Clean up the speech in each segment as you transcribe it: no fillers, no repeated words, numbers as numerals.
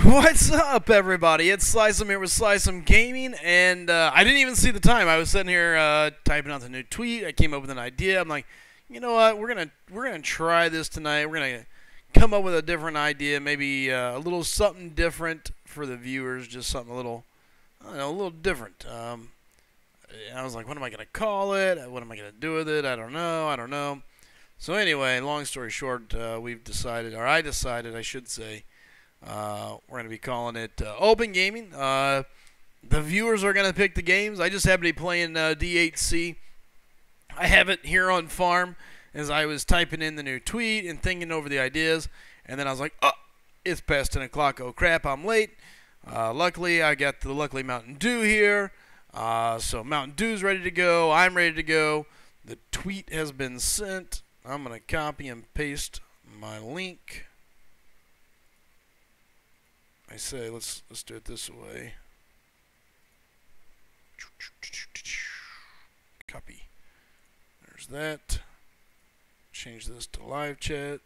What's up, everybody? It's Slycem here with Slycem Gaming, and I didn't even see the time. I was sitting here typing out the new tweet. I came up with an idea. I'm like, you know what? We're gonna try this tonight. We're gonna come up with a different idea, maybe a little something different for the viewers, just something a little, I don't know, a little different. I was like, what am I gonna call it? What am I gonna do with it? I don't know. So anyway, long story short, we've decided, or I decided, I should say. We're going to be calling it Open Gaming. The viewers are going to pick the games. I just happen to be playing DHC. I have it here on farm as I was typing in the new tweet and thinking over the ideas. And then I was like, oh, it's past 10 o'clock. Oh, crap, I'm late. Luckily, I got the Mountain Dew here. So Mountain Dew's ready to go. I'm ready to go. The tweet has been sent. I'm going to copy and paste my link. I say let's do it this way. Copy. There's that. Change this to live chat.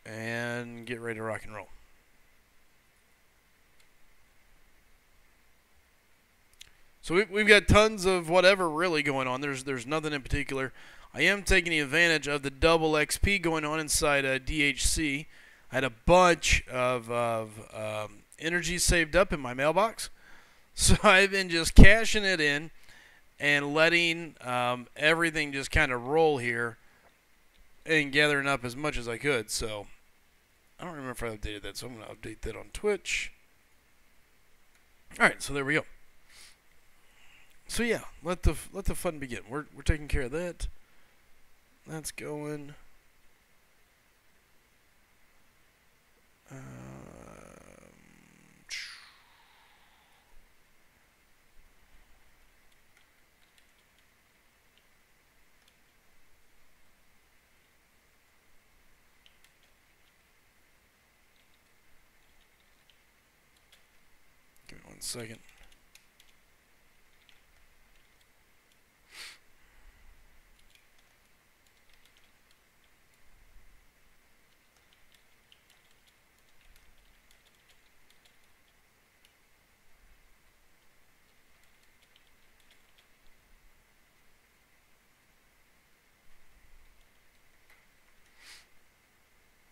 And get ready to rock and roll. So we've got tons of whatever really going on. There's nothing in particular. I am taking advantage of the double XP going on inside DHC. I had a bunch of energy saved up in my mailbox, so I've been just cashing it in and letting everything just kind of roll here and gathering up as much as I could. So I don't remember if I updated that, so I'm going to update that on Twitch. All right, so there we go. So yeah, let the fun begin. We're taking care of that. That's going. Give me 1 second.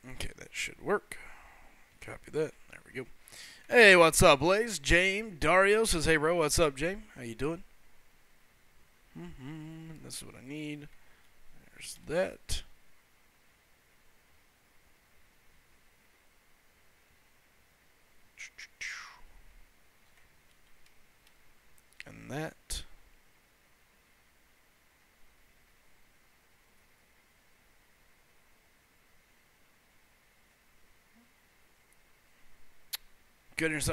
Okay, that should work. Copy that. There we go. Hey, what's up, Blaze? James Dario says, hey, bro, what's up, James? How you doing? This is what I need. There's that. And that. Goodness,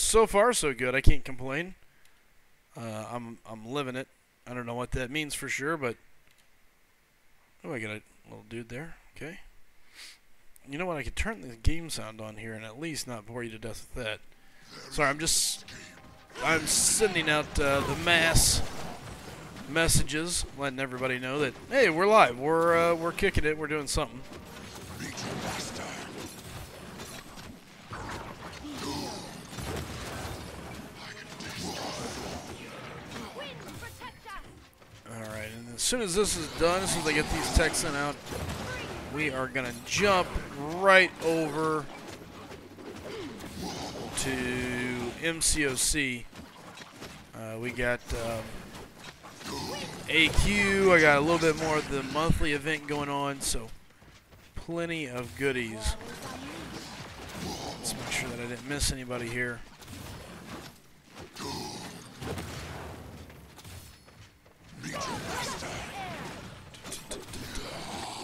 so far so good. I can't complain. I'm living it. I don't know what that means for sure, but oh, I got a little dude there. Okay. You know what? I could turn the game sound on here and at least not bore you to death with that. Sorry, I'm sending out the mass messages, letting everybody know that hey, we're live. We're kicking it. We're doing something. Alright, and as soon as this is done, as soon as I get these texts sent out, we are going to jump right over to MCOC. We got AQ, I got a little bit more of the monthly event going on, so plenty of goodies. Let's make sure that I didn't miss anybody here.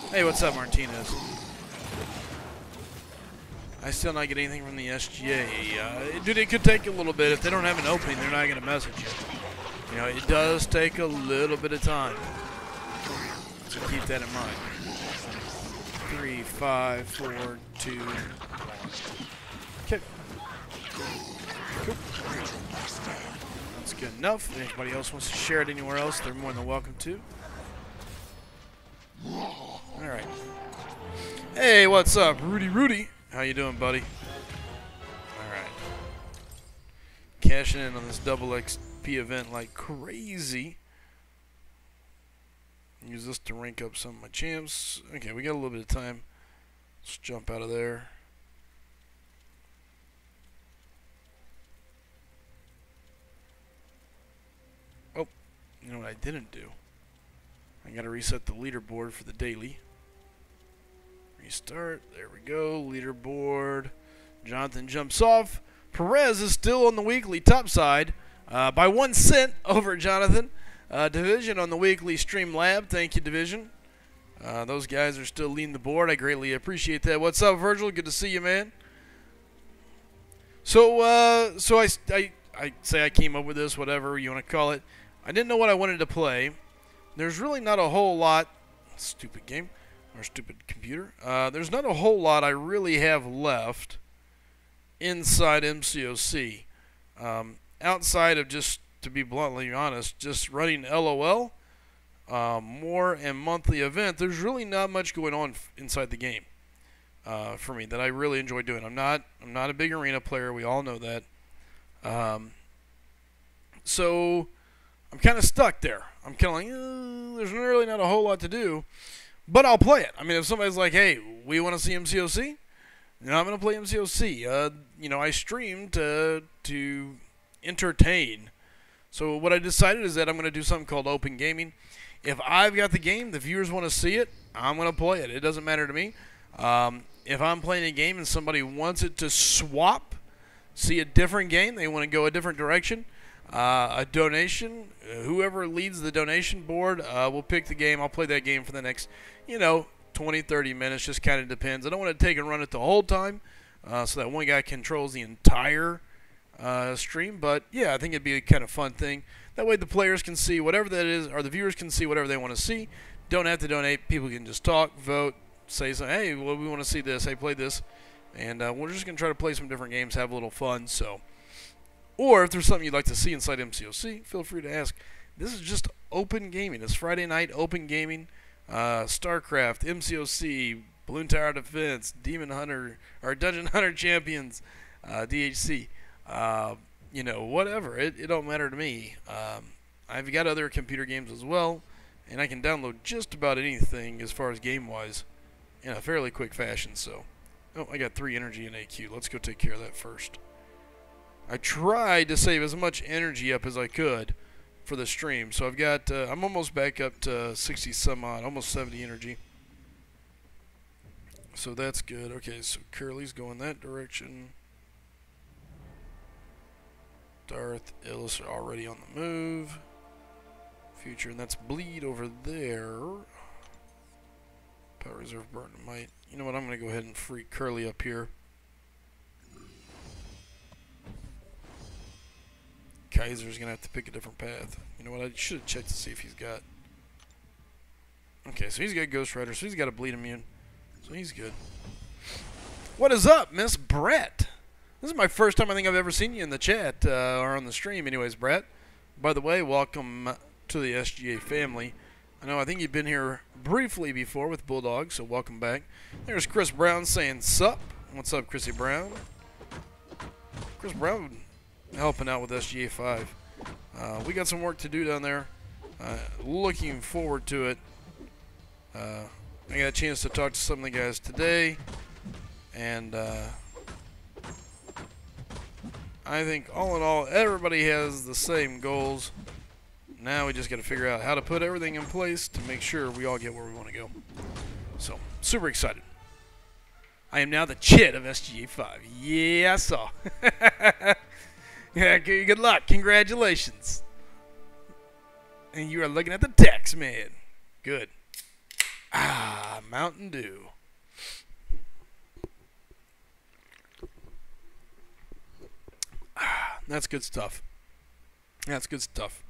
Hey, what's up, Martinez? I still not get anything from the SGA. Dude, it could take a little bit. If they don't have an opening, they're not going to message you. You know, it does take a little bit of time. So keep that in mind. 3, 5, 4, 2, 1. Okay. Cool. That's good enough. If anybody else wants to share it anywhere else, they're more than welcome to. Alright. Hey, what's up, Rudy? How you doing, buddy? Alright. Cashing in on this double XP event like crazy. Use this to rank up some of my champs. Okay, we got a little bit of time. Let's jump out of there. Oh, you know what I didn't do? I gotta reset the leaderboard for the daily. Restart. There we go. Leaderboard. Jonathan jumps off. Perez is still on the weekly top side by 1 cent over Jonathan. Division on the weekly stream lab. Thank you, Division. Those guys are still leading the board. I greatly appreciate that. What's up, Virgil? Good to see you, man. So I say I came up with this, whatever you want to call it. I didn't know what I wanted to play. There's really not a whole lot. Stupid game. Or stupid computer. There's not a whole lot I really have left inside MCOC. Outside of, just to be bluntly honest, just running LOL, more and monthly event, there's really not much going on inside the game for me that I really enjoy doing. I'm not a big arena player. We all know that. So I'm kind of stuck there. I'm kind of like, there's really not a whole lot to do. But I'll play it. I mean, if somebody's like, hey, we want to see MCOC, then I'm going to play MCOC. You know, I stream to entertain. So what I decided is that I'm going to do something called open gaming. If I've got the game, the viewers want to see it, I'm going to play it. It doesn't matter to me. If I'm playing a game and somebody wants it to swap, see a different game, they want to go a different direction, a donation, whoever leads the donation board will pick the game. I'll play that game for the next, 20, 30 minutes. Just kind of depends. I don't want to take and run it the whole time so that one guy controls the entire stream. But, yeah, I think it'd be a kind of fun thing. That way the players can see whatever that is, or the viewers can see whatever they want to see. Don't have to donate. People can just talk, vote, say something. Hey, well, we want to see this. Hey, play this. And we're just going to try to play some different games, have a little fun. So, or if there's something you'd like to see inside MCOC, feel free to ask. This is just open gaming. It's Friday night open gaming. StarCraft, MCOC, Balloon Tower Defense, Demon Hunter, or Dungeon Hunter Champions, DHC. Whatever. It don't matter to me. I've got other computer games as well, and I can download just about anything as far as game-wise in a fairly quick fashion. So, I got 3 energy and AQ. Let's go take care of that first. I tried to save as much energy up as I could for the stream. So I've got, I'm almost back up to 60 some odd, almost 70 energy. So that's good. Okay, so Curly's going that direction. Darth, Illis are already on the move. Future, and that's Bleed over there. Power Reserve, Burn Might. You know what, I'm going to go ahead and free Curly up here. Kaiser's going to have to pick a different path. You know what, I should have checked to see if he's got... Okay, so he's got Ghost Rider, so he's got a Bleed Immune. So he's good. What is up, Miss Brett? This is my first time I think I've ever seen you in the chat, or on the stream anyways, Brett. By the way, welcome to the SGA family. I think you've been here briefly before with Bulldog, so welcome back. There's Chris Brown saying sup. What's up, Chrissy Brown? Chris Brown helping out with SGA 5. We got some work to do down there. Looking forward to it. I got a chance to talk to some of the guys today, and I think all in all, everybody has the same goals. Now we just got to figure out how to put everything in place to make sure we all get where we want to go. So, super excited. I am now the chit of SGA 5. Yeah, I saw. Yeah, good luck. Congratulations. And you are looking at the text, man. Good. Ah, Mountain Dew. Ah, that's good stuff. That's good stuff.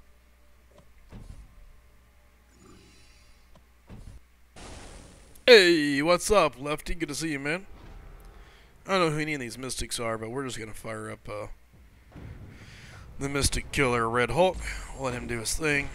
Hey, what's up, Lefty? Good to see you, man. I don't know who any of these Mystics are, but we're just going to fire up the Mystic Killer Red Hulk. We'll let him do his thing.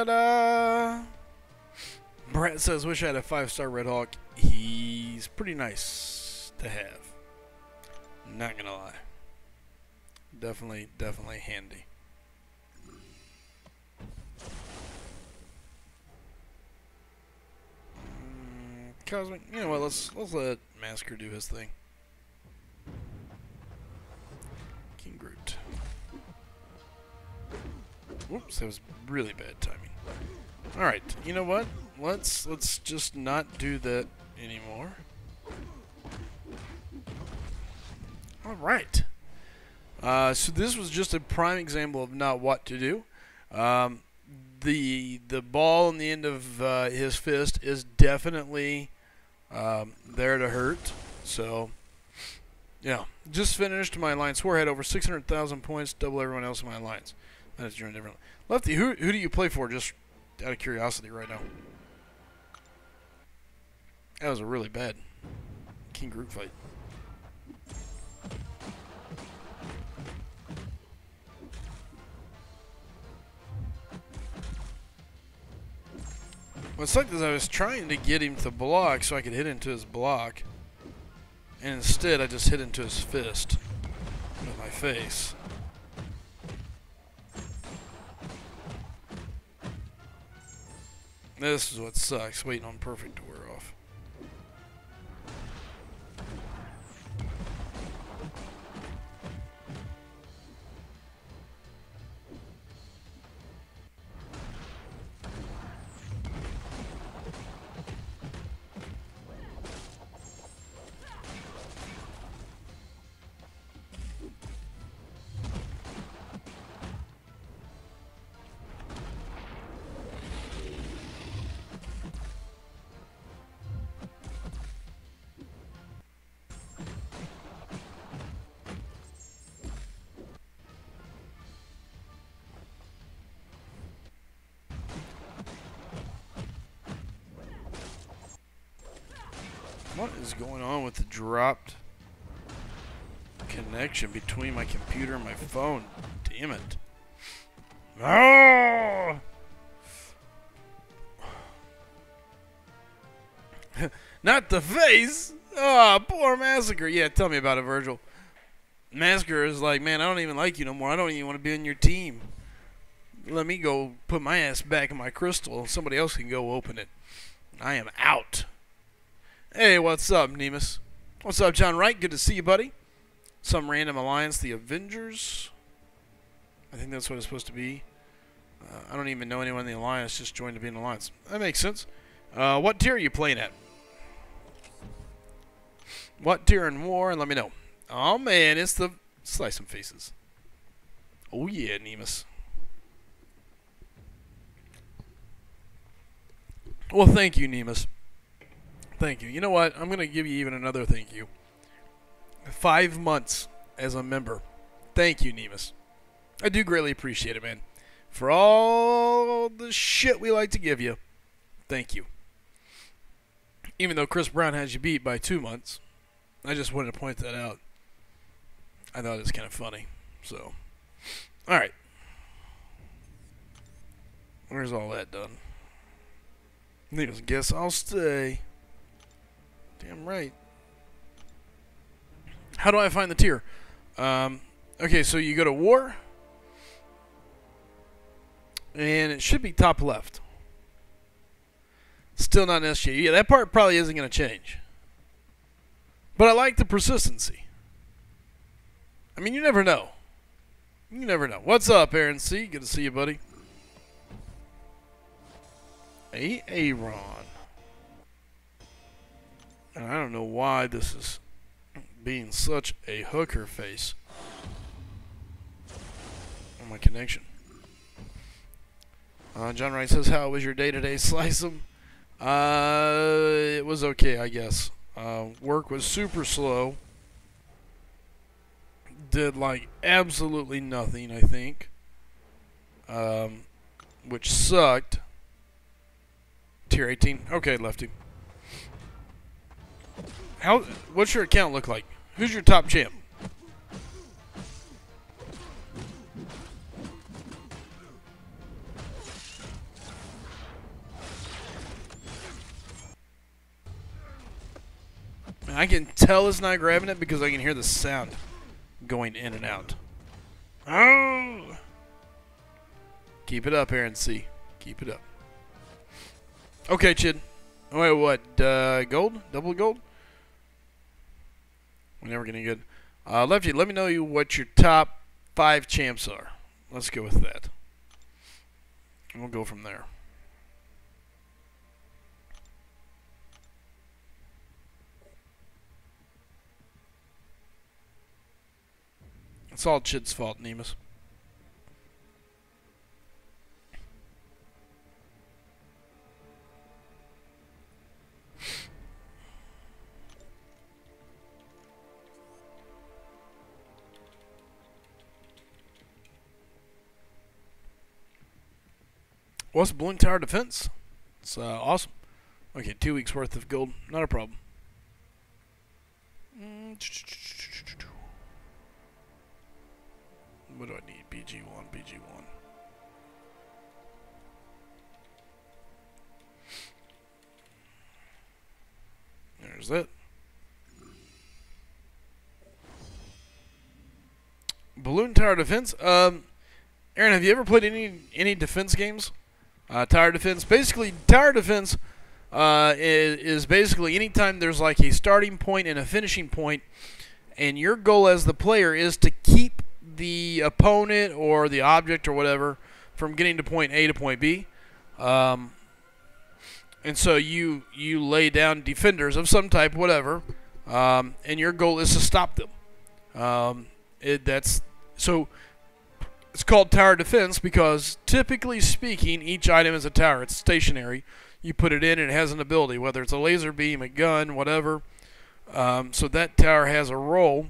Ta-da! Brett says, wish I had a 5-star Red Hawk. He's pretty nice to have. Not gonna lie. Definitely handy. Cosmic, you know what, let's let Masker do his thing. King Groot. Whoops, that was really bad timing. Alright, you know what? Let's just not do that anymore. Alright. So this was just a prime example of not what to do. The ball on the end of his fist is definitely there to hurt. So, yeah. Just finished my alliance war. Had over 600,000 points, double everyone else in my alliance. That is doing differently. Lefty, who do you play for? Just out of curiosity right now. That was a really bad King Groot fight. What sucked is I was trying to get him to block so I could hit into his block. And instead I just hit into his fist with my face. This is what sucks, waiting on perfect to wear off. What is going on with the dropped connection between my computer and my phone? Damn it. Oh! Not the face! Oh, poor Massacre. Yeah, tell me about it, Virgil. Massacre is like, man, I don't even like you no more. I don't even want to be on your team. Let me go put my ass back in my crystal and somebody else can go open it. I am out. Hey, what's up, Nemus? What's up, John Wright? Good to see you, buddy. Some random alliance, the Avengers. I think that's what it's supposed to be. I don't even know anyone in the alliance, just joined to be an alliance. That makes sense. What tier are you playing at? What tier in war? And let me know. Oh, man, it's the Slycem faces. Oh, yeah, Nemus. Well, thank you, Nemus. Thank you. You know what? I'm going to give you even another thank you. 5 months as a member. Thank you, Nemus. I do greatly appreciate it, man. For all the shit we like to give you, thank you. Even though Chris Brown has you beat by 2 months, I just wanted to point that out. I thought it was kind of funny. So, all right. Where's all that done? Nemus, guess I'll stay. Damn right. How do I find the tier? Okay, so you go to war. And it should be top left. Still not an SJ. Yeah, that part probably isn't going to change. But I like the persistency. I mean, you never know. You never know. What's up, Aaron C? Good to see you, buddy. Hey, Aaron. And I don't know why this is being such a hooker face on my connection. John Wright says, how was your day today, Slycem? It was okay, I guess. Work was super slow. Did like absolutely nothing, I think. Which sucked. Tier 18. Okay, Lefty. What's your account look like? Who's your top champ? And I can tell it's not grabbing it because I can hear the sound going in and out. Oh! Keep it up, Aaron C. Keep it up. Okay, Chid. Oh, wait, what? Gold? Double gold? We're never getting good. Lefty, let me know what your top 5 champs are. Let's go with that. And we'll go from there. It's all Chid's fault, Nemus. What's Balloon Tower Defense? It's awesome. Okay, 2 weeks worth of gold. Not a problem. What do I need? BG1, BG1. There's that. Balloon Tower Defense. Aaron, have you ever played any defense games? Tower defense. Basically, tower defense is basically anytime there's like a starting point and a finishing point, and your goal as the player is to keep the opponent or the object or whatever from getting to point A to point B. And so you lay down defenders of some type, whatever, and your goal is to stop them. It's called tower defense because, typically speaking, each item is a tower. It's stationary. You put it in and it has an ability, whether it's a laser beam, a gun, whatever. So that tower has a role.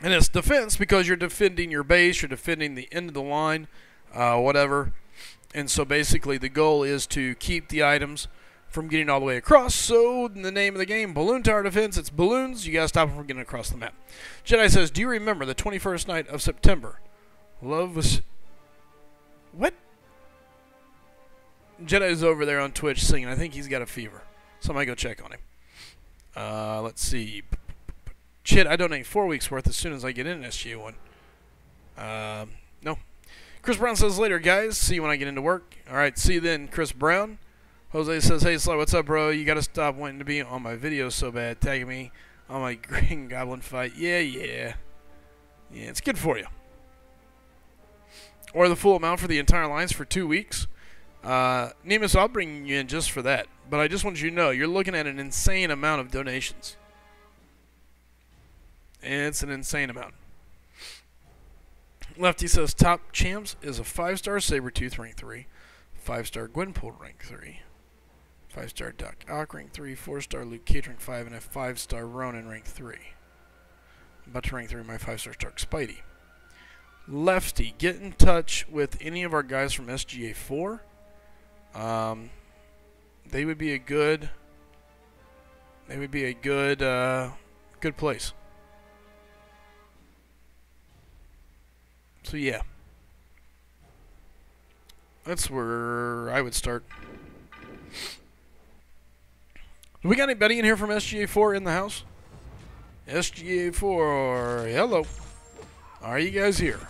And it's defense because you're defending your base, you're defending the end of the line, whatever. And so basically the goal is to keep the items from getting all the way across. So in the name of the game, Balloon Tower Defense, it's balloons. You got to stop them from getting across the map. Jedi says, do you remember the 21st night of September? Love was... What? Jedi's over there on Twitch singing. I think he's got a fever. So I might go check on him. Let's see. Shit, I donate 4 weeks worth as soon as I get in SGA1. No. Chris Brown says, later, guys. See you when I get into work. Alright, see you then, Chris Brown. Jose says, hey, Sly, what's up, bro? You got to stop wanting to be on my videos so bad. Tagging me on my Green Goblin fight. Yeah, it's good for you. Or the full amount for the entire lines for 2 weeks. Nemus, I'll bring you in just for that. But I just want you to know, you're looking at an insane amount of donations. It's an insane amount. Lefty says, top champs is a 5-star Sabretooth rank 3, 5-star Gwenpool rank 3, 5-star Doc Ock rank 3, 4-star Luke Cage rank 5, and a 5-star Ronin rank 3. I'm about to rank 3 my 5-star Stark Spidey. Lefty, get in touch with any of our guys from SGA 4. They would be a good good place. So yeah, that's where I would start. Do we got anybody in here from SGA 4 in the house? SGA 4, hello. Are you guys here?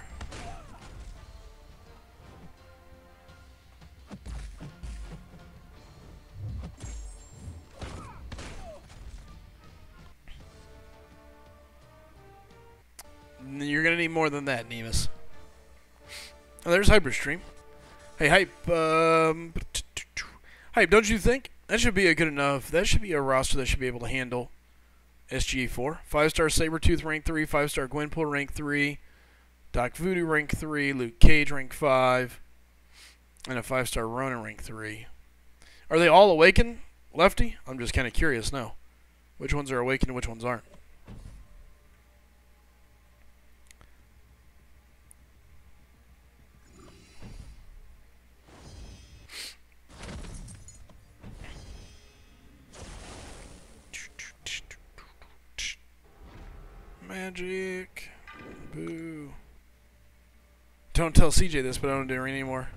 You're going to need more than that, Nemus. Oh, there's Hyperstream. Hey, Hype. Hype, don't you think? That should be a good enough. That should be a roster that should be able to handle SGA 4. 5-star Sabretooth rank 3, 5-star Gwenpool rank 3, Doc Voodoo rank 3, Luke Cage rank 5, and a 5-star Ronin rank 3. Are they all awakened, Lefty? I'm just kind of curious now. Which ones are awakened and which ones aren't? Magic. Boo. Don't tell CJ this, but I don't do it anymore.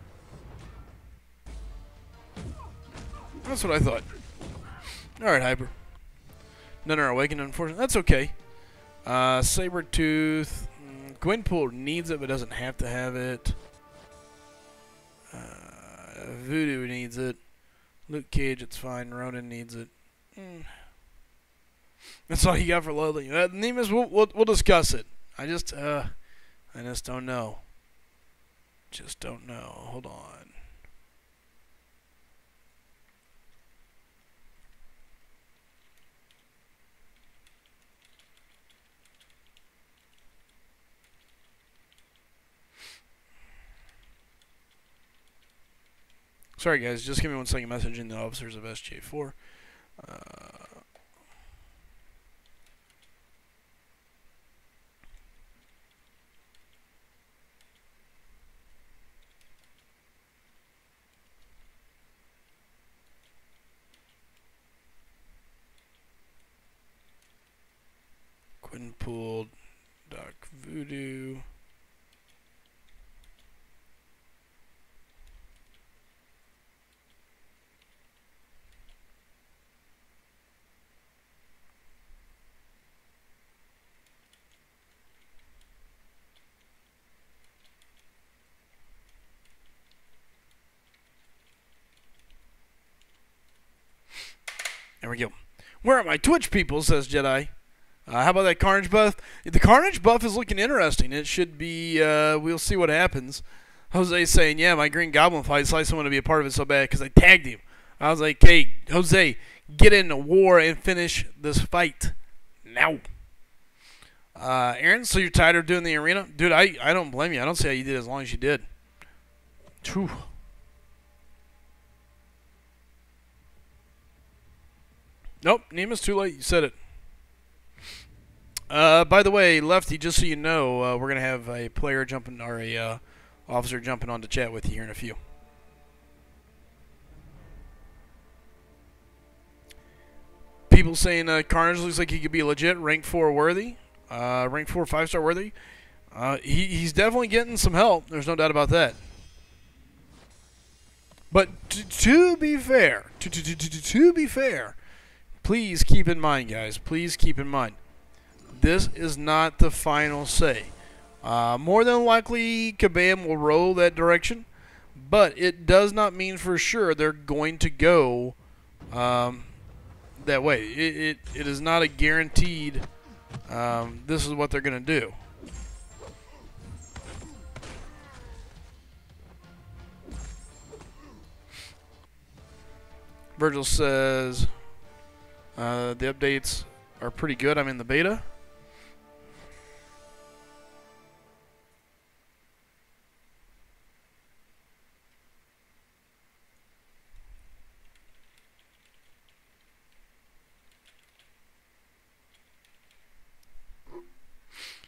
That's what I thought. Alright, Hyper. None are awakened, unfortunately. That's okay. Sabretooth. Gwenpool needs it, but doesn't have to have it. Voodoo needs it. Luke Cage, it's fine. Ronan needs it. That's all you got for Lowly. Nemus, we'll discuss it. I just don't know. Just don't know. Hold on. Sorry, guys. Just give me 1 second. Messaging the officers of SJ4. Quinpool, Doc Voodoo. There we go. Where are my Twitch people, says Jedi. How about that Carnage buff? The Carnage buff is looking interesting. It should be, we'll see what happens. Jose's saying, yeah, my Green Goblin fight, Slycem want to be a part of it so bad because I tagged him. I was like, hey, Jose, get into war and finish this fight now. Aaron, so you're tired of doing the arena? Dude, I don't blame you. I don't see how you did as long as you did. Whew. Nope, Neema's too late. You said it. By the way, Lefty, just so you know, we're going to have a player jumping, or a officer jumping on to chat with you here in a few. People saying Carnage looks like he could be legit rank 4 worthy. Rank 4 5-star worthy. He's definitely getting some help. There's no doubt about that. But to be fair, to be fair, please keep in mind, guys, please keep in mind, this is not the final say. More than likely, Kabam will roll that direction, but it does not mean for sure they're going to go that way. It is not a guaranteed this is what they're going to do. Virgil says the updates are pretty good. I'm in the beta.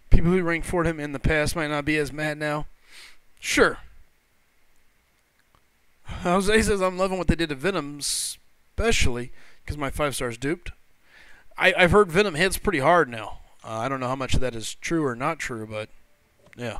People who ranked for him in the past might not be as mad now. Sure. Jose says, I'm loving what they did to Venom, especially because my 5-star's duped. I've heard Venom hits pretty hard now. I don't know how much of that is true or not true, but yeah.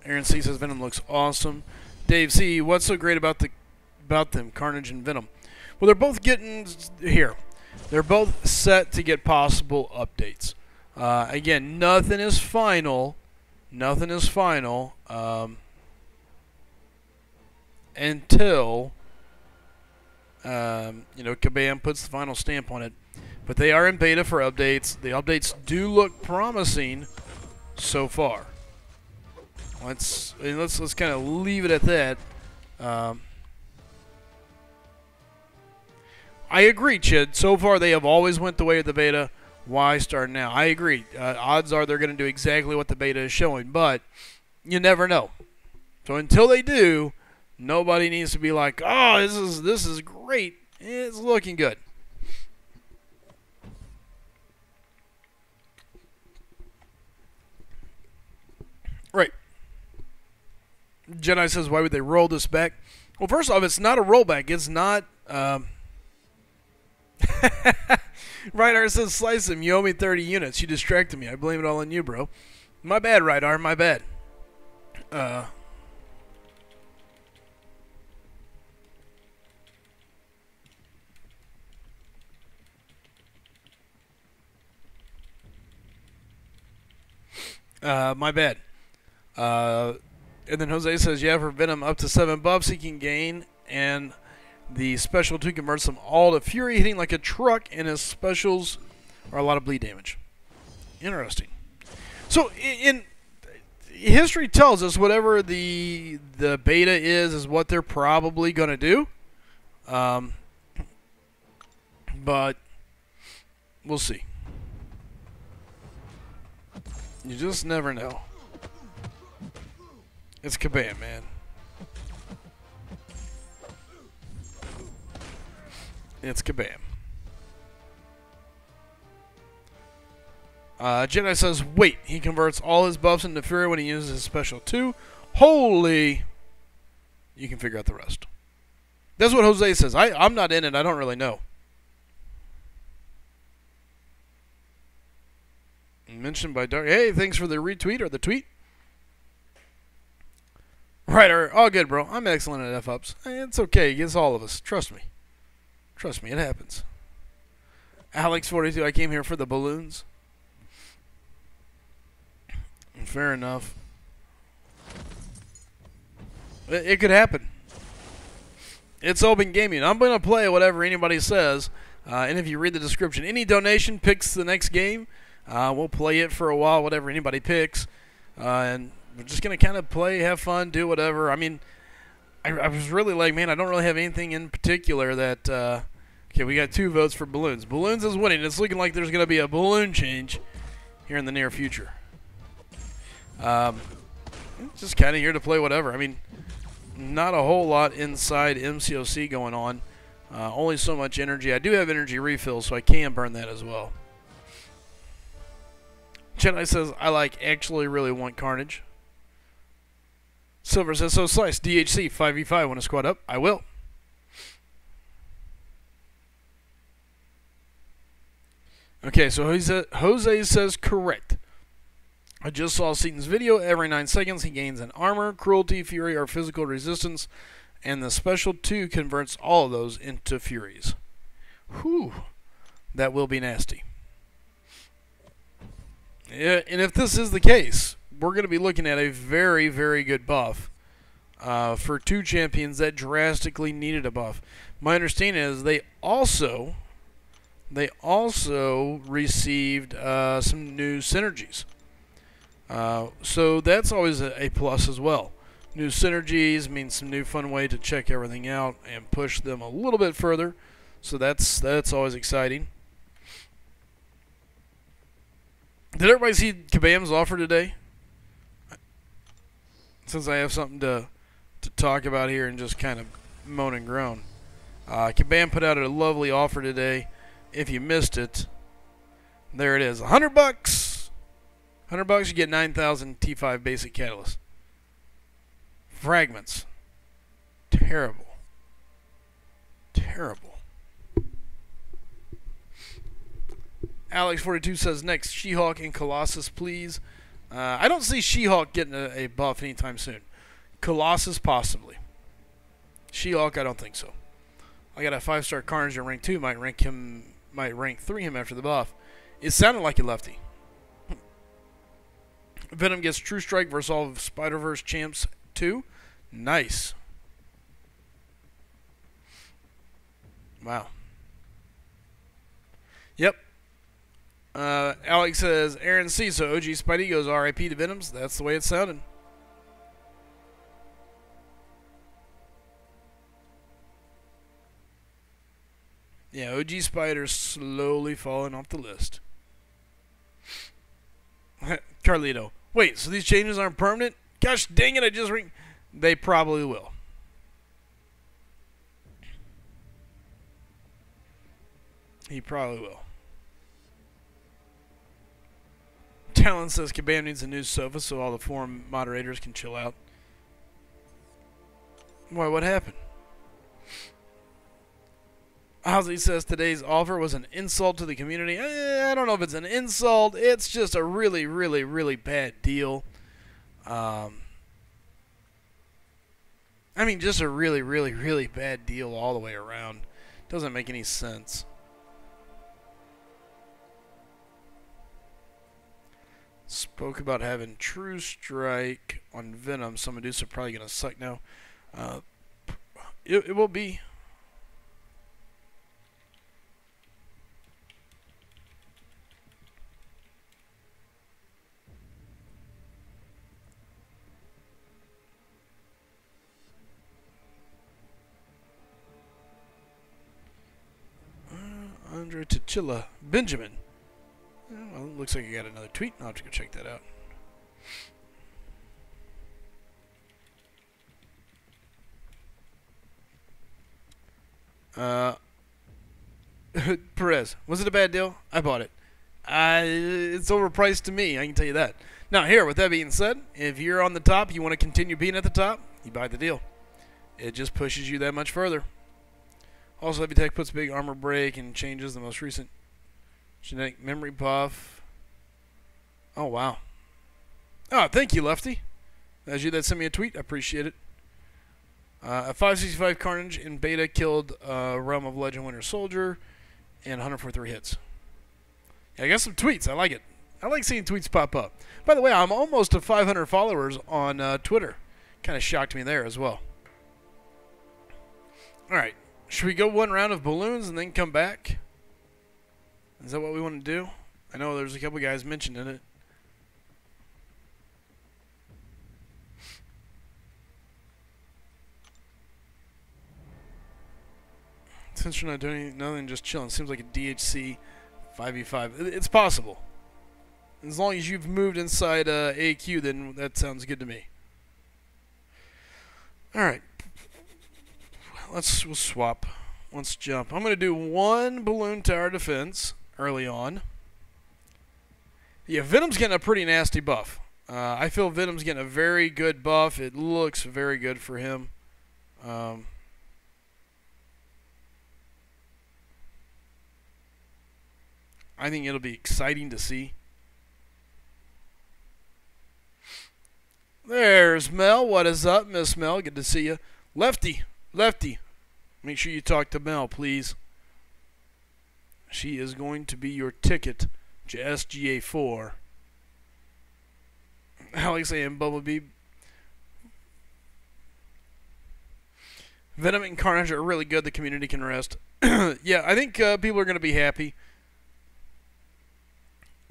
Aaron C says Venom looks awesome. Dave C, what's so great about them, Carnage and Venom? Well, they're both getting here. They're both set to get possible updates. Again, nothing is final. Nothing is final until Kabam puts the final stamp on it. But they are in beta for updates. The updates do look promising so far. Let's kind of leave it at that. I agree, Chid. So far, they have always went the way of the beta. Why start now? I agree. Odds are they're going to do exactly what the beta is showing, but you never know. So until they do, nobody needs to be like, "Oh, this is great. It's looking good." Right. Jedi says, why would they roll this back? Well, first off, it's not a rollback. It's not... Rydar says, Slycem, you owe me 30 units. You distracted me. I blame it all on you, bro. My bad, Rydar. My bad. My bad. And then Jose says, yeah, for Venom up to 7 buffs he can gain, and the special 2 converts them all to Fury, hitting like a truck, and his specials are a lot of bleed damage. Interesting. So, in history tells us whatever the beta is what they're probably going to do. But we'll see. You just never know. It's Kabam, man. It's Kabam. Jedi says, wait, he converts all his buffs into Fury when he uses his special 2. Holy! You can figure out the rest. That's what Jose says. I'm not in it. I don't really know. Mentioned by Dark. Hey, thanks for the retweet or the tweet. Right, all good, bro. I'm excellent at F-ups. It's okay. It's all of us. Trust me. Trust me, it happens. Alex42, I came here for the balloons. Fair enough. It could happen. It's open gaming. I'm going to play whatever anybody says. And if you read the description, any donation picks the next game. We'll play it for a while, whatever anybody picks. And we're just going to kind of play, have fun, do whatever. I mean, I was really like, man, I don't really have anything in particular that... okay, we got 2 votes for balloons. Balloons is winning. It's looking like there's going to be a balloon change here in the near future. Just kind of here to play whatever. I mean, not a whole lot inside MCOC going on. Only so much energy. I do have energy refills, so I can burn that as well. Jedi says, I actually really want Carnage. Silver says, so Slice, DHC, 5v5, want to squad up? I will. Okay, so Jose says correct. I just saw Seaton's video. Every 9 seconds he gains an armor, cruelty, fury, or physical resistance, and the special 2 converts all of those into furies. Whew. That will be nasty. Yeah, and if this is the case, we're going to be looking at a very, very good buff for 2 champions that drastically needed a buff. My understanding is they also received some new synergies. So that's always a plus as well. New synergies means some new fun way to check everything out and push them a little bit further. So that's always exciting. Did everybody see Kabam's offer today? Since I have something to talk about here and just kind of moan and groan. Kabam put out a lovely offer today. If you missed it, there it is. $100. $100, you get 9,000 T5 basic catalyst. Fragments. Terrible. Terrible. Alex42 says next, She-Hulk and Colossus, please. I don't see She-Hulk getting a buff anytime soon. Colossus, possibly. She-Hulk, I don't think so. I got a 5-star Carnage in rank 2. Might rank 3 him after the buff. It sounded like a lefty. Venom gets True Strike versus all of Spider-Verse champs 2. Nice. Wow. Yep. Alex says, Aaron C. So OG Spidey goes RIP to Venoms. That's the way it sounded. Yeah, OG Spider's slowly falling off the list. Carlito. Wait, so these changes aren't permanent? Gosh dang it, I just ring. They probably will. He probably will. Talon says Kabam needs a new sofa so all the forum moderators can chill out. Why, what happened? Ozzy says today's offer was an insult to the community. I don't know if it's an insult. It's just a really, really, really bad deal. I mean, just a really, really, really bad deal all the way around. Doesn't make any sense. Spoke about having True Strike on Venom. Some Medusa probably going to suck now. It will be. Andre Tachilla. Benjamin. Well, it looks like you got another tweet. I'll have to go check that out. Perez. Was it a bad deal? I bought it. It's overpriced to me, I can tell you that. Now, here, with that being said, if you're on the top, you want to continue being at the top, you buy the deal. It just pushes you that much further. Also, Heavy Tech puts big armor break and changes the most recent genetic memory buff. Oh, wow. Oh, thank you, Lefty. That's you that sent me a tweet. I appreciate it. A 565 Carnage in beta killed Realm of Legend Winter Soldier and 143 hits. Yeah, I got some tweets. I like it. I like seeing tweets pop up. By the way, I'm almost to 500 followers on Twitter. Kind of shocked me there as well. All right. Should we go one round of balloons and then come back? Is that what we want to do? I know there's a couple guys mentioning it. Since you're not doing nothing, just chilling. Seems like a DHC 5v5. It's possible. As long as you've moved inside AQ, then that sounds good to me. All right. We'll swap. Let's jump. I'm going to do one balloon tower defense early on. Yeah, Venom's getting a pretty nasty buff. I feel Venom's getting a very good buff. It looks very good for him. I think it'll be exciting to see. There's Mel. What is up, Miss Mel? Good to see you. Lefty. Make sure you talk to Mel, please. She is going to be your ticket to SGA 4. Alex and Bumblebee. Venom and Carnage are really good. The community can rest. Yeah, I think people are going to be happy.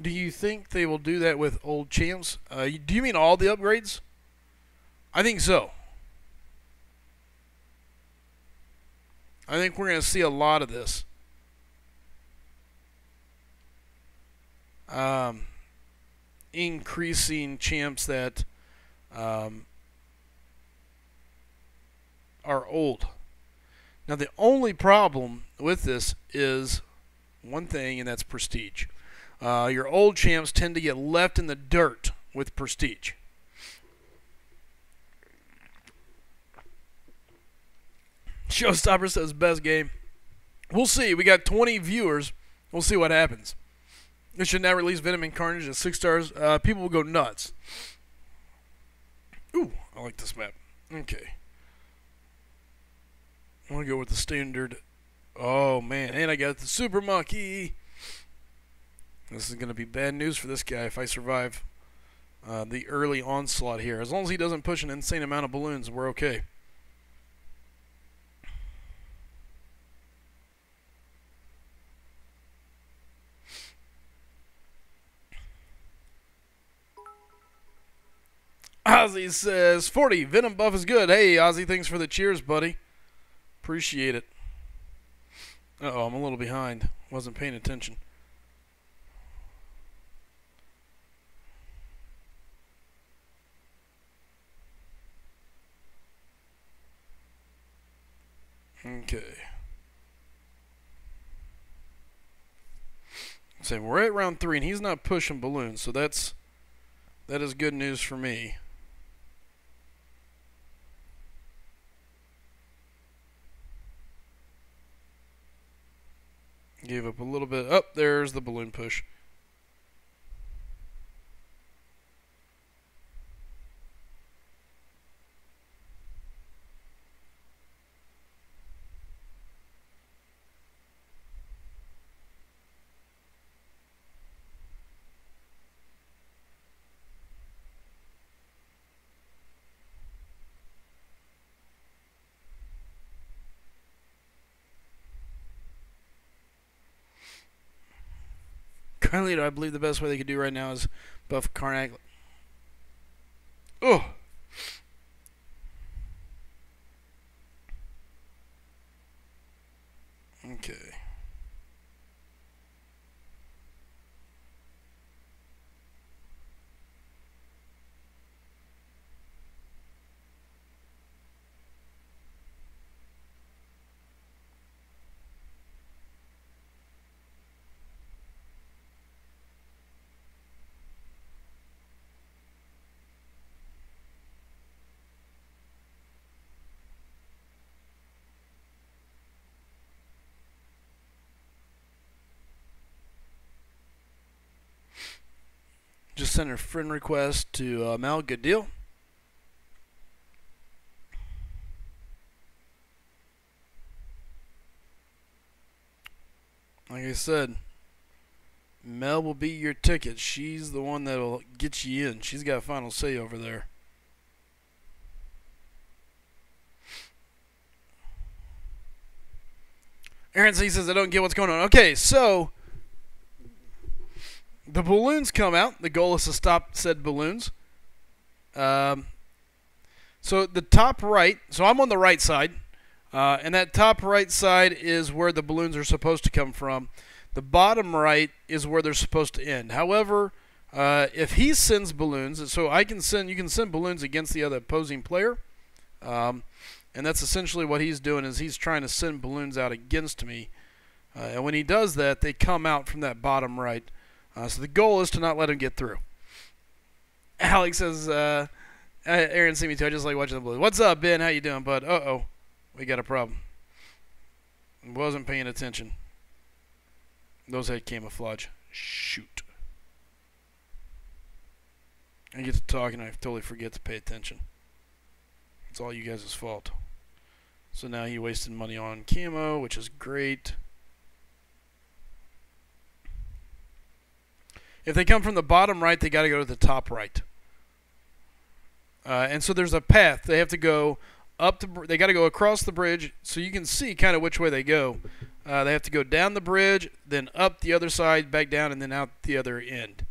Do you think they will do that with old champs? Do you mean all the upgrades? I think so. I think we're going to see a lot of this. Increasing champs that are old. Now, the only problem with this is one thing, and that's prestige. Your old champs tend to get left in the dirt with prestige. Showstopper says best game. We'll see. We got 20 viewers. We'll see what happens. They should now release Venom and Carnage at 6 stars. People will go nuts. Ooh, I like this map. Okay. I want to go with the standard. Oh, man. And I got the Super Monkey. This is going to be bad news for this guy if I survive the early onslaught here. As long as he doesn't push an insane amount of balloons, we're okay. Ozzy says, 40, Venom buff is good. Hey, Ozzy, thanks for the cheers, buddy. Appreciate it. Uh-oh, I'm a little behind. Wasn't paying attention. Okay. So we're at round 3, and he's not pushing balloons, so that is good news for me. Gave up a little bit. Oh, there's the balloon push. Currently, I believe the best way they could do right now is buff Karnak. Oh! Okay. Just sent a friend request to Mel. Good deal. Like I said, Mel will be your ticket. She's the one that'll get you in. She's got final say over there. Aaron C says, I don't get what's going on. Okay, so the balloons come out. The goal is to stop said balloons. So the top right, so I'm on the right side, and that top right side is where the balloons are supposed to come from. The bottom right is where they're supposed to end. However, if he sends balloons, so you can send balloons against the other opposing player, and that's essentially what he's doing, is he's trying to send balloons out against me. And when he does that, they come out from that bottom right. So the goal is to not let him get through. Alex says, Aaron, see me too. I just like watching the balloons. What's up, Ben? How you doing, bud? Uh-oh. We got a problem. Wasn't paying attention. Those had camouflage. Shoot. I get to talking and I totally forget to pay attention. It's all you guys' fault. So now he wasted money on camo, which is great. If they come from the bottom right, they got to go to the top right. And so there's a path. They have to go up they got to go across the bridge so you can see kind of which way they go. They have to go down the bridge, then up the other side, back down, and then out the other end.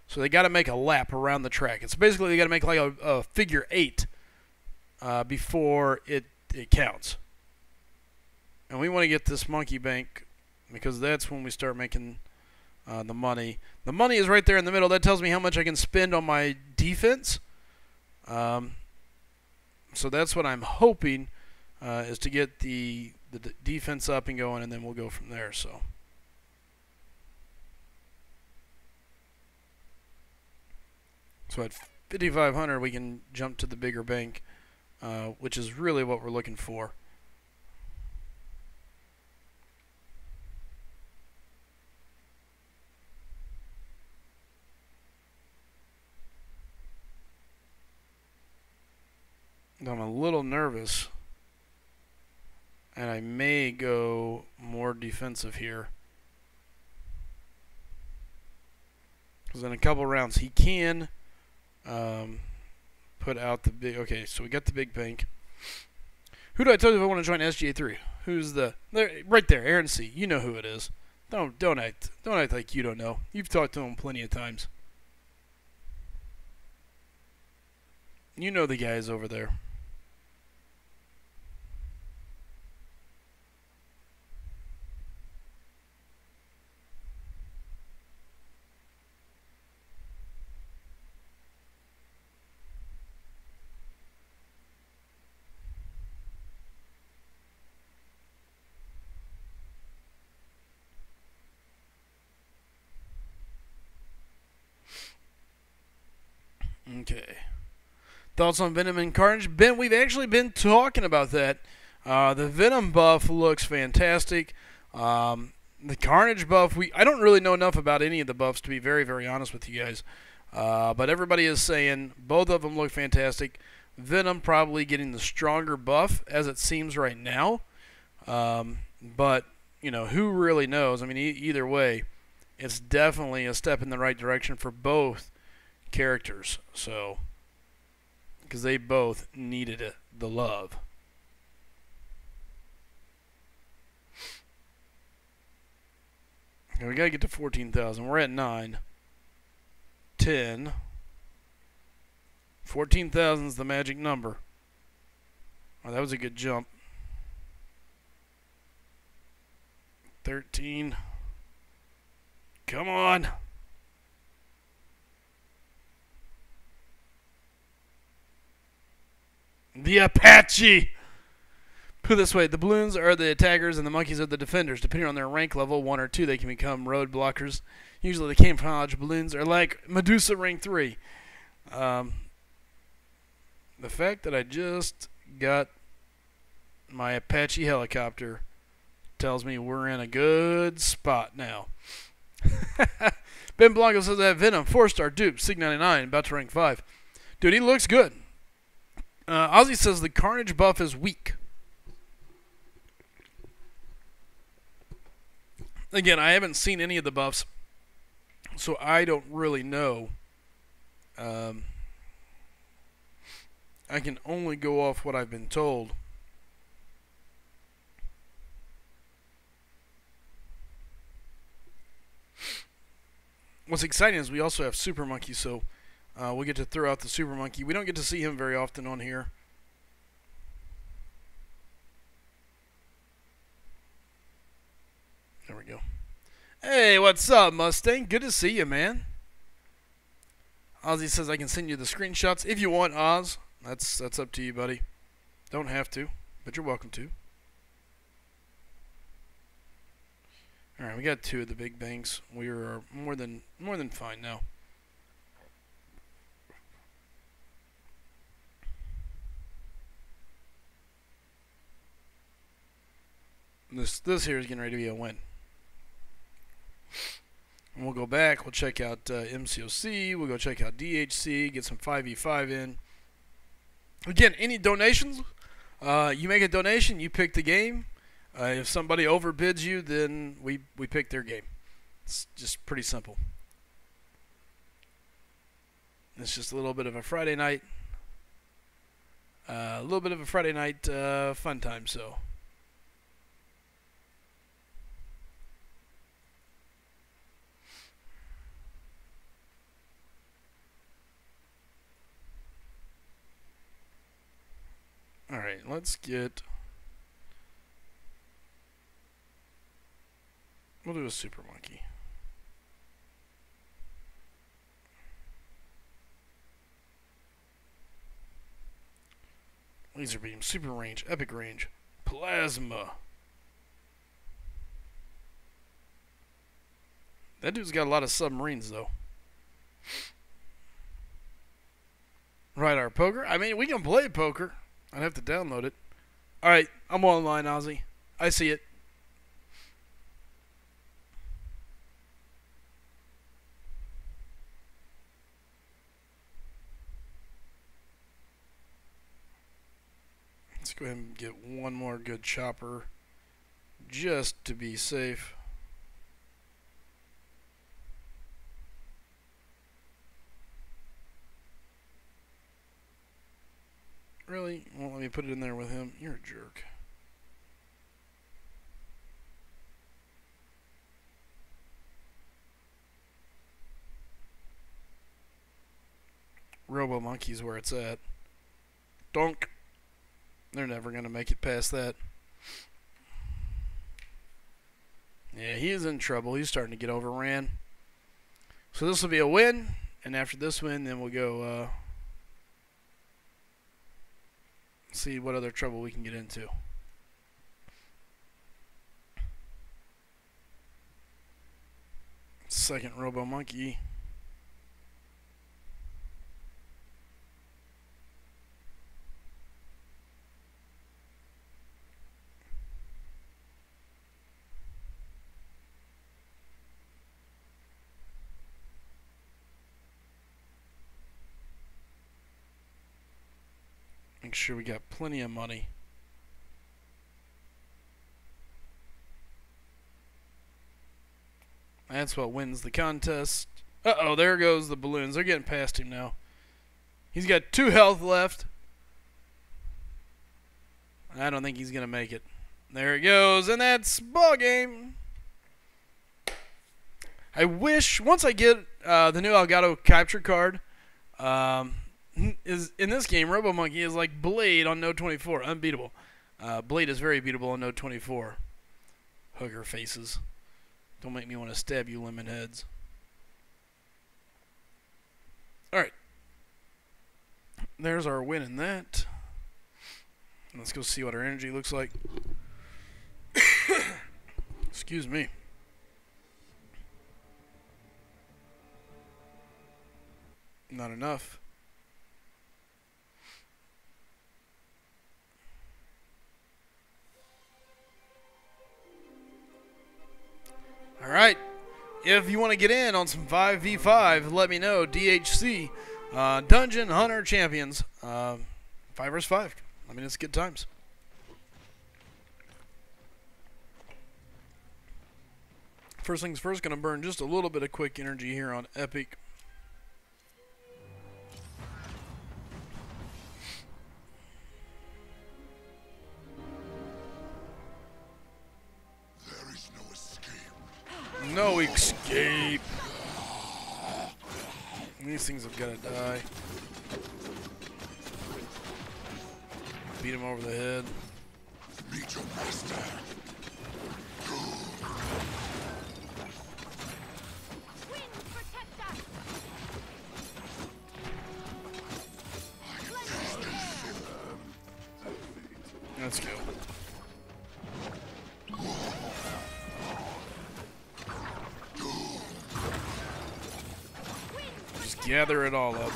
So they got to make a lap around the track. It's basically they got to make like a figure 8 before it counts. And we want to get this monkey bank because that's when we start making the money. The money is right there in the middle. That tells me how much I can spend on my defense. So that's what I'm hoping is to get the defense up and going, and then we'll go from there. So at 5,500 we can jump to the bigger bank, which is really what we're looking for. I'm a little nervous, and I may go more defensive here. Because in a couple rounds he can put out the big... Okay, so we got the big bank. Who do I tell you if I want to join SGA3? Who's the... right there, Aaron C. You know who it is. Don't act like you don't know. You've talked to him plenty of times. You know the guys over there. Okay. Thoughts on Venom and Carnage? Ben, we've actually been talking about that. The Venom buff looks fantastic. The Carnage buff, I don't really know enough about any of the buffs to be very, very honest with you guys. But everybody is saying both of them look fantastic. Venom probably getting the stronger buff as it seems right now. But, you know, who really knows? I mean, either way, it's definitely a step in the right direction for both characters. So, because they both needed it, the love. Okay, we got to get to 14,000. We're at 9. 10. 14,000 is the magic number. Oh, that was a good jump. 13. Come on. The Apache. Put it this way, the balloons are the attackers and the monkeys are the defenders. Depending on their rank level, 1 or 2, they can become road blockers. Usually the camouflage balloons are like Medusa rank 3. The fact that I just got my Apache helicopter tells me we're in a good spot now. Ben Blanco says that Venom, 4-star dupe, Sig 99, about to rank 5. Dude, he looks good. Ozzy says the Carnage buff is weak. Again, I haven't seen any of the buffs, so I don't really know. I can only go off what I've been told. What's exciting is we also have Super Monkey, so we'll get to throw out the Super Monkey. We don't get to see him very often on here. There we go. Hey, what's up, Mustang? Good to see you, man. Ozzy says I can send you the screenshots if you want, Oz. That's up to you, buddy. Don't have to, but you're welcome to. All right, we got 2 of the big banks. We are more than fine now. This here is getting ready to be a win. And we'll go back. We'll check out MCOC. We'll go check out DHC. Get some 5v5 in. Again, any donations? You make a donation. You pick the game. If somebody overbids you, then we pick their game. It's just pretty simple. It's just a little bit of a Friday night. A little bit of a Friday night fun time. So. Alright, let's get... We'll do a Super Monkey. Laser Beam, Super Range, Epic Range, Plasma. That dude's got a lot of submarines, though. Radar Poker. I mean, we can play poker. I'd have to download it. Alright, I'm online, Ozzy. I see it. Let's go ahead and get one more good chopper just to be safe. Really? Won't let me put it in there with him? You're a jerk. Robo Monkey's where it's at. Donk. They're never going to make it past that. Yeah, he is in trouble. He's starting to get overran. So this will be a win. And after this win, then we'll go... see what other trouble we can get into. Second Robo Monkey. Make sure we got plenty of money. That's what wins the contest. Uh-oh, there goes the balloons. They're getting past him now. He's got 2 health left. I don't think he's going to make it. There it goes, and that's ball game. I wish, once I get the new Elgato capture card, is in this game, Robo Monkey is like Blade on Node 24, unbeatable. Blade is very beatable on Node 24. Hooker faces. Don't make me want to stab you, lemon heads. Alright. There's our win in that. Let's go see what our energy looks like. Excuse me. Not enough. Alright. If you want to get in on some 5v5, let me know. DHC. Dungeon Hunter Champions. 5 vs 5. I mean, it's good times. First things first, going to burn just a little bit of quick energy here on Epic. There is no escape. No escape. These things have got to die. Beat him over the head. Meet your master. Let's go. Just gather it all up.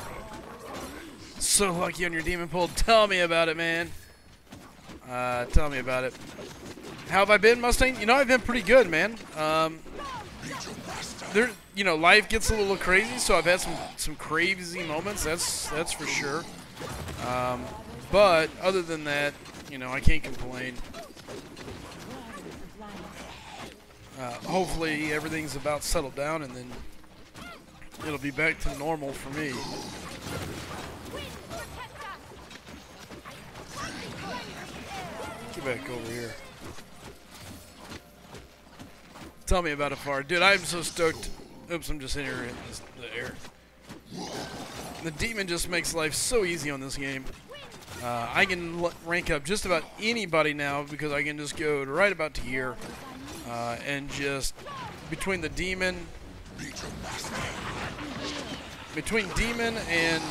So lucky on your demon pull. Tell me about it, man. Tell me about it. How have I been, Mustang? You know, I've been pretty good, man. You know, life gets a little crazy, so I've had some crazy moments. That's for sure. But other than that, you know, I can't complain. Hopefully everything's about settled down, and then it'll be back to normal for me. Get back over here. Tell me about it, Far. Dude, I'm so stoked. Oops, I'm just in here in the air. The demon just makes life so easy on this game. I can rank up just about anybody now because I can just go right about to here and just between the demon, and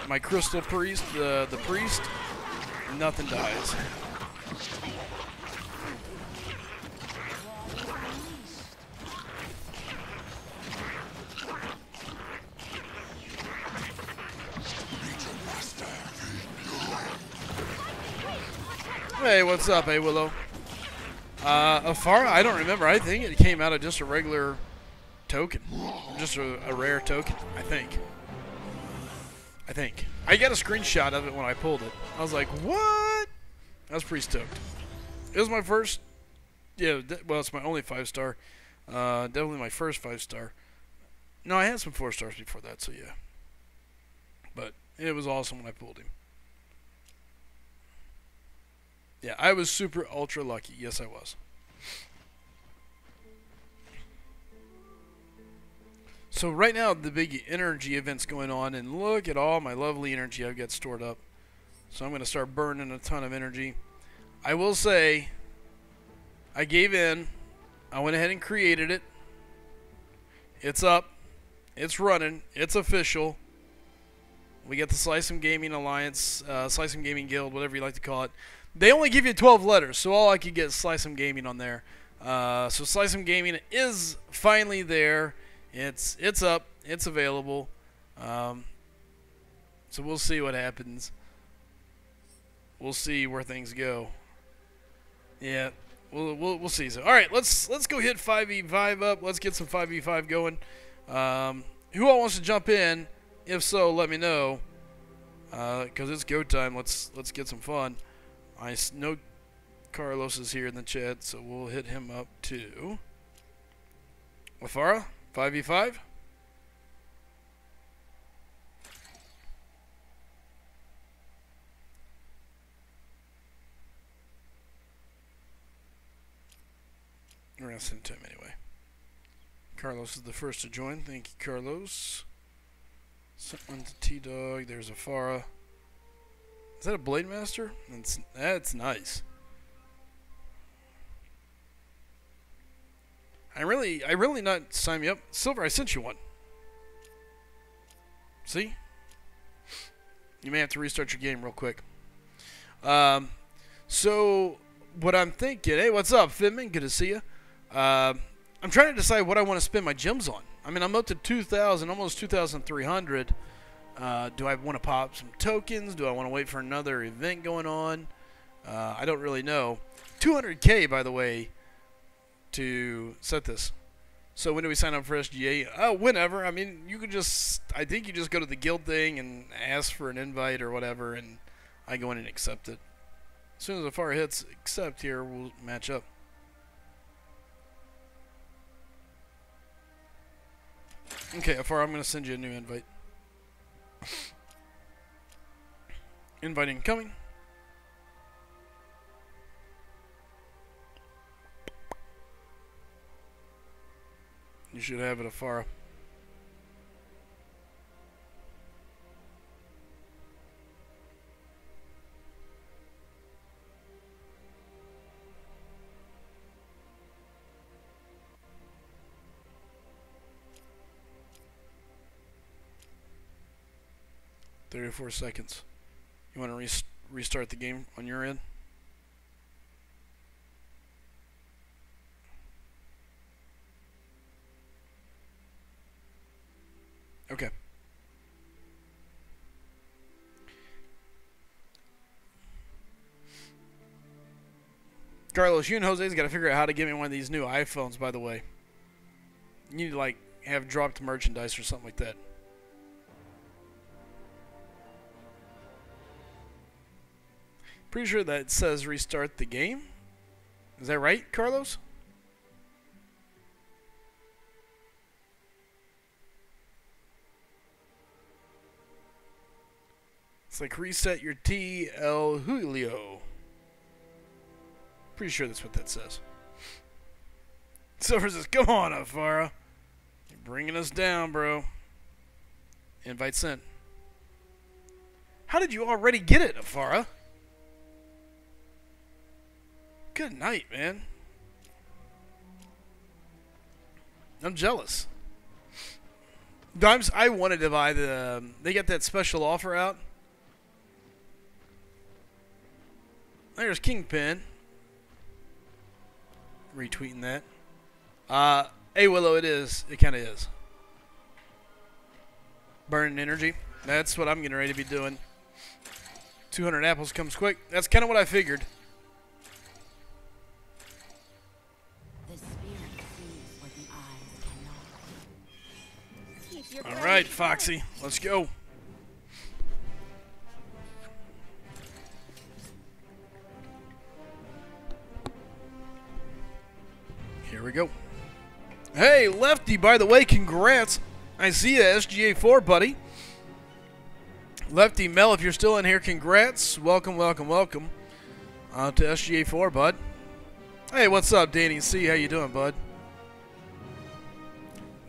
my crystal priest, the priest, nothing dies. Hey, what's up, hey Willow? Afar, I don't remember. I think it came out of just a regular token. Just a rare token, I think. I got a screenshot of it when I pulled it. I was like, what? I was pretty stoked. It was my first, yeah, well, it's my only 5-star. Definitely my first 5-star. No, I had some 4-stars before that, so yeah. But it was awesome when I pulled him. Yeah, I was super ultra lucky. Yes, I was. So right now, the big energy event's going on, and look at all my lovely energy I've got stored up. So I'm going to start burning a ton of energy. I will say, I gave in. I went ahead and created it. It's up. It's running. It's official. We got the Slycem Gaming Alliance, Slycem Gaming Guild, whatever you like to call it. They only give you 12 letters, so all I could get is Slycem Gaming on there. So Slycem Gaming is finally there. It's up. It's available. So we'll see what happens. We'll see where things go. Yeah, we'll see. So all right, let's go hit 5v5 up. Let's get some 5v5 going. Who all wants to jump in? If so, let me know. Because it's go time. Let's get some fun. I know Carlos is here in the chat, so we'll hit him up too. Lafara, 5v5. We're going to send it to him anyway. Carlos is the first to join. Thank you, Carlos. Sent one to T-Dog. There's Afara. Is that a Blade Master? That's nice. I really not sign me up. Silver, I sent you one. See? You may have to restart your game real quick. So what I'm thinking, hey, what's up, Fitman? Good to see you. I'm trying to decide what I want to spend my gems on. I mean, I'm up to 2,000, almost 2,300. Do I want to pop some tokens? Do I want to wait for another event going on? I don't really know. 200K, by the way, to set this. So when do we sign up for SGA? Oh, whenever. I mean, you could just, I think you just go to the guild thing and ask for an invite or whatever, and I go in and accept it. As soon as the fire hits accept here, we'll match up. Okay, Afar, I'm going to send you a new invite. Invite incoming. You should have it, Afara. Four seconds. You want to restart the game on your end? Okay. Carlos, you and Jose's got to figure out how to get me one of these new iPhones, by the way. You need to, like, have dropped merchandise or something like that. Pretty sure that says restart the game. Is that right, Carlos? It's like reset your T. El Julio. Pretty sure that's what that says. Silver says, come on, Afara. You're bringing us down, bro. Invite sent. How did you already get it, Afara? Good night, man. I'm jealous. I wanted to buy the... they got that special offer out. There's Kingpin. Retweeting that. Hey, Willow, it is. It kind of is. Burning energy. That's what I'm getting ready to be doing. 200 apples comes quick. That's kind of what I figured. All right, Foxy, let's go. Here we go. Hey, Lefty, by the way, congrats. I see you, SGA4, buddy. Lefty, Mel, if you're still in here, congrats. Welcome, welcome, welcome to SGA4, bud. Hey, what's up, Danny C? How you doing, bud?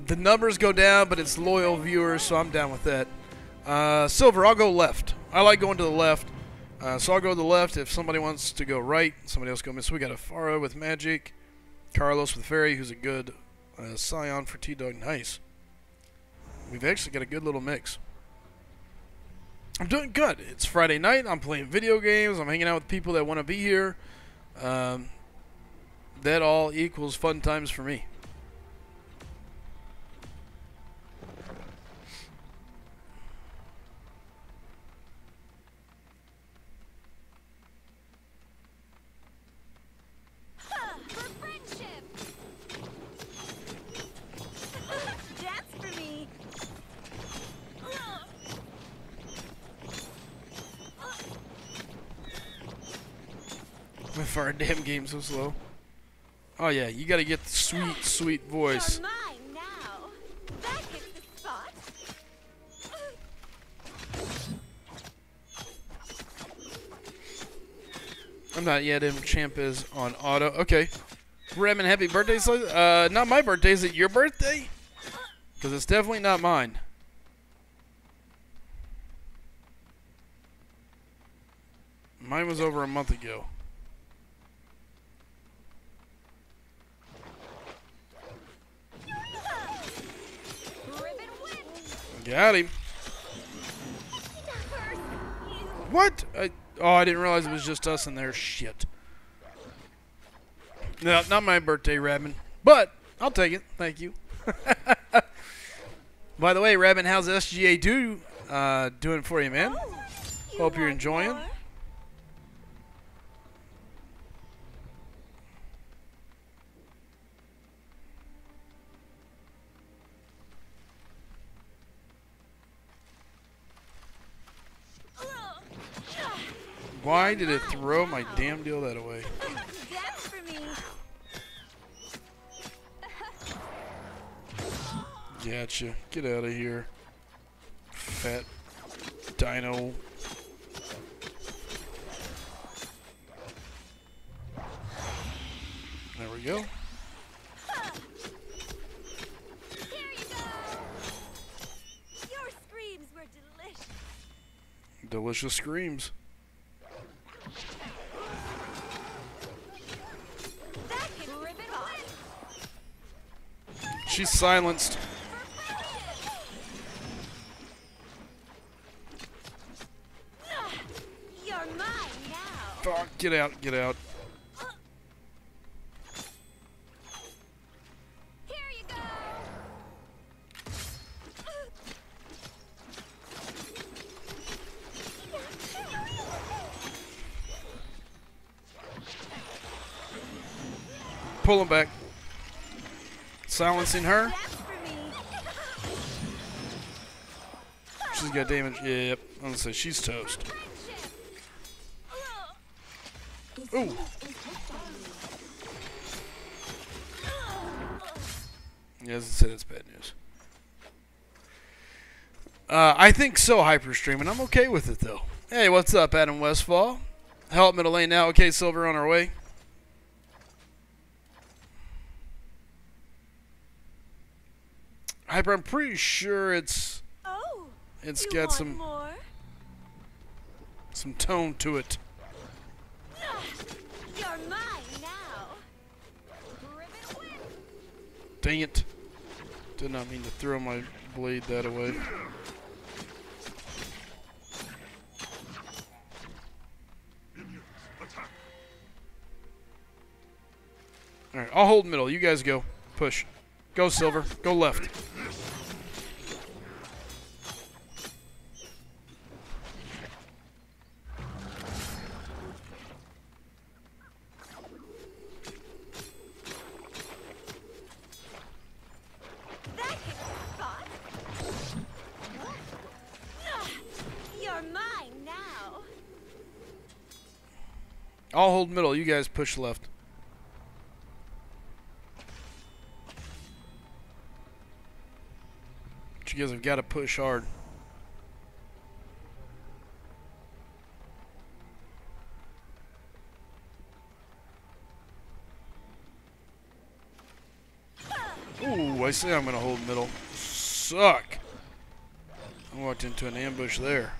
The numbers go down, but it's loyal viewers, so I'm down with that. Silver, I'll go left. I like going to the left, so I'll go to the left. If somebody wants to go right, somebody else go miss. We got Afara with Magic, Carlos with Fairy, who's a good Scion for T-Dog. Nice. We've actually got a good little mix. I'm doing good. It's Friday night. I'm playing video games. I'm hanging out with people that want to be here. That all equals fun times for me. far a damn game so slow. Oh yeah, you gotta get the sweet, sweet voice. You're mine now. That hits the spot. I'm not yet in. Champ is on auto. Okay. Remen, happy birthday. Not my birthday. Is it your birthday? Because it's definitely not mine. Mine was over a month ago. Got him. What? I didn't realize it was just us in there. Shit. No, not my birthday, Radman. But I'll take it. Thank you. By the way, Radman, how's SGA doing for you, man? Hope you're enjoying. Why did it throw my damn deal that away? That's for me. Gotcha. Get out of here. Fat dino. There we go. Here you go. Your screams were delicious. Delicious screams. That hit ribbon win. She's silenced. You're mine now. Fuck, get out, get out. Here you go. Pull him back. Silencing her. That's for me. She's got damage. Yep. I'm gonna say she's toast. Ooh. Yeah, as I said, it's bad news. I think so, Hyperstream, and I'm okay with it, though. Hey, what's up, Adam Westfall? Help middle lane now. Okay, Silver on our way. Hyper, I'm pretty sure it's You got want some more? tone to it. You're mine now. Ribbon win. Dang it. Did not mean to throw my blade that away. Alright, I'll hold middle. You guys go. Push. Go, Silver. Go left. That hit the spot. You're mine now. I'll hold middle. You guys push left. But you guys have got to push hard. Ooh, I say I'm going to hold middle. Suck. I walked into an ambush there.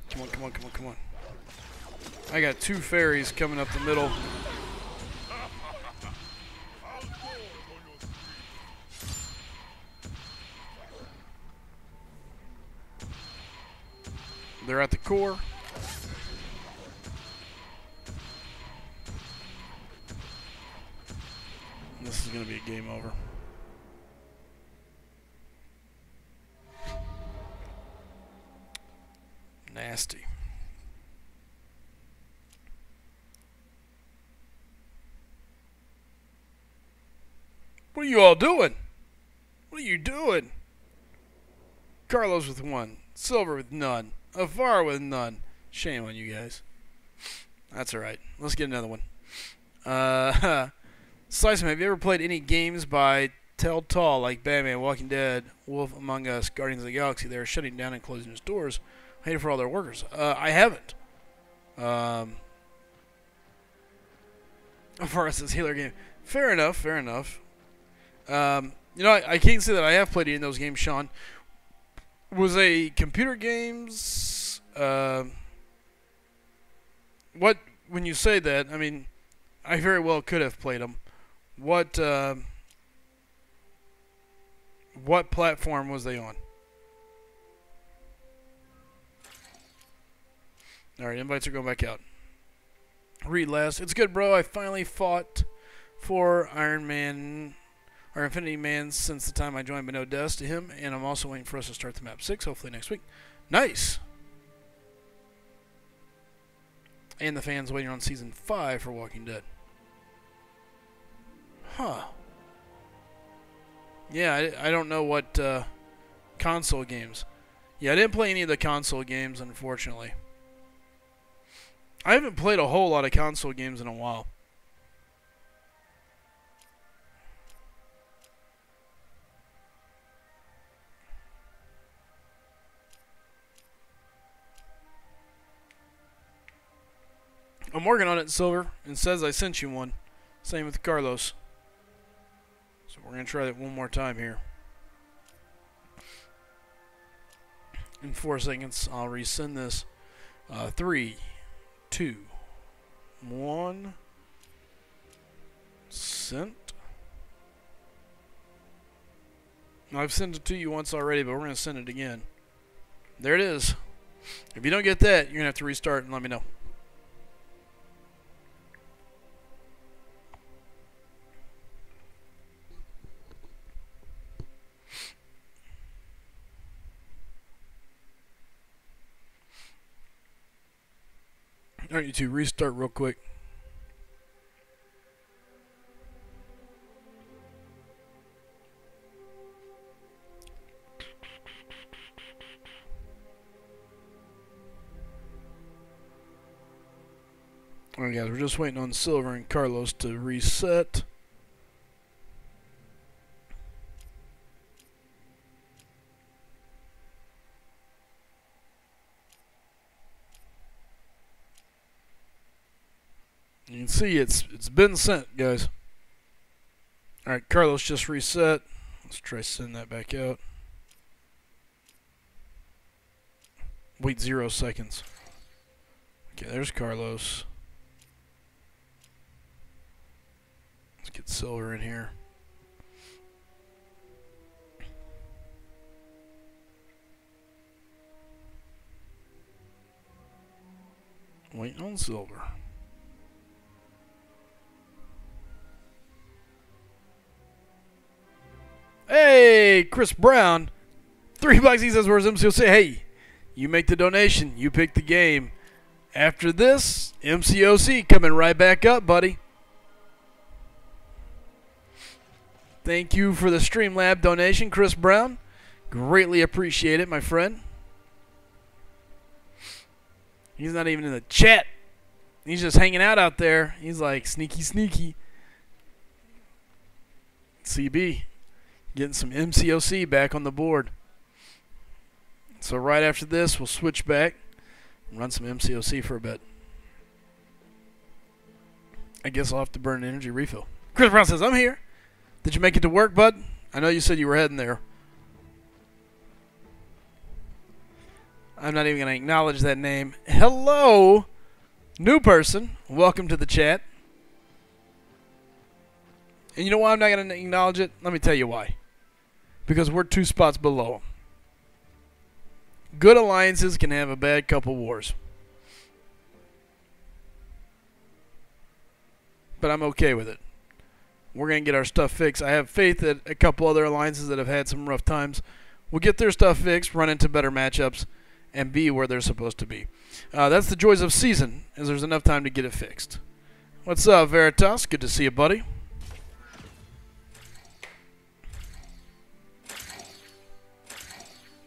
Come on, come on, come on, come on. I got two fairies coming up the middle. They're at the core. And this is going to be a game over. Nasty. What are you all doing? What are you doing? Carlos with 1. Silver with none. Afar with none. Shame on you guys. That's alright. Let's get another one. Slycem, have you ever played any games by Telltale like Batman, Walking Dead, Wolf Among Us, Guardians of the Galaxy? They're shutting down and closing its doors. I hate it for all their workers. I haven't. For us, this healer game. Fair enough, fair enough. You know, I can't say that I have played any of those games, Sean. Was a computer games... what, when you say that, I mean, I very well could have played them. What platform was they on? Alright, invites are going back out. Read last. It's good, bro. I finally fought for Iron Man, or Infinity Man, since the time I joined, but no deaths to him, and I'm also waiting for us to start the map 6, hopefully next week. Nice! And the fans waiting on Season 5 for Walking Dead. Huh. Yeah, I don't know what console games. Yeah, I didn't play any of the console games, unfortunately. I haven't played a whole lot of console games in a while. I'm working on it, Silver. It says I sent you one. Same with Carlos. So we're going to try that one more time here. In 4 seconds, I'll resend this. 3, 2, 1. Sent. I've sent it to you once already, but we're going to send it again. There it is. If you don't get that, you're going to have to restart and let me know. Alright, you two, restart real quick. Alright guys, we're just waiting on Silver and Carlos to reset. You can see it's been sent, guys. Alright, Carlos just reset. Let's try sending that back out. Wait 0 seconds. Okay, there's Carlos. Let's get Silver in here. Waiting on Silver. Hey, Chris Brown. $3 he says, where's MCOC? Hey, you make the donation. You pick the game. After this, MCOC coming right back up, buddy. Thank you for the Streamlab donation, Chris Brown. Greatly appreciate it, my friend. He's not even in the chat. He's just hanging out there. He's like, sneaky, sneaky. CB. Getting some MCOC back on the board. So right after this, we'll switch back and run some MCOC for a bit. I guess I'll have to burn an energy refill. Chris Brown says, I'm here. Did you make it to work, bud? I know you said you were heading there. I'm not even going to acknowledge that name. Hello, new person. Welcome to the chat. And you know why I'm not going to acknowledge it? Let me tell you why. Because we're 2 spots below them. Good alliances can have a bad couple wars. But I'm okay with it. We're going to get our stuff fixed. I have faith that a couple other alliances that have had some rough times will get their stuff fixed, run into better matchups, and be where they're supposed to be. That's the joys of season, is there's enough time to get it fixed. What's up, Veritas? Good to see you, buddy.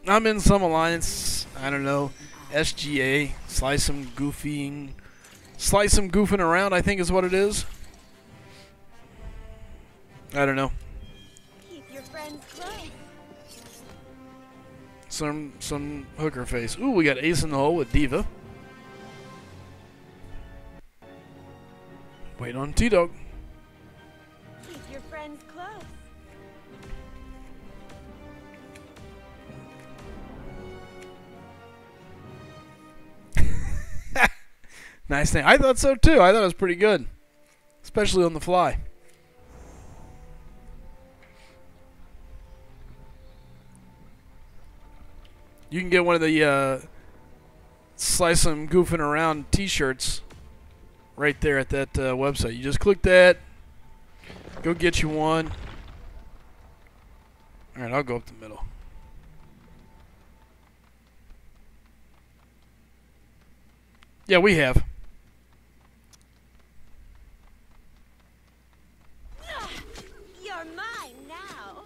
I'm in some alliance, I don't know, SGA, Slycem, goofying, Slycem goofing around, I think is what it is. I don't know. Keep your friends close. Some hooker face. Ooh, we got Ace in the hole with Diva. Wait on T-Dog. Keep your friends close. Nice thing. I thought so too. I thought it was pretty good, especially on the fly. You can get one of the Slycem goofing around T-shirts right there at that website. You just click that. Go get you one. All right, I'll go up the middle. Yeah, we have. You're mine now.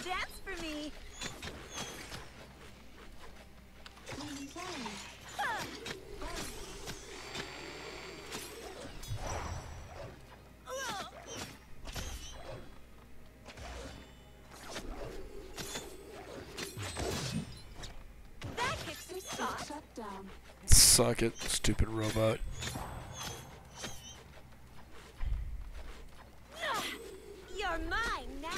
Dance for me. That kicks some spot. Shut down. Suck it, stupid robot. You're mine now.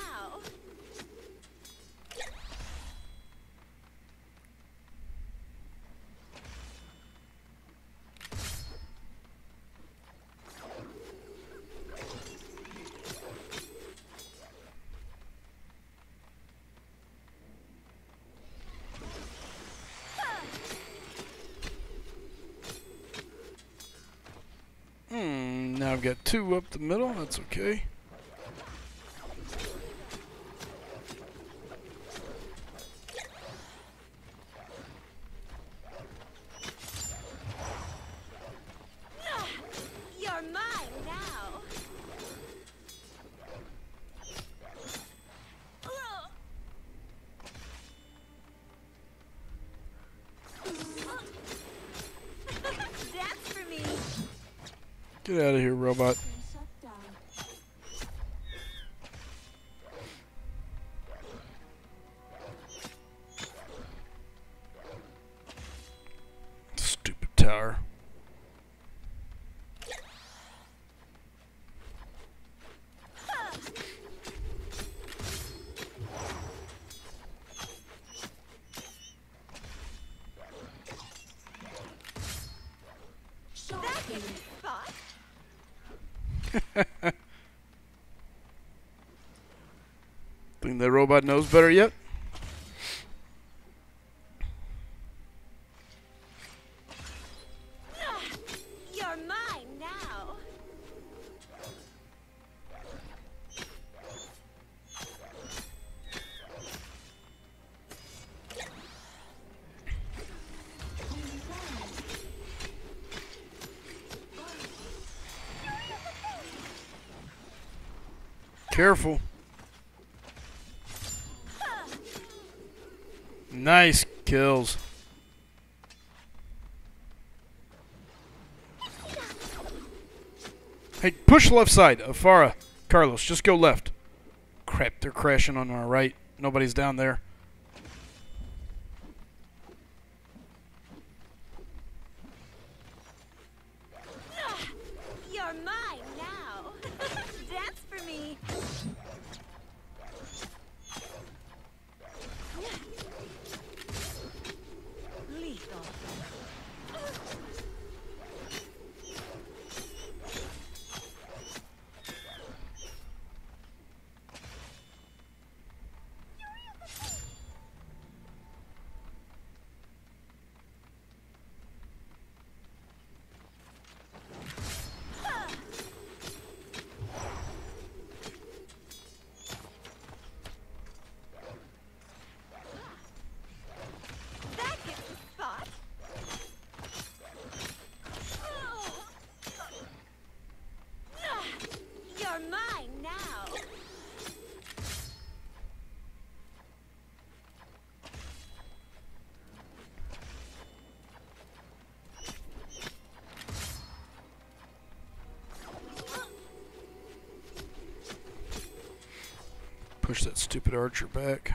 Now I've got two up the middle. That's okay. You're mine now. Dance for me. Get out of here, robot. Shut down. Stupid tower. That kicks some spot. Think that robot knows better yet? You're mine now. Careful. Nice kills. Hey, push left side. Afara. Carlos, just go left. Crap, they're crashing on our right. Nobody's down there. You're mine now. Dance for me. Lethal. mine now. Push that stupid archer back.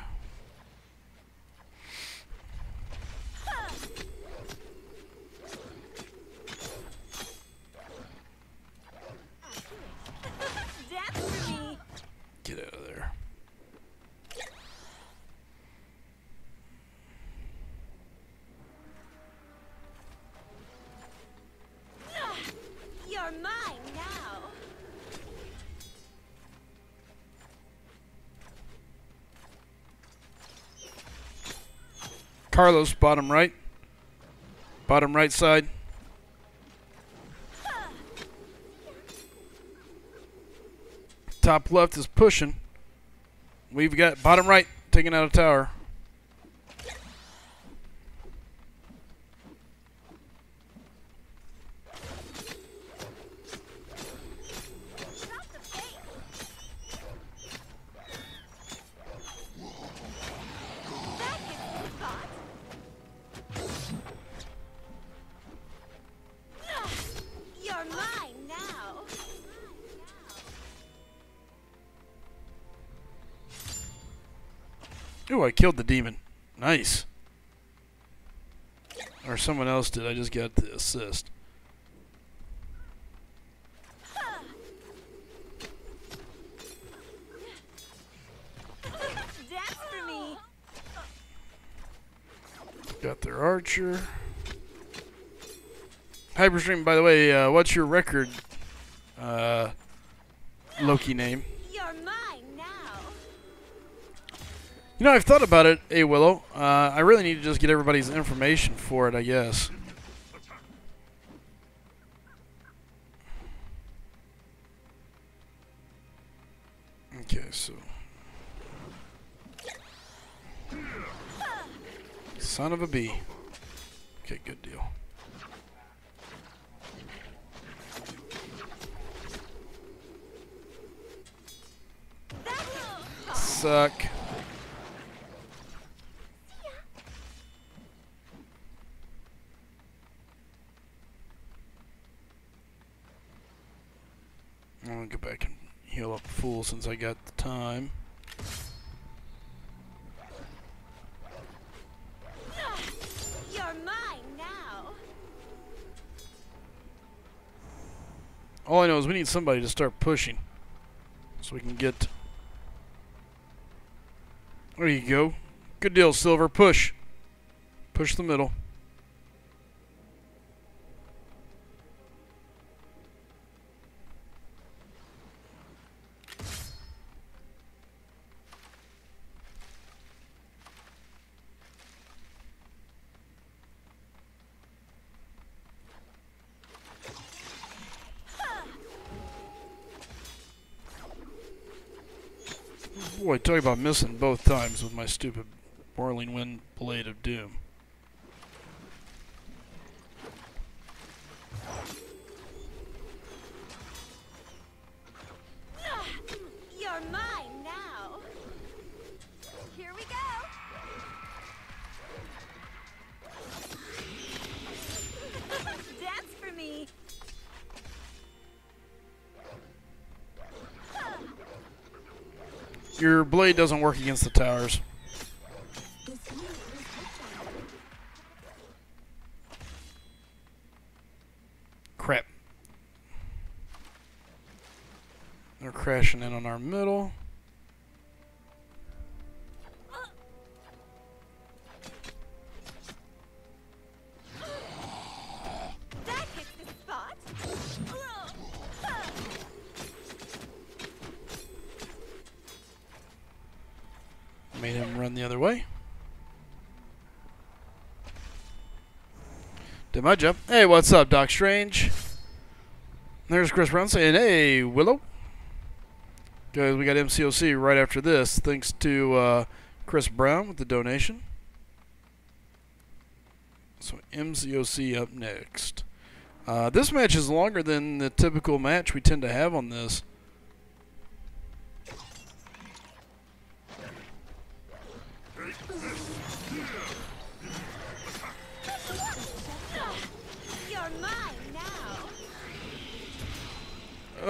Dance for me. Get out of there. You're mine now. Carlos, bottom right. Bottom right side. Top left is pushing. We've got bottom right taking out a tower. Drop the bait. That hits the spot. You're mine now. Ooh, I killed the demon. Nice. Or someone else did. I just got the assist. Dance for me. Got their archer. Hyperstream, by the way, what's your record Loki name? You're mine now. You know, I've thought about it, Willow. I really need to just get everybody's information for it, I guess. Okay, so... Son of a bee. Okay, good deal. Suck. I'm gonna go back and heal up a fool since I got the time. You're mine now. All I know is we need somebody to start pushing so we can get... There you go. Good deal, Silver. Push. Push the middle. Boy, talk about missing both times with my stupid Whirling Wind Blade of Doom. You're mine now. Here we go. Dance for me. Your blade doesn't work against the towers. Crap. They're crashing in on our middle. That hits the spot. Made him run the other way. Did my job. Hey, what's up, Doc Strange? There's Chris Brown saying, hey, Willow. Guys, we got MCOC right after this, thanks to Chris Brown with the donation. So MCOC up next. This match is longer than the typical match we tend to have on this.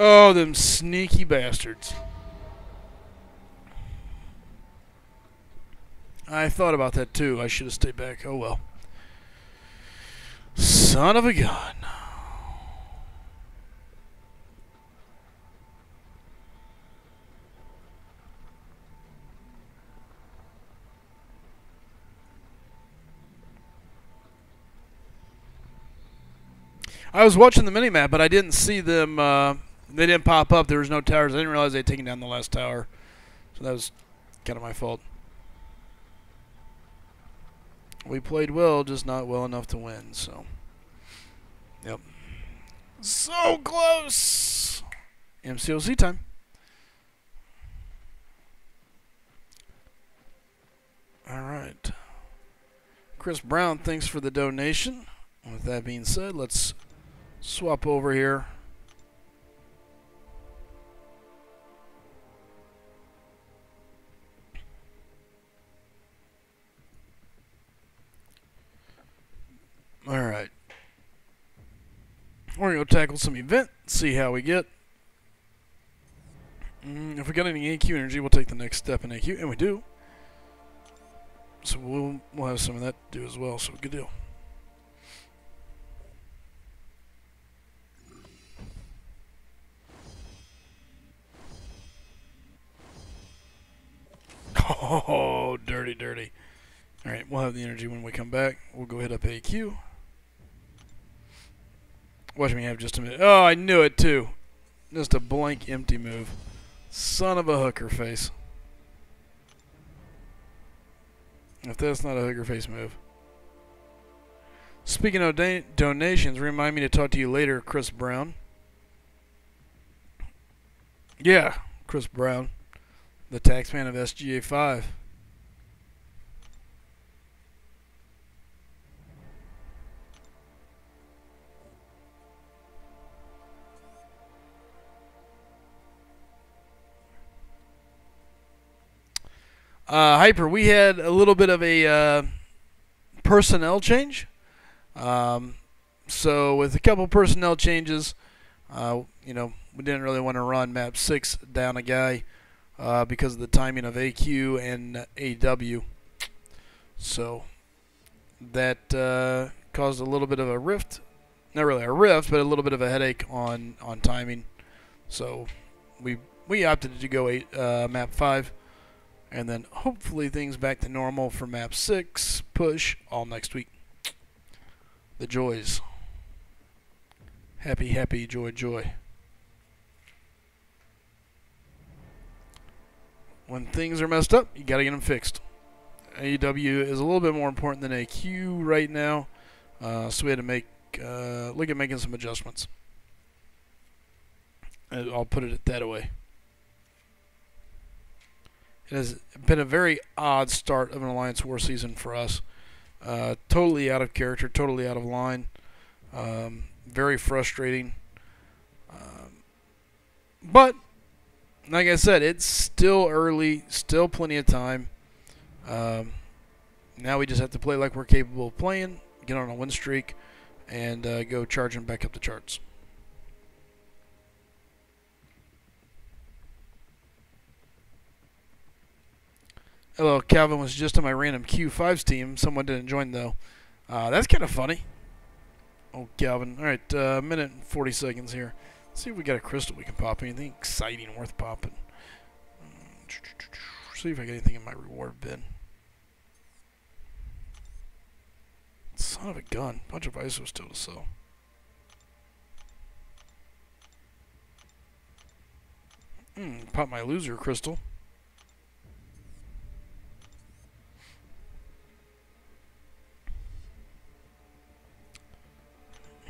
Oh, them sneaky bastards. I thought about that too. I should have stayed back. Oh well. Son of a gun. I was watching the minimap, but I didn't see them. They didn't pop up. There was no towers. I didn't realize they had taken down the last tower. So that was kind of my fault. We played well, just not well enough to win. So, yep. So close. MCOC time. All right. Chris Brown, thanks for the donation. With that being said, let's swap over here. All right. We're going to go tackle some event, see how we get. If we got any AQ energy, we'll take the next step in AQ, and we do. So we'll have some of that to do as well, so good deal. Oh, dirty, dirty. All right, we'll have the energy when we come back. We'll go hit up AQ. Watch me have just a minute. Oh, I knew it too. Just a blank empty move. Son of a hooker face. If that's not a hooker face move. Speaking of donations, remind me to talk to you later, Chris Brown. Yeah, Chris Brown. The taxman of SGA 5. Hyper, we had a little bit of a personnel change. So with a couple personnel changes, you know, we didn't really want to run map 6 down a guy because of the timing of AQ and AW. So that caused a little bit of a rift. Not really a rift, but a little bit of a headache on timing. So we opted to go map 5. And then hopefully things back to normal for map 6 push all next week. The joys. Happy, happy, joy, joy. When things are messed up, you gotta get them fixed. AW is a little bit more important than AQ right now, so we had to look at making some adjustments. And I'll put it that way. It has been a very odd start of an Alliance War season for us. Totally out of character, totally out of line. Very frustrating. But, like I said, it's still early, still plenty of time. Now we just have to play like we're capable of playing, get on a win streak, and go charging back up the charts. Hello, Calvin was just on my random Q5's team. Someone didn't join, though. That's kind of funny. Oh, Calvin. All right, minute and 40 seconds here. Let's see if we got a crystal we can pop. Anything exciting worth popping. See if I got anything in my reward bin. Son of a gun. Bunch of ISO still to sell. Pop my loser crystal.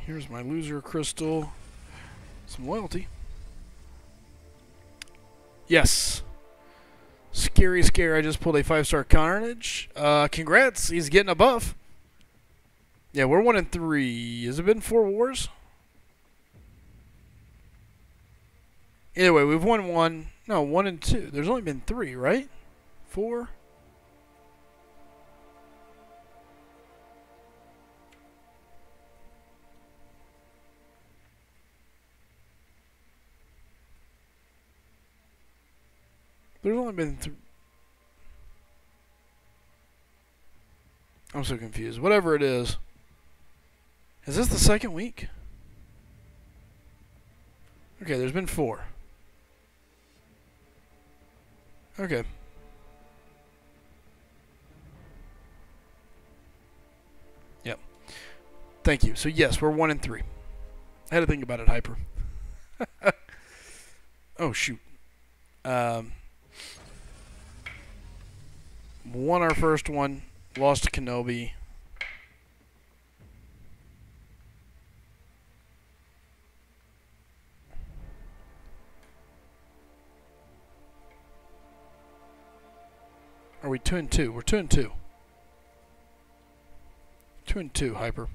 Here's my loser crystal. Some loyalty. Yes. Scary scare. I just pulled a 5-star Carnage. Congrats. He's getting a buff. Yeah, we're 1 and 3. Has it been 4 wars? Either way, we've won 1. No, 1 and 2. There's only been 3, right? 4? There's only been I'm so confused. Whatever it is this the second week? Okay, there's been 4. Okay. Yep. Thank you. So yes, we're 1 and 3. I had to think about it, Hyper. Oh shoot. Won our first one, lost to Kenobi. Are we 2 and 2? We're 2 and 2. 2 and 2, Hyper.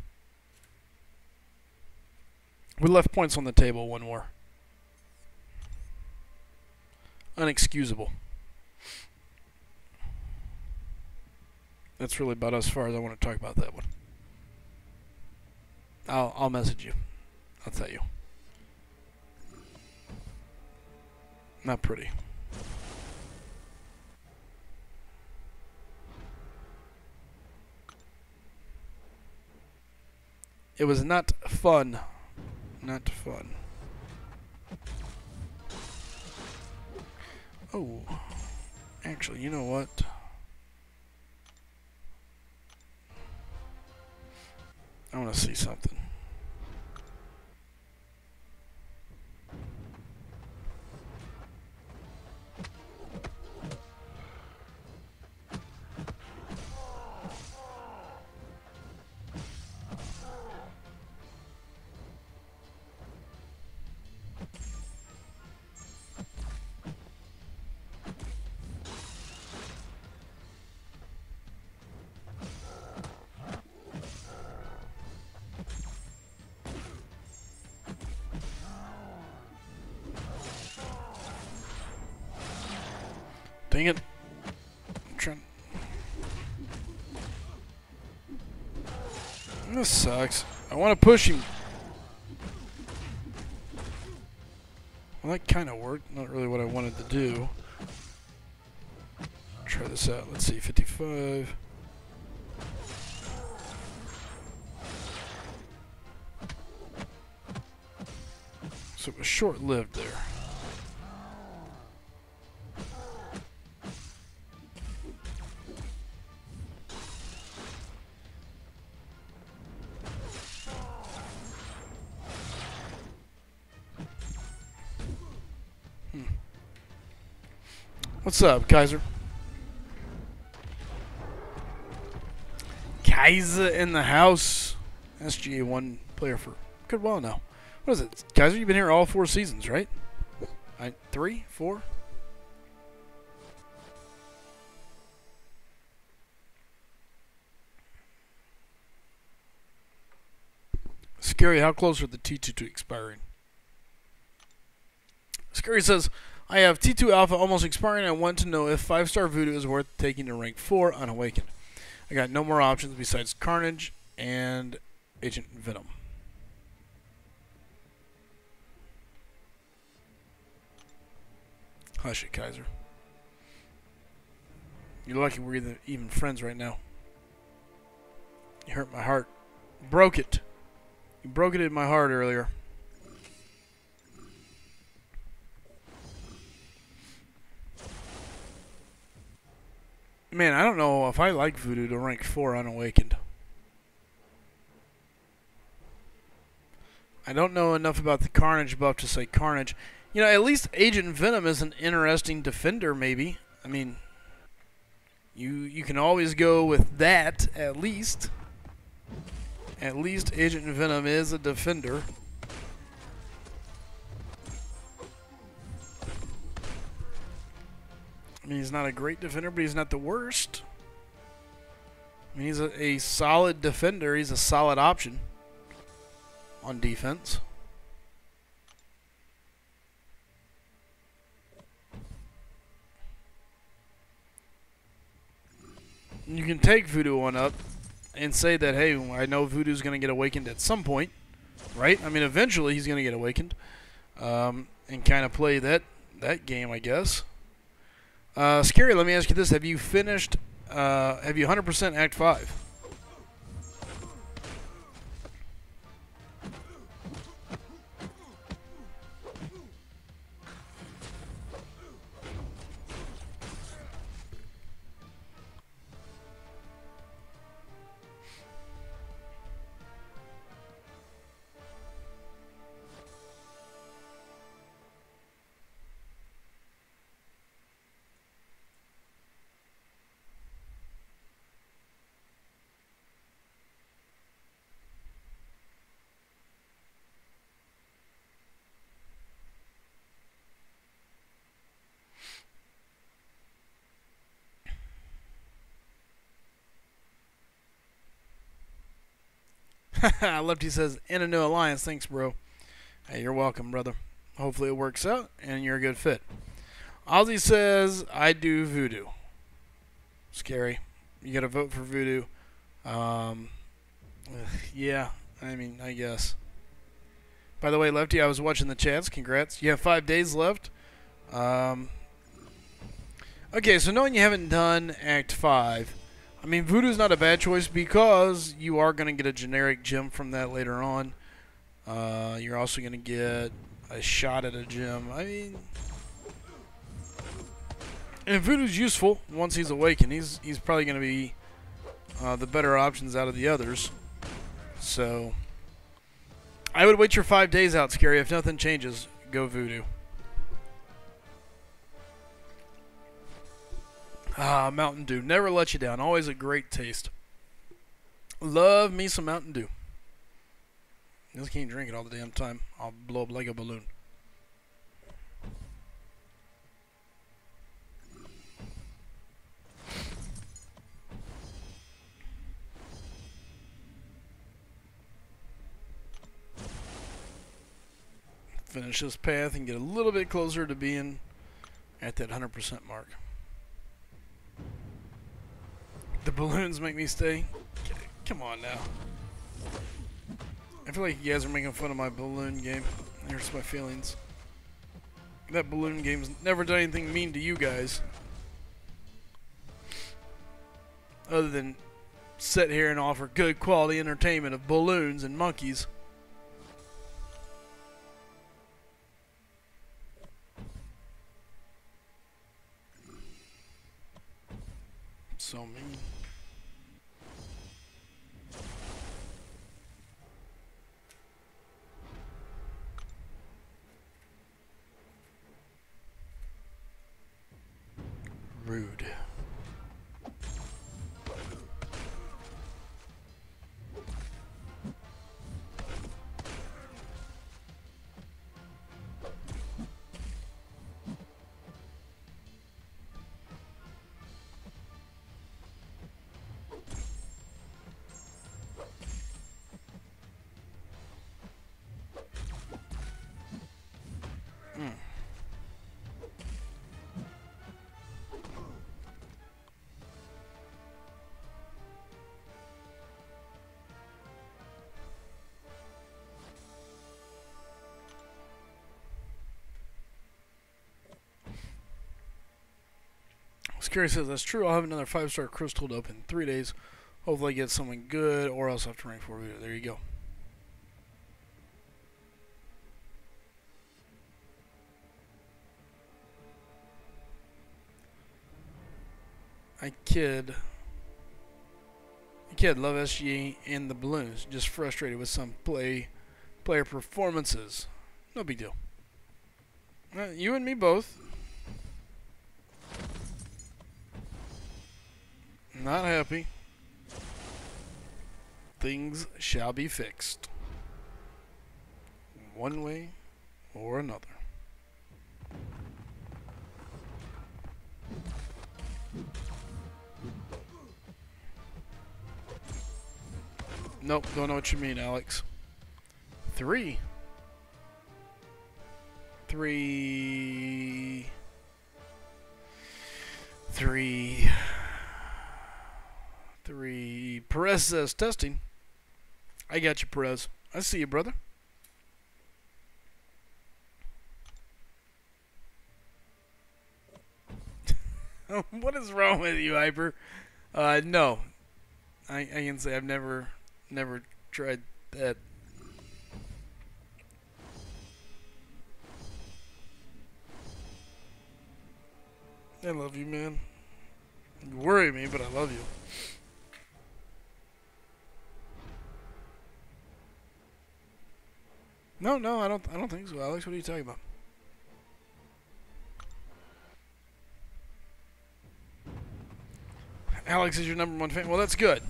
We left points on the table, 1 more. Unexcusable. That's really about as far as I want to talk about that one. I'll message you. I'll tell you. Not pretty. It was not fun. Not fun. Oh. Actually, you know what? I want to see something. Dang it. I'm trying. This sucks. I want to push him. Well, that kind of worked. Not really what I wanted to do. Try this out. Let's see. 55. So it was short-lived there. What's up, Kaiser? Kaiser in the house. SGA1 player for a good while now. What is it? Kaiser, you've been here all 4 seasons, right? 3? 4? Scary, how close are the T2 to expiring? Scary says, I have T2 Alpha almost expiring. I want to know if 5-star Voodoo is worth taking to rank 4 unawakened. I got no more options besides Carnage and Agent Venom. Hush it, Kaiser. You're lucky we're even friends right now. You hurt my heart. Broke it. You broke it in my heart earlier. Man, I don't know if I like Voodoo to rank 4 unawakened. I don't know enough about the Carnage buff to say Carnage. You know, at least Agent Venom is an interesting defender, maybe. I mean, you can always go with that, at least. At least Agent Venom is a defender. I mean, he's not a great defender, but he's not the worst. I mean, he's a solid defender. He's a solid option on defense. You can take Voodoo on up and say that, hey, I know Voodoo's going to get awakened at some point, right? I mean, eventually he's going to get awakened, and kind of play that game, I guess. Scary, let me ask you this. Have you finished, have you 100% Act 5? Lefty says, in a new alliance. Thanks, bro. Hey, you're welcome, brother. Hopefully it works out and you're a good fit. Ozzy says, I do voodoo. Scary. You gotta vote for voodoo. Yeah, I mean, I guess. By the way, Lefty, I was watching the chats. Congrats. You have 5 days left. Okay, so knowing you haven't done Act 5, I mean, voodoo's not a bad choice because you are going to get a generic gem from that later on. You're also going to get a shot at a gem. I mean, and voodoo's useful once he's awakened. He's probably going to be the better options out of the others. So I would wait your 5 days out, Scary. If nothing changes, go voodoo. Ah, Mountain Dew. Never let you down. Always a great taste. Love me some Mountain Dew. Just can't drink it all the damn time. I'll blow up like a balloon. Finish this path and get a little bit closer to being at that 100% mark. The balloons make me stay. Come on now. I feel like you guys are making fun of my balloon game. It hurts my feelings. That balloon game's never done anything mean to you guys. Other than sit here and offer good quality entertainment of balloons and monkeys. So mean. Rude. Scary says, that's true. I'll have another 5-star crystal to open in 3 days. Hopefully I get something good, or else I have to rank 4 video. There you go. I kid love SG and the balloons. Just frustrated with some player performances. No big deal. You and me both. Not happy. Things shall be fixed. One way or another. Nope, don't know what you mean, Alex. 3. 3. 3. 3. Perez says testing. I got you, Perez. I see you, brother. What is wrong with you, Hyper? No. I can say I've never tried that. I love you, man. You worry me, but I love you. No, I don't think so, Alex. What are you talking about? Alex is your #1 fan. Well, that's good.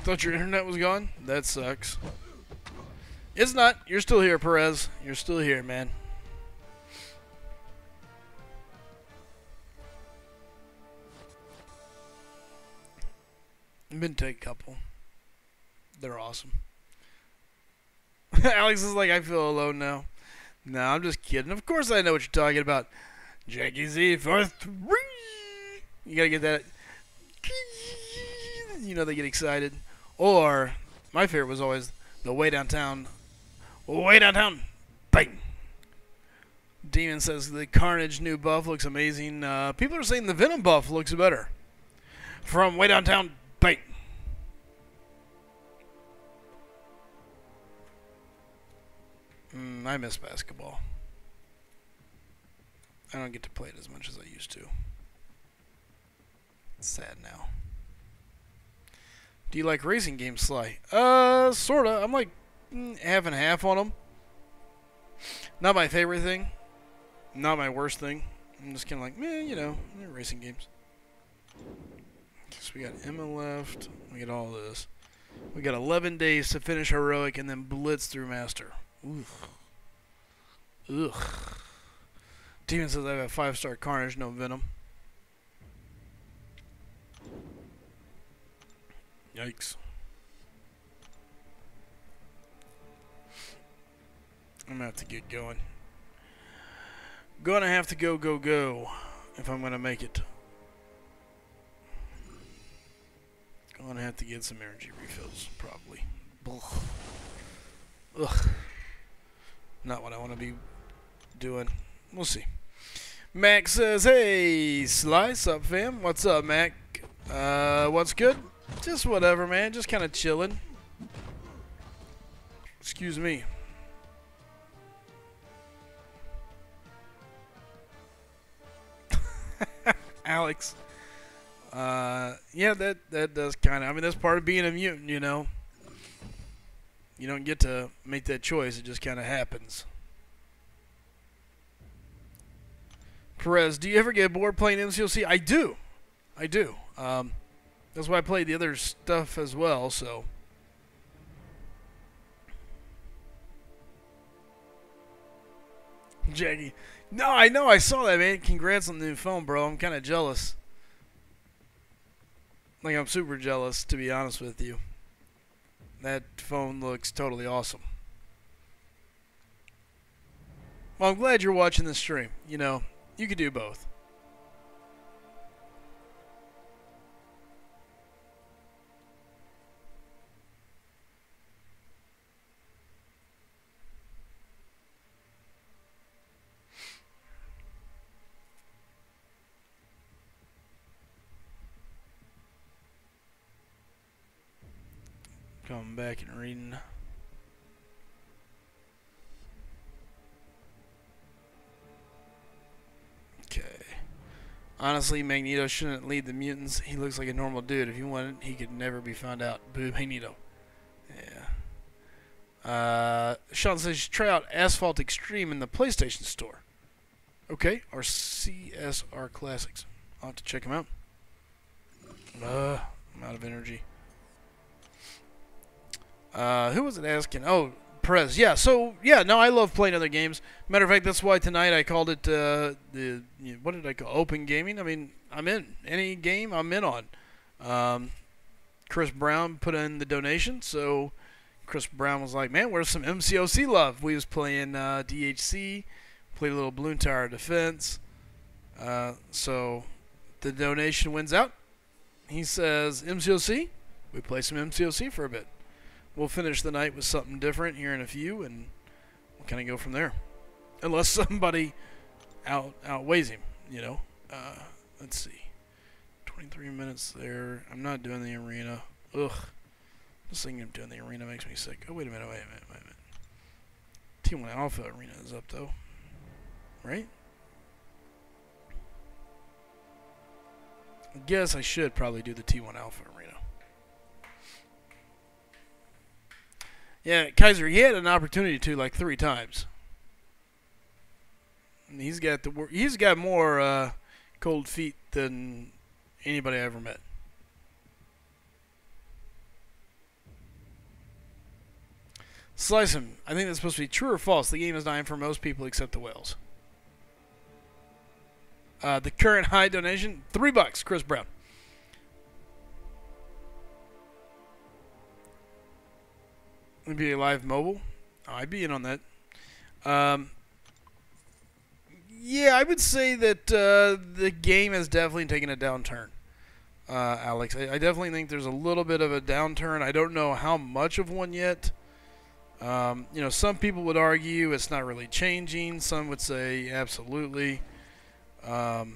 Thought your internet was gone? That sucks. It's not. You're still here, Perez. You're still here, man. I've been to a couple. They're awesome. Alex is like, I feel alone now. No, I'm just kidding. Of course I know what you're talking about. Jackie Z for 3. You gotta get that. You know they get excited. Or, my favorite was always the way downtown. Way downtown. Bang. Demon says the Carnage new buff looks amazing. People are saying the Venom buff looks better. From way downtown. Bang. I miss basketball. I don't get to play it as much as I used to. It's sad now. Do you like racing games, Sly? Sorta. I'm like half and half on them. Not my favorite thing. Not my worst thing. I'm just kind of like, you know, racing games. So we got Emma left. We got all this. We got 11 days to finish Heroic and then blitz through Master. Oof. Ugh. Demon says I have a 5-star Carnage, no Venom. Yikes. I'm gonna have to get going. Gonna have to go if I'm gonna make it. Gonna have to get some energy refills, probably. Ugh. Not what I want to be doing. We'll see. Mac says, hey, Slice up, fam. What's up, Mac? What's good? Just whatever, man. Just kind of chilling. Excuse me. Alex. Yeah, that does kind of. I mean, that's part of being a mutant, you know. You don't get to make that choice. It just kind of happens. Perez, do you ever get bored playing MCOC? I do. I do. That's why I played the other stuff as well, so. Jackie. No, I know. I saw that, man. Congrats on the new phone, bro. I'm kind of jealous. Like, I'm super jealous, to be honest with you. That phone looks totally awesome. Well, I'm glad you're watching this stream. You know, you could do both. Coming back and reading. Okay. Honestly, Magneto shouldn't lead the mutants. He looks like a normal dude. If he wanted, he could never be found out. Boo, Magneto. Yeah. Sean says, try out Asphalt Extreme in the PlayStation Store. Okay. Or CSR Classics. I'll have to check them out. I'm out of energy. Who was it asking? Oh, Perez. Yeah, so, yeah, no, I love playing other games. Matter of fact, that's why tonight I called it, what did I call it? Open gaming? I mean, I'm in. Any game, I'm in on. Chris Brown put in the donation, so Chris Brown was like, man, where's some MCOC love? We was playing DHC, played a little Balloon Tower Defense. So the donation wins out. He says, MCOC? we play some MCOC for a bit. We'll finish the night with something different here in a few, and we'll kind of go from there. Unless somebody outweighs him, you know. Let's see. 23 minutes there. I'm not doing the arena. Ugh. Just thinking of doing the arena makes me sick. Oh, wait a minute. T1 Alpha arena is up, though. Right? I guess I should probably do the T1 Alpha arena. Yeah, Kaiser, he had an opportunity to like 3 times. And he's got more cold feet than anybody I ever met. Slycem, I think that's supposed to be true or false. The game is dying for most people except the whales. The current high donation, $3, Chris Brown. NBA Live Mobile. Oh, I'd be in on that. Yeah, I would say that the game has definitely taken a downturn, Alex. I definitely think there's a little bit of a downturn. I don't know how much of one yet. You know, some people would argue it's not really changing. Some would say absolutely. Man.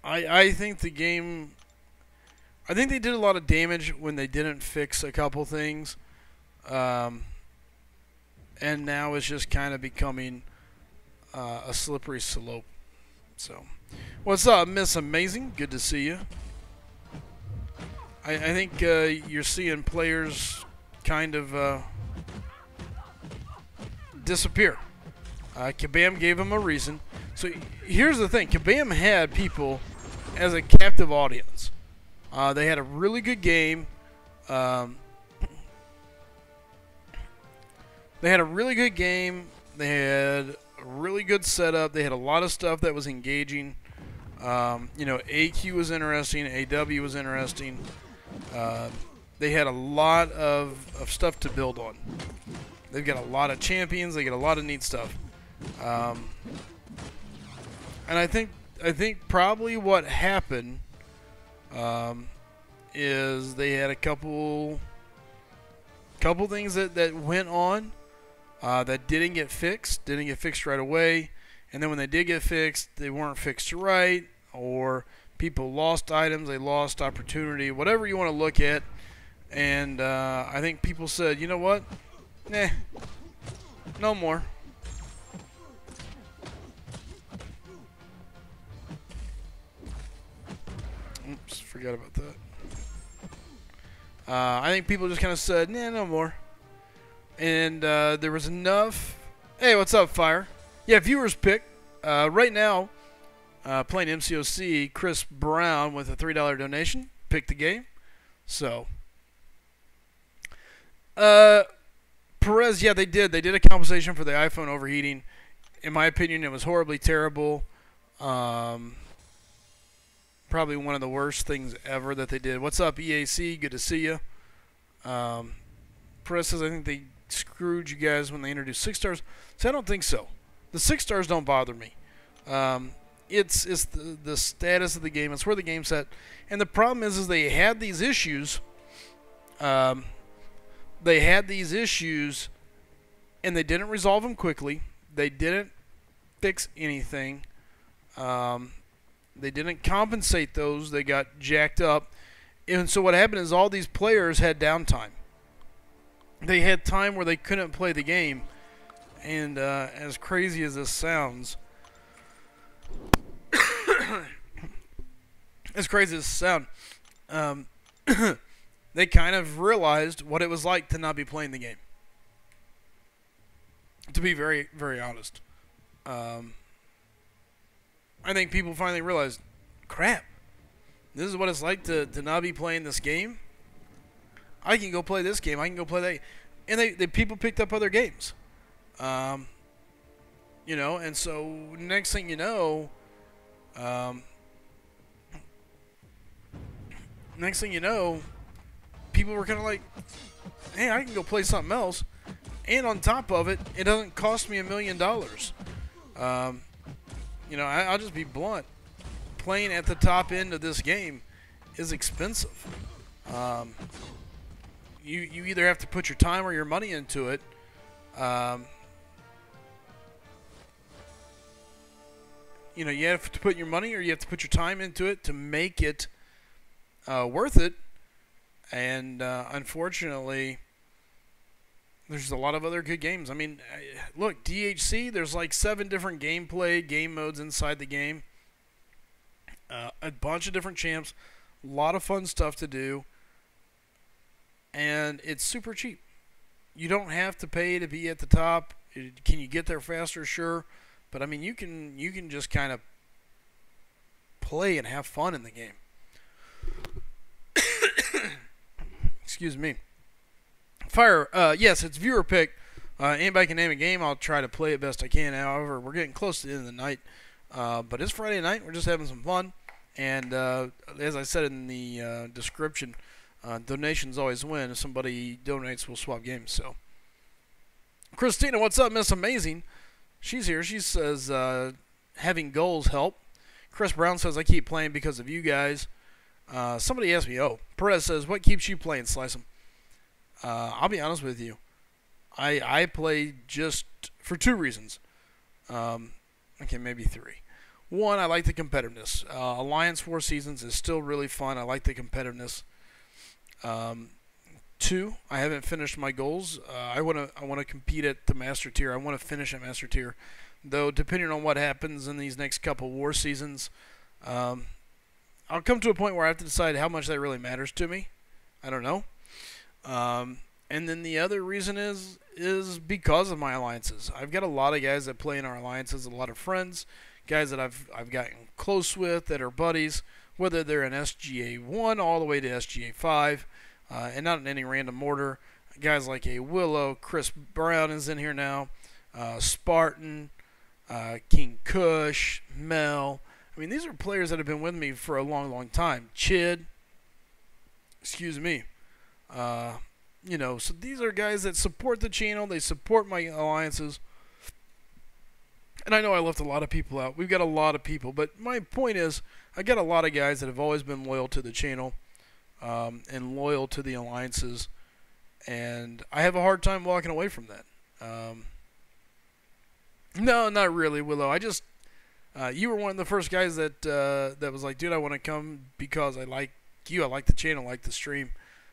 I think the game... I think they did a lot of damage when they didn't fix a couple things. And now it's just kind of becoming a slippery slope. So, what's up, Miss Amazing? Good to see you. I think you're seeing players kind of disappear. Kabam gave him a reason. So here's the thing. Kabam had people as a captive audience. They had a really good game. They had a really good game. They had a really good setup. They had a lot of stuff that was engaging. You know, AQ was interesting. AW was interesting. They had a lot of stuff to build on. They've got a lot of champions. They got a lot of neat stuff. And I think probably what happened is they had a couple things that went on that didn't get fixed right away, and then when they did get fixed, they weren't fixed right, or people lost items, they lost opportunity, whatever you want to look at. And I think people said, you know what? Nah, no more. Oops, forgot about that. I think people just kind of said, nah, no more. And there was enough. Hey, what's up, Fire? Yeah, viewers pick. Right now, playing MCOC, Chris Brown with a $3 donation picked the game. So, Perez, yeah, they did. They did a compensation for the iPhone overheating. In my opinion, it was horribly terrible. Probably one of the worst things ever that they did. What's up, EAC? Good to see you. Perez says, I think they screwed you guys when they introduced 6 stars. So I don't think so. The 6 stars don't bother me. It's the status of the game. It's where the game's at. And the problem is they had these issues. And they didn't resolve them quickly. They didn't fix anything. They didn't compensate those. They got jacked up. And so what happened is all these players had downtime. They had time where they couldn't play the game. And as crazy as this sounds, as crazy as this sounds, they kind of realized what it was like to not be playing the game. To be very, very honest. I think people finally realized, crap, this is what it's like to not be playing this game. I can go play this game. I can go play that. And they people picked up other games. You know, and so next thing you know, people were kind of like, hey, I can go play something else. And on top of it, it doesn't cost me $1 million. You know, I'll just be blunt. playing at the top end of this game is expensive. You either have to put your time or your money into it. You know, you have to put your money or you have to put your time into it to make it worth it. And unfortunately, there's a lot of other good games. I mean, look, DHC, there's like 7 different game modes inside the game. A bunch of different champs. A lot of fun stuff to do. And it's super cheap. You don't have to pay to be at the top. Can you get there faster? Sure. But I mean, you can just kind of play and have fun in the game. Excuse me. Fire. Yes, it's viewer pick. Anybody can name a game. I'll try to play it best I can. However, we're getting close to the end of the night. But it's Friday night. We're just having some fun. And as I said in the description, donations always win. If somebody donates, we'll swap games. So, Christina, what's up, Miss Amazing? She's here. She says, having goals help. Chris Brown says, I keep playing because of you guys. Somebody asked me, Perez says, what keeps you playing, Slycem? I'll be honest with you. I play just for 2 reasons. Okay, maybe 3. 1, I like the competitiveness. Alliance 4 Seasons is still really fun. I like the competitiveness. 2, I haven't finished my goals. I want to compete at the Master Tier. I want to finish at Master Tier. Though, depending on what happens in these next couple war seasons, I'll come to a point where I have to decide how much that really matters to me. I don't know. And then the other reason is because of my alliances. I've got a lot of guys that play in our alliances, a lot of friends, guys that I've gotten close with that are buddies, whether they're in SGA 1 all the way to SGA 5, and not in any random order. Guys like a Willow, Chris Brown is in here now, Spartan, King Kush, Mel. I mean, these are players that have been with me for a long, long time. Chid, excuse me. You know, so these are guys that support the channel. They support my alliances. And I know I left a lot of people out. We've got a lot of people. But my point is, I got a lot of guys that have always been loyal to the channel and loyal to the alliances. And I have a hard time walking away from that. No, not really, Willow. I just... you were one of the first guys that that was like, dude, I want to come because I like you. I like the channel, I like the stream.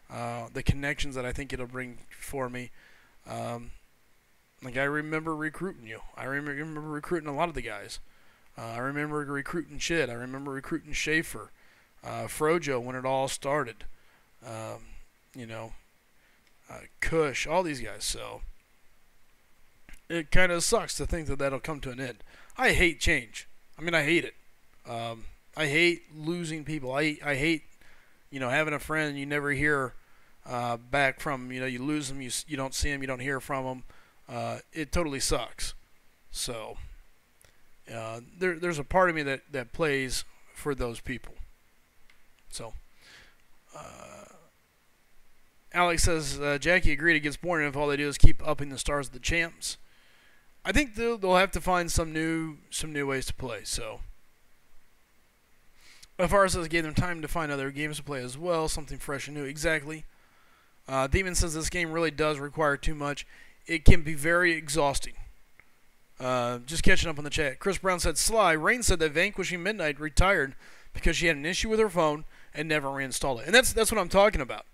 The connections that I think it'll bring for me. Like, I remember recruiting you. I remember recruiting a lot of the guys. I remember recruiting Chid. I remember recruiting Schaefer. Frojo when it all started. You know, Kush, all these guys. So, it kind of sucks to think that that'll come to an end. I hate change. I mean, I hate it. I hate losing people. I hate, you know, having a friend you never hear back from. You know, you lose them, you don't see them, you don't hear from them. It totally sucks. So, there's a part of me that plays for those people. So, Alex says, Jackie agreed it gets boring if all they do is keep upping the stars of the champs. I think they'll have to find some new ways to play. So, FR says gave them time to find other games to play as well, something fresh and new. Exactly. Demon says this game really does require too much. It can be very exhausting. Just catching up on the chat. Chris Brown said, Sly, Rain said that Vanquishing Midnight retired because she had an issue with her phone and never reinstalled it. And that's what I'm talking about.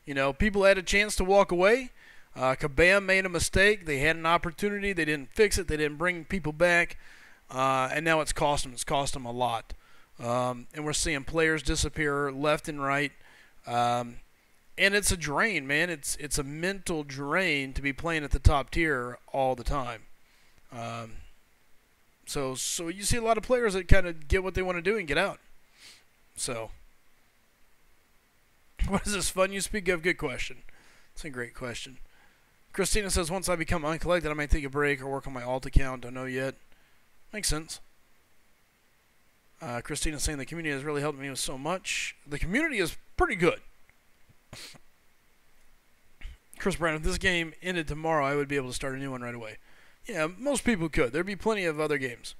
You know, people had a chance to walk away. Kabam made a mistake. They had an opportunity. They didn't fix it. They didn't bring people back. And now it's cost them. It's cost them a lot. And we're seeing players disappear left and right. And it's a drain, man. It's a mental drain to be playing at the top tier all the time. So you see a lot of players that kind of get what they want to do and get out. So, what is this fun you speak of? Good question. It's a great question. Christina says, once I become uncollected, I might take a break or work on my alt account. Don't know yet. Makes sense. Christina's saying the community has really helped me with so much. The community is pretty good. Chris Brown, if this game ended tomorrow, I would be able to start a new one right away. Yeah, most people could. There'd be plenty of other games.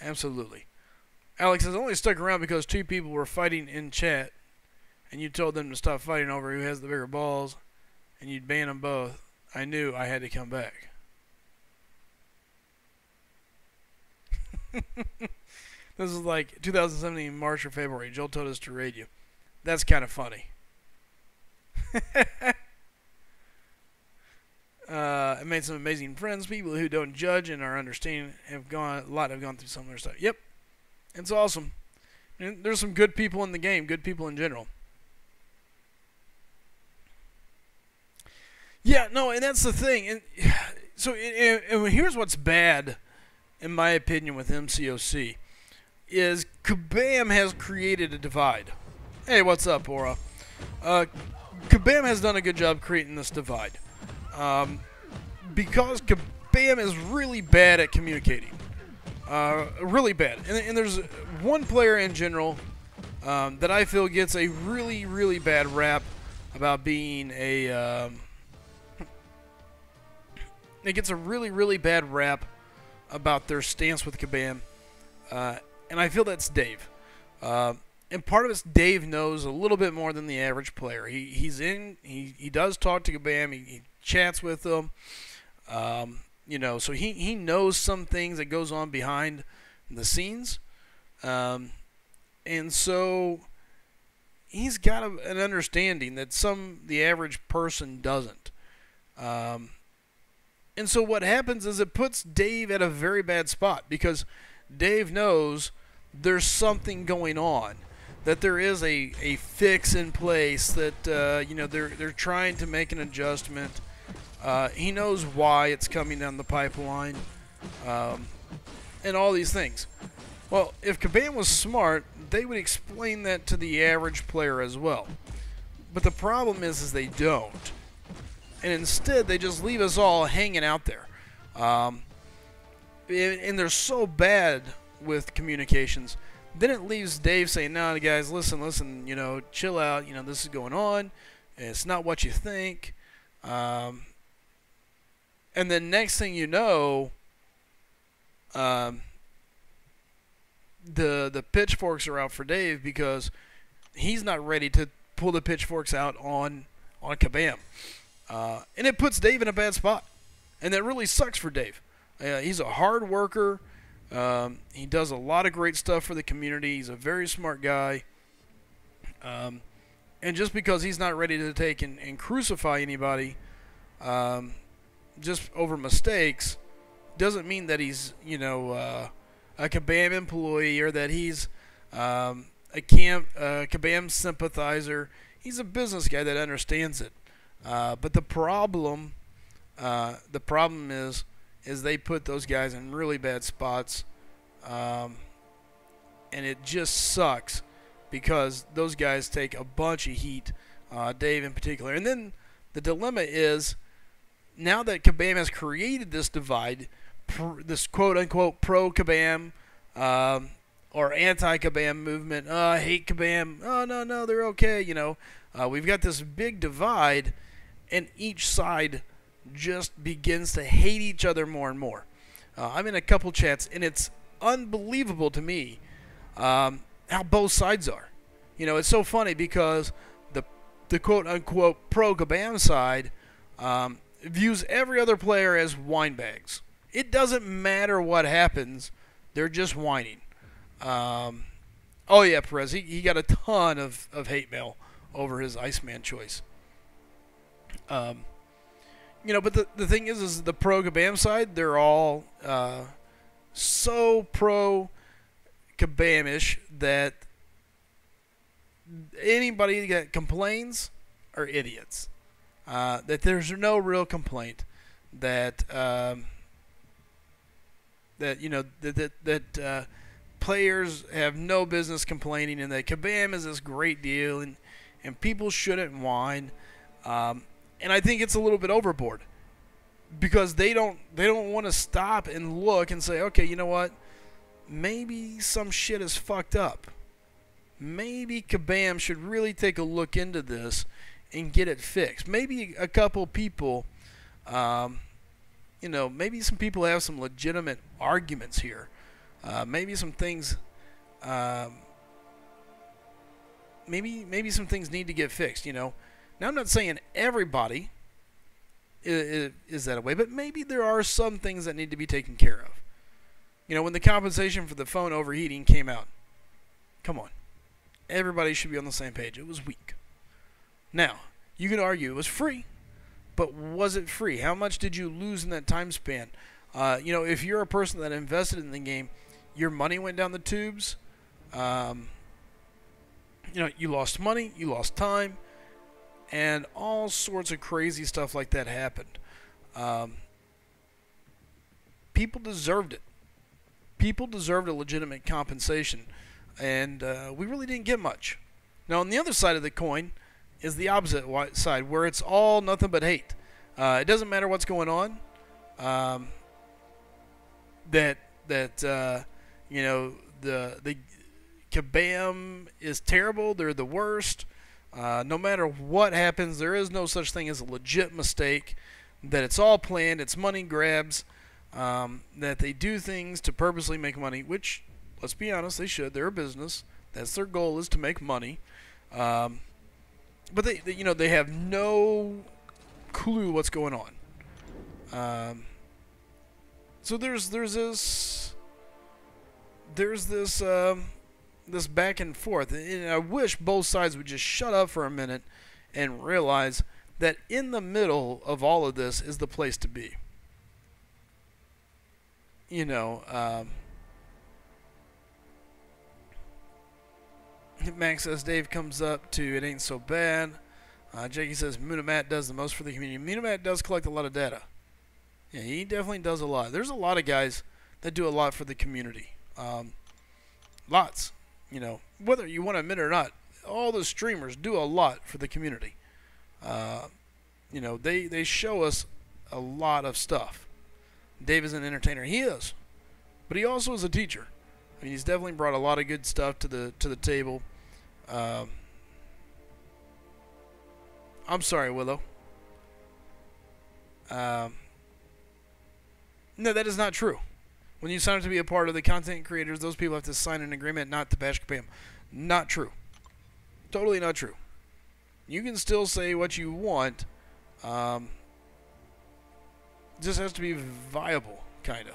Absolutely. Alex has only stuck around because two people were fighting in chat, and you told them to stop fighting over who has the bigger balls, and you'd ban them both. I knew I had to come back. This is like 2017 March or February. Joel told us to raid you. That's kind of funny. I made some amazing friends, people who don't judge and are understanding. Have gone through similar stuff. Yep, it's awesome. And there's some good people in the game, good people in general. Yeah, no, and that's the thing. And so, and here's what's bad, in my opinion, with MCOC, is Kabam has created a divide. Hey, what's up, Aura? Kabam has done a good job creating this divide. Because Kabam is really bad at communicating. Really bad. And there's one player in general that I feel gets a really, really bad rap about being a... it gets a really, really bad rap about their stance with Kabam. And I feel that's Dave. And part of it's Dave knows a little bit more than the average player. He does talk to Kabam. He chats with them. You know, so he knows some things that goes on behind the scenes. And so he's got an understanding that the average person doesn't. And so what happens is it puts Dave at a very bad spot because Dave knows there's something going on, that there is a fix in place, that you know, they're trying to make an adjustment. He knows why it's coming down the pipeline, and all these things. Well, if Kabam was smart, they would explain that to the average player as well. But the problem is they don't. And instead, they just leave us all hanging out there. And they're so bad with communications. Then it leaves Dave saying, no, guys, listen, you know, chill out. You know, this is going on. It's not what you think. And then next thing you know, the pitchforks are out for Dave because he's not ready to pull the pitchforks out on Kabam. And it puts Dave in a bad spot. And that really sucks for Dave. He's a hard worker. He does a lot of great stuff for the community. He's a very smart guy. And just because he's not ready to take and crucify anybody just over mistakes doesn't mean that he's, you know, a Kabam employee or that he's a Kabam sympathizer. He's a business guy that understands it. But the problem is they put those guys in really bad spots, and it just sucks because those guys take a bunch of heat, Dave in particular. And then the dilemma is, now that Kabam has created this divide, this quote-unquote pro-Kabam or anti-Kabam movement, I hate Kabam, oh, no, they're okay, you know, we've got this big divide, and each side just begins to hate each other more and more. I'm in a couple chats, and it's unbelievable to me how both sides are. You know, it's so funny because the quote-unquote pro-Kabam side views every other player as winebags. It doesn't matter what happens. They're just whining. Oh, yeah, Perez. He got a ton of hate mail over his Iceman choice. You know, but the thing is the pro-Kabam side, they're all so pro-Kabamish that anybody that complains are idiots. That there's no real complaint. That you know that players have no business complaining, and that Kabam is this great deal, and people shouldn't whine. And I think it's a little bit overboard because they don't want to stop and look and say, okay, you know what? Maybe some shit is fucked up. Maybe Kabam should really take a look into this and get it fixed. Maybe a couple people, you know, maybe some people have some legitimate arguments here. Maybe some things maybe some things need to get fixed. Now, I'm not saying everybody is that way, but maybe there are some things that need to be taken care of. When the compensation for the phone overheating came out, come on, everybody should be on the same page. It was weak. Now, you can argue it was free, but was it free? How much did you lose in that time span? If you're a person that invested in the game, your money went down the tubes. You lost money, you lost time, and all sorts of crazy stuff like that happened. People deserved it. People deserved a legitimate compensation, and we really didn't get much. Now, on the other side of the coin is the opposite side, where it's all nothing but hate. It doesn't matter what's going on. The Kabam is terrible. They're the worst. No matter what happens, there is no such thing as a legit mistake. That it's all planned. It's money grabs. That they do things to purposely make money, which, let's be honest, they should. They're a business. That's their goal, is to make money. But they have no clue what's going on. So there's this back and forth, and I wish both sides would just shut up for a minute and realize that in the middle of all of this is the place to be. Max says Dave comes up to it ain't so bad. Jakey says Munimat does the most for the community. Munimat does collect a lot of data. Yeah, he definitely does a lot. There's a lot of guys that do a lot for the community. Lots. Whether you want to admit it or not, all the streamers do a lot for the community. They show us a lot of stuff. Dave is an entertainer. He is. But he also is a teacher. I mean, he's definitely brought a lot of good stuff to the table. I'm sorry, Willow. No, that is not true. When you sign up to be a part of the content creators, those people have to sign an agreement not to bash Kabam. Not true. Totally not true. You can still say what you want. Just has to be viable, kind of.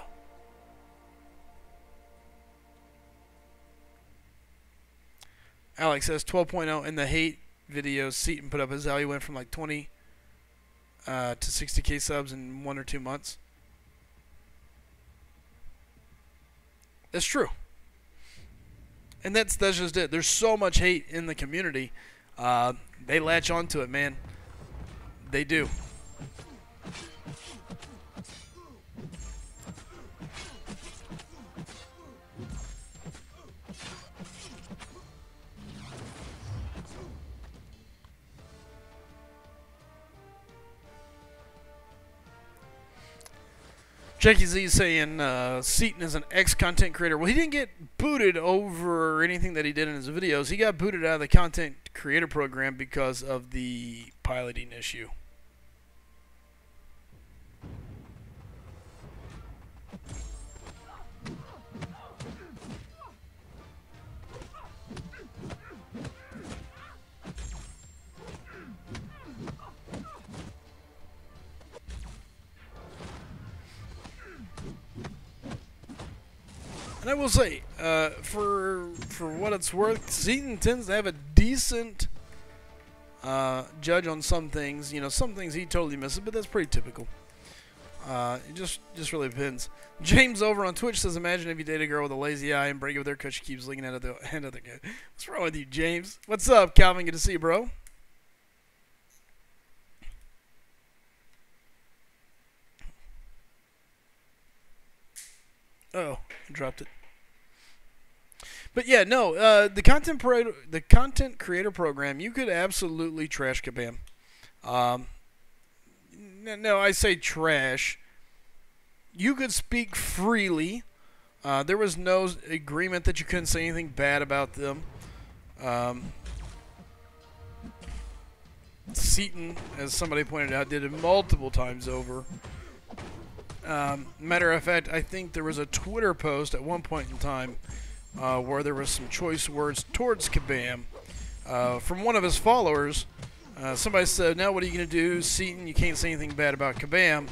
Alex says 12.0 in the hate videos Seaton put up is how he went from like 20 to 60k subs in 1 or 2 months. That's true. And that's just it. There's so much hate in the community. They latch onto it, man. They do. Jackie Z saying Seaton is an ex-content creator. Well, he didn't get booted over anything that he did in his videos. He got booted out of the content creator program because of the piloting issue. And I will say, for what it's worth, Seaton tends to have a decent judge on some things. Some things he totally misses, but that's pretty typical. It just really depends. James over on Twitch says, imagine if you date a girl with a lazy eye and break it with her because she keeps looking at the end of the guy. What's wrong with you, James? What's up, Calvin? Good to see you, bro. Oh, I dropped it. But yeah, no, the content creator program, you could absolutely trash Kabam. No, I say trash. You could speak freely. There was no agreement that you couldn't say anything bad about them. Seaton, as somebody pointed out, did it multiple times over. Matter of fact, I think there was a Twitter post at one point in time where there was some choice words towards Kabam from one of his followers. Somebody said, "Now what are you going to do, Seaton? You can't say anything bad about Kabam."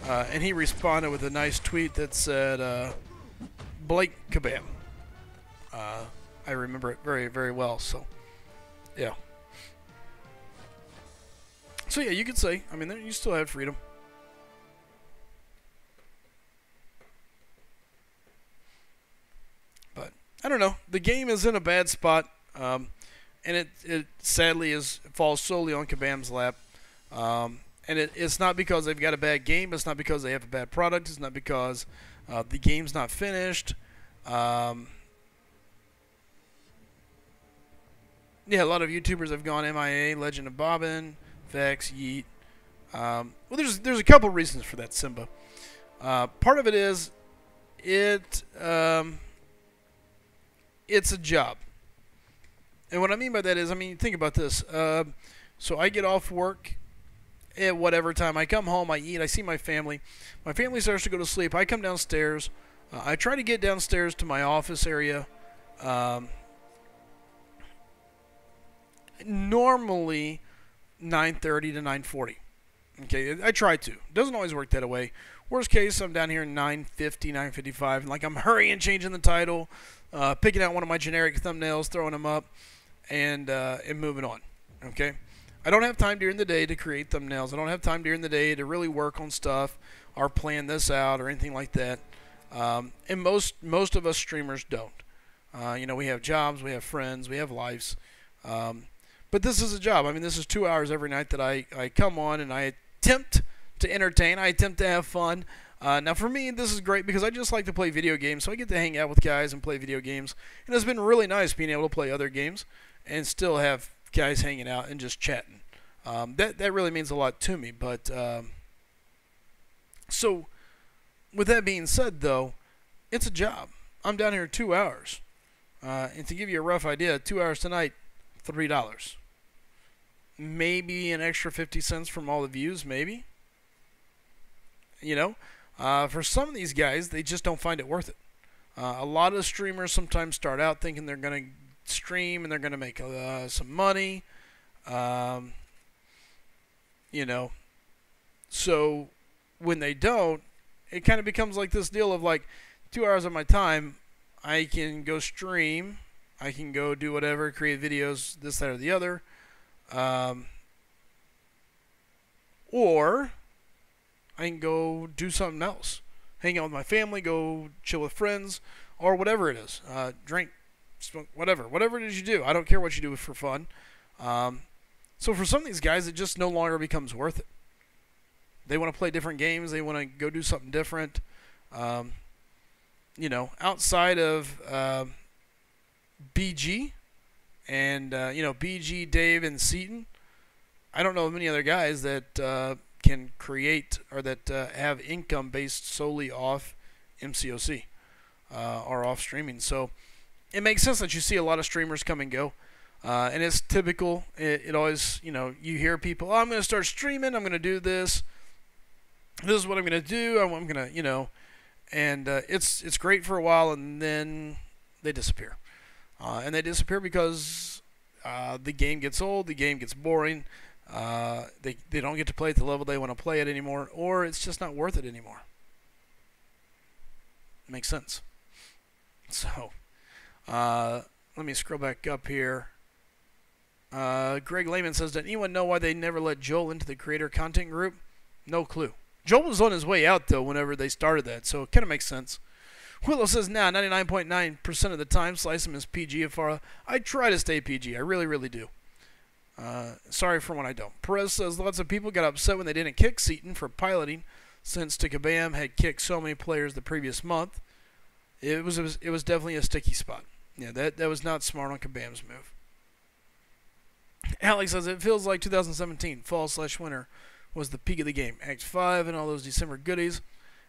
And he responded with a nice tweet that said, "Blake Kabam." I remember it very, very well. So, yeah. So yeah, you could say. I mean, you still have freedom. But I don't know. The game is in a bad spot, and it sadly falls solely on Kabam's lap. And it's not because they've got a bad game. It's not because they have a bad product. It's not because the game's not finished. Yeah, a lot of YouTubers have gone MIA, Legend of Bobbin, Vex, Yeet. Well, there's a couple reasons for that, Simba. Part of it is it's a job. And what I mean by that is, I mean, think about this. So I get off work at whatever time. I come home, I eat, I see my family. My family starts to go to sleep. I come downstairs. I try to get downstairs to my office area. Normally 9:30 to 9:40. Okay, I try to. Doesn't always work that way. Worst case, I'm down here 9:50, 9:55, and like I'm hurrying, changing the title, picking out one of my generic thumbnails, throwing them up, and moving on. Okay, I don't have time during the day to create thumbnails. I don't have time during the day to really work on stuff or plan this out or anything like that. And most of us streamers don't. You know, we have jobs, we have friends, we have lives. But this is a job. I mean, this is 2 hours every night that I come on and I attempt to entertain. I attempt to have fun. Now, for me, this is great because I just like to play video games, so I get to hang out with guys and play video games. And it's been really nice being able to play other games and still have guys hanging out and just chatting. That really means a lot to me. But so, with that being said, though, it's a job. I'm down here 2 hours. And to give you a rough idea, 2 hours tonight, $3. Maybe an extra 50 cents from all the views, maybe. You know, for some of these guys, they just don't find it worth it. A lot of streamers sometimes start out thinking they're going to stream and they're going to make some money. You know, so when they don't, it kind of becomes like this deal of like 2 hours of my time, I can go stream, I can go do whatever, create videos, this, that, or the other. Or I can go do something else. Hang out with my family, go chill with friends, or whatever it is. Drink, smoke, whatever. Whatever it is you do. I don't care what you do for fun. So for some of these guys, it just no longer becomes worth it. They want to play different games. They want to go do something different. You know, outside of BG and, you know, BG, Dave, and Seaton, I don't know of many other guys that can create or that have income based solely off MCOC or off streaming. So it makes sense that you see a lot of streamers come and go. And it's typical. It always, you know, you hear people, oh, I'm going to start streaming. I'm going to do this. This is what I'm going to do. I'm going to, you know, and it's great for a while, and then they disappear. And they disappear because the game gets old, the game gets boring, they don't get to play at the level they want to play it anymore, or it's just not worth it anymore. Makes sense. So, let me scroll back up here. Greg Lehman says, did anyone know why they never let Joel into the creator content group? No clue. Joel was on his way out, though, whenever they started that, so it kind of makes sense. Willow says, nah, 99.9% of the time, Slycem is PG. Afara, I try to stay PG. I really, really do. Sorry for when I don't. Perez says, lots of people got upset when they didn't kick Seaton for piloting, since Kabam had kicked so many players the previous month. It was definitely a sticky spot. Yeah, that was not smart on Kabam's move. Alex says, it feels like 2017, fall/winter, was the peak of the game. Act 5 and all those December goodies.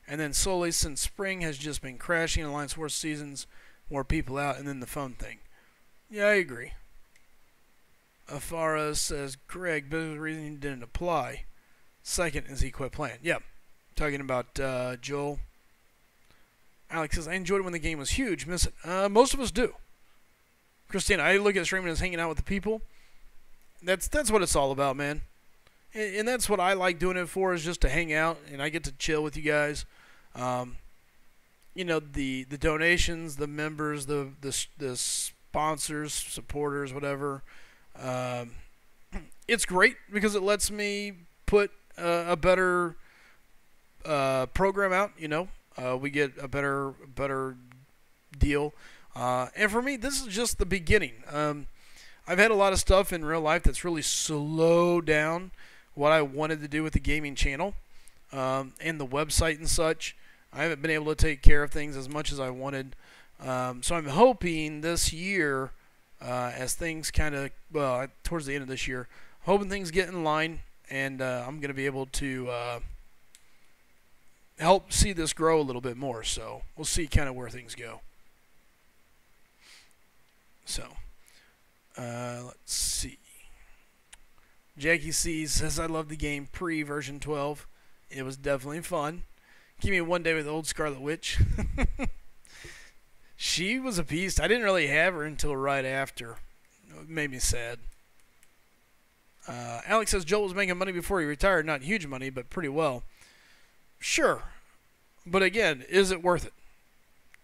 And then slowly, since spring has just been crashing, Alliance War seasons, more people out, and then the phone thing. Yeah, I agree. Afara says, Greg, but the reason he didn't apply. Second is he quit playing. Yeah, talking about Joel. Alex says, I enjoyed it when the game was huge. Miss it. Most of us do. Christina, I look at streaming as hanging out with the people. That's what it's all about, man. And that's what I like doing it for, is just to hang out, and I get to chill with you guys. You know, the donations, the members, the sponsors, supporters, whatever. It's great because it lets me put a better program out. You know, we get a better deal. And for me, this is just the beginning. I've had a lot of stuff in real life that's really slowed down what I wanted to do with the gaming channel and the website and such. I haven't been able to take care of things as much as I wanted. So I'm hoping this year, as things kind of, well, towards the end of this year, hoping things get in line, and I'm going to be able to help see this grow a little bit more. So we'll see kind of where things go. So, let's see. Jackie C says, I love the game pre-version 12. It was definitely fun. Give me one day with old Scarlet Witch. She was a beast. I didn't really have her until right after. It made me sad. Alex says, Joel was making money before he retired. Not huge money, but pretty well. Sure. But again, is it worth it?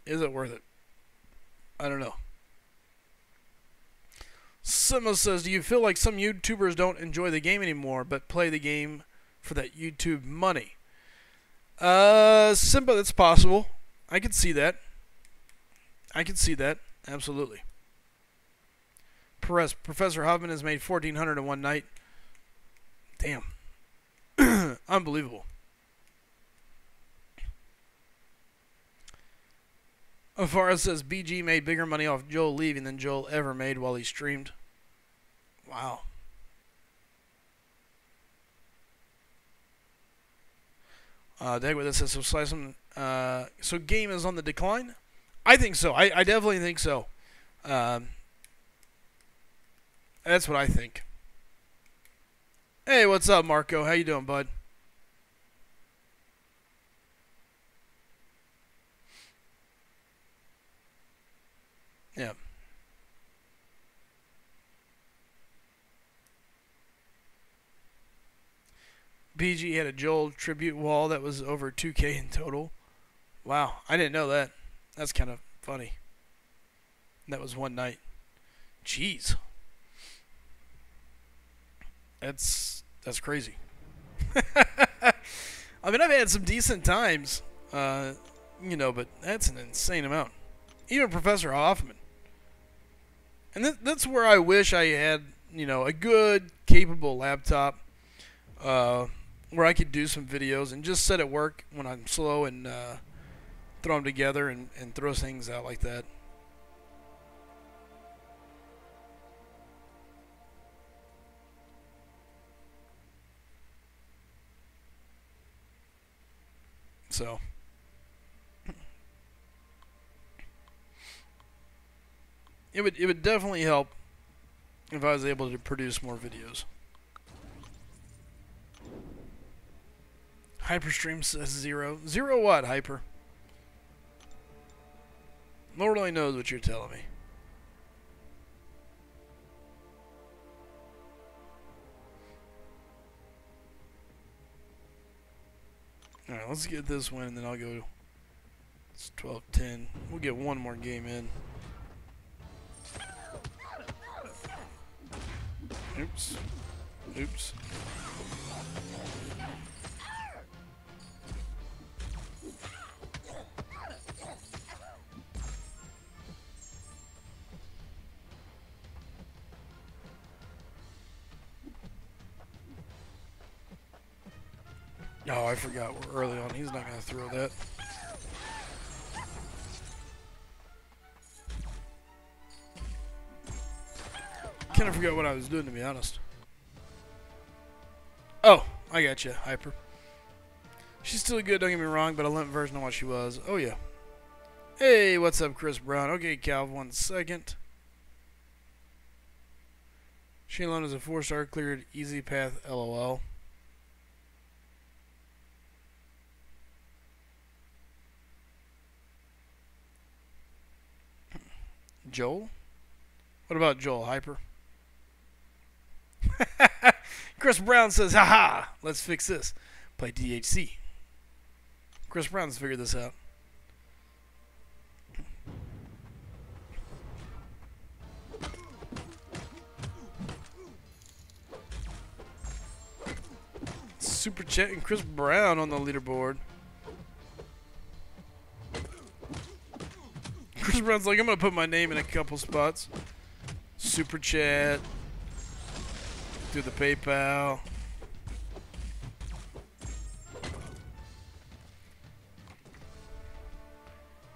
Is it worth it? I don't know. Simo says, do you feel like some YouTubers don't enjoy the game anymore, but play the game for that YouTube money? Simba, that's possible. I could see that. I could see that. Absolutely. Perez, Professor Hoffman has made $1,400 in one night. Damn. Unbelievable. Afara says BG made bigger money off Joel leaving than Joel ever made while he streamed. Wow. Dagwood, that says, so Slycem, so game is on the decline? I think so. I definitely think so. That's what I think. Hey, what's up, Marco? How you doing, bud? Yeah. BG had a Joel tribute wall that was over 2K in total. Wow, I didn't know that. That's kind of funny. That was one night. Jeez. That's crazy. I mean, I've had some decent times, you know, but that's an insane amount. Even Professor Hoffman. And that's where I wish I had, you know, a good, capable laptop where I could do some videos and just set it work when I'm slow and throw them together and throw things out like that. So it would definitely help if I was able to produce more videos. Hyperstream says 0. 0 what, Hyper? Lord only knows what you're telling me. Alright, let's get this win and then I'll go. It's 12-10. We'll get one more game in. Oops. Oops. Oh, I forgot we're early on. He's not going to throw that. Kind of forgot what I was doing, to be honest. Oh, I got you, Hyper. She's still good, don't get me wrong, but a limp version of what she was. Oh, yeah. Hey, what's up, Chris Brown? Okay, Cal, 1 second. She alone is a 4-star, cleared, easy path, LOL. Joel? What about Joel? Hyper? Chris Brown says, haha, let's fix this. Play DHC. Chris Brown's figured this out. Super Chat and Chris Brown on the leaderboard. Chris Brown's like, I'm going to put my name in a couple spots. Super Chat. Do the PayPal.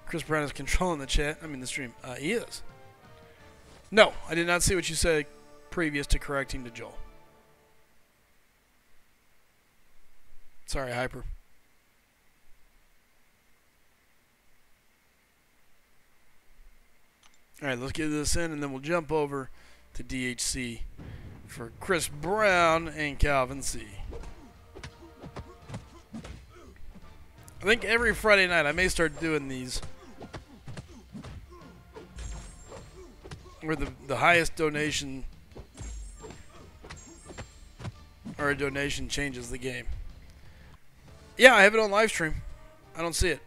Chris Brown is controlling the chat. I mean the stream. He is. No, I did not see what you said previous to correcting to Joel. Sorry, Hyper. Alright, let's get this in and then we'll jump over to DHC for Chris Brown and Calvin C. I think every Friday night I may start doing these where the highest donation or a donation changes the game. Yeah, I have it on live stream. I don't see it.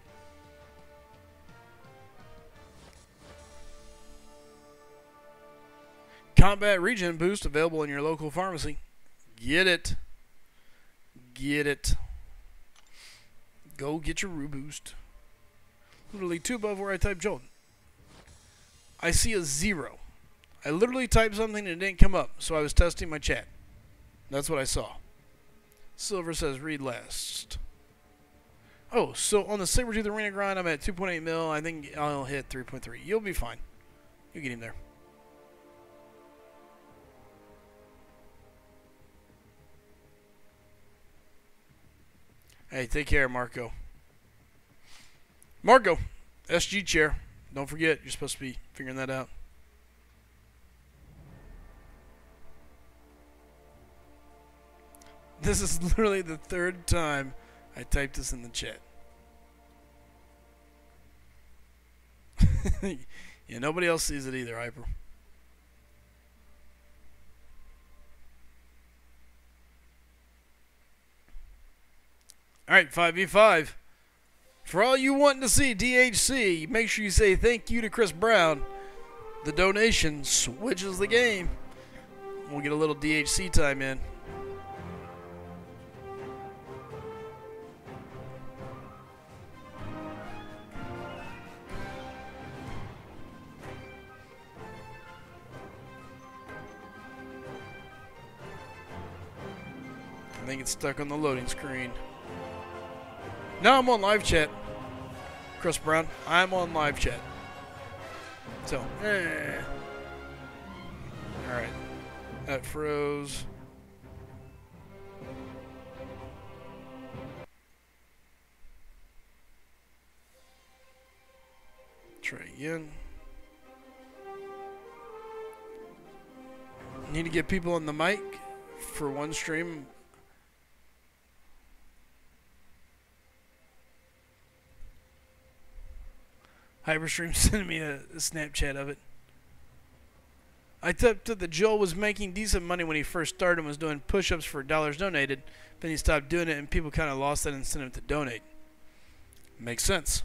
Combat Regen Boost available in your local pharmacy. Get it. Get it. Go get your Boost. Literally 2 above where I typed Joel. I see a 0. I literally typed something and it didn't come up, so I was testing my chat. That's what I saw. Silver says read last. Oh, so on the Sabertooth Arena grind, I'm at 2.8 mil. I think I'll hit 3.3. You'll be fine. You get him there. Hey, take care, Marco. Marco, SG chair. Don't forget, you're supposed to be figuring that out. This is literally the 3rd time I typed this in the chat. Yeah, nobody else sees it either, Hyper. Alright, 5v5. For all you wanting to see DHC, make sure you say thank you to Chris Brown. The donation switches the game. We'll get a little DHC time in. I think it's stuck on the loading screen. Now I'm on live chat. Chris Brown, I'm on live chat. So, Alright. That froze. Try again. Need to get people on the mic for one stream. Hyperstream sent me a Snapchat of it. I typed that Joel was making decent money when he first started and was doing push-ups for dollars donated. Then he stopped doing it and people kind of lost that incentive to donate. Makes sense.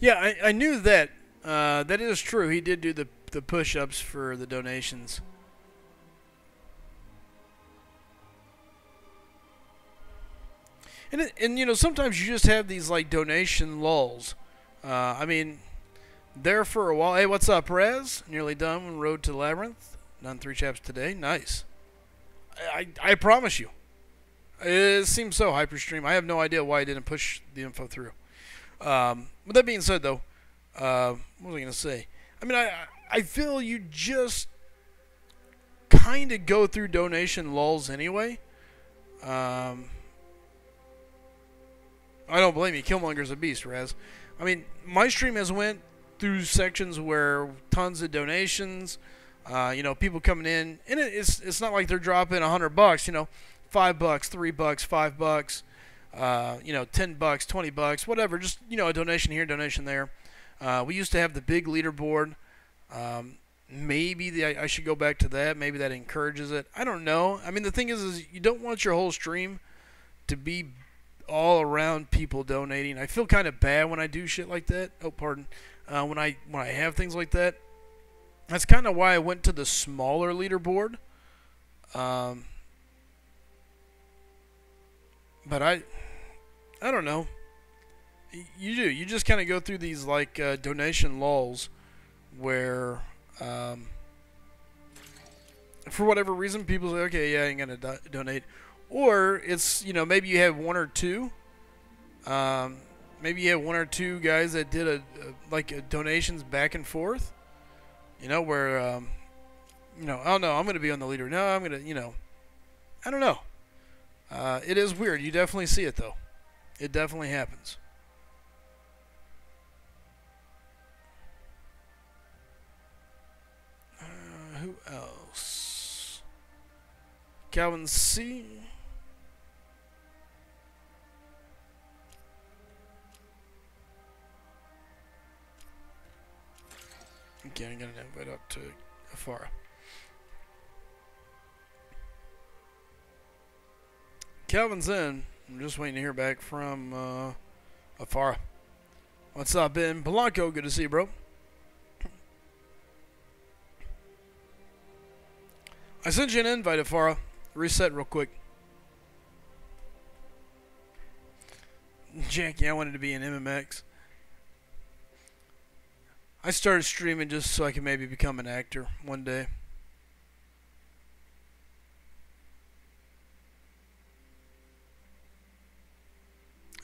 Yeah, I knew that. That is true. He did do the push-ups for the donations. And you know, sometimes you just have these like donation lulls. I mean, there for a while. Hey, what's up, Rez? Nearly done on Road to Labyrinth. Done 3 chaps today. Nice. I promise you. It seems so, Hyperstream. I have no idea why I didn't push the info through. With that being said, though, what was I going to say? I mean, I feel you just kind of go through donation lulls anyway. I don't blame you. Killmonger's a beast, Raz. I mean, my stream has went through sections where tons of donations, you know, people coming in, and it's not like they're dropping $100, you know, $5, $3, $5, you know, $10, $20, whatever. Just, you know, a donation here, donation there. We used to have the big leaderboard. Maybe I should go back to that. Maybe that encourages it. I don't know. I mean, the thing is you don't want your whole stream to be all around people donating. I feel kind of bad when I do shit like that. Oh, pardon. When I have things like that. That's kind of why I went to the smaller leaderboard. But I don't know. You do. You just kind of go through these like donation lulls where for whatever reason people say, okay, yeah, I ain't gonna donate. Or it's, you know, maybe you have one or two. Maybe you have one or two guys that did like donations back and forth. You know, where you know, oh no, I'm gonna be on the leader. No, I'm gonna, you know, I don't know. It is weird. You definitely see it though. It definitely happens. Who else? Calvin C. Okay, I'm gonna invite up to Afara. Calvin's in. I'm just waiting to hear back from Afara. What's up, Ben Blanco? Good to see you, bro. I sent you an invite, Afara. Reset real quick. Jackie, I wanted to be in MMX. I started streaming just so I could maybe become an actor one day.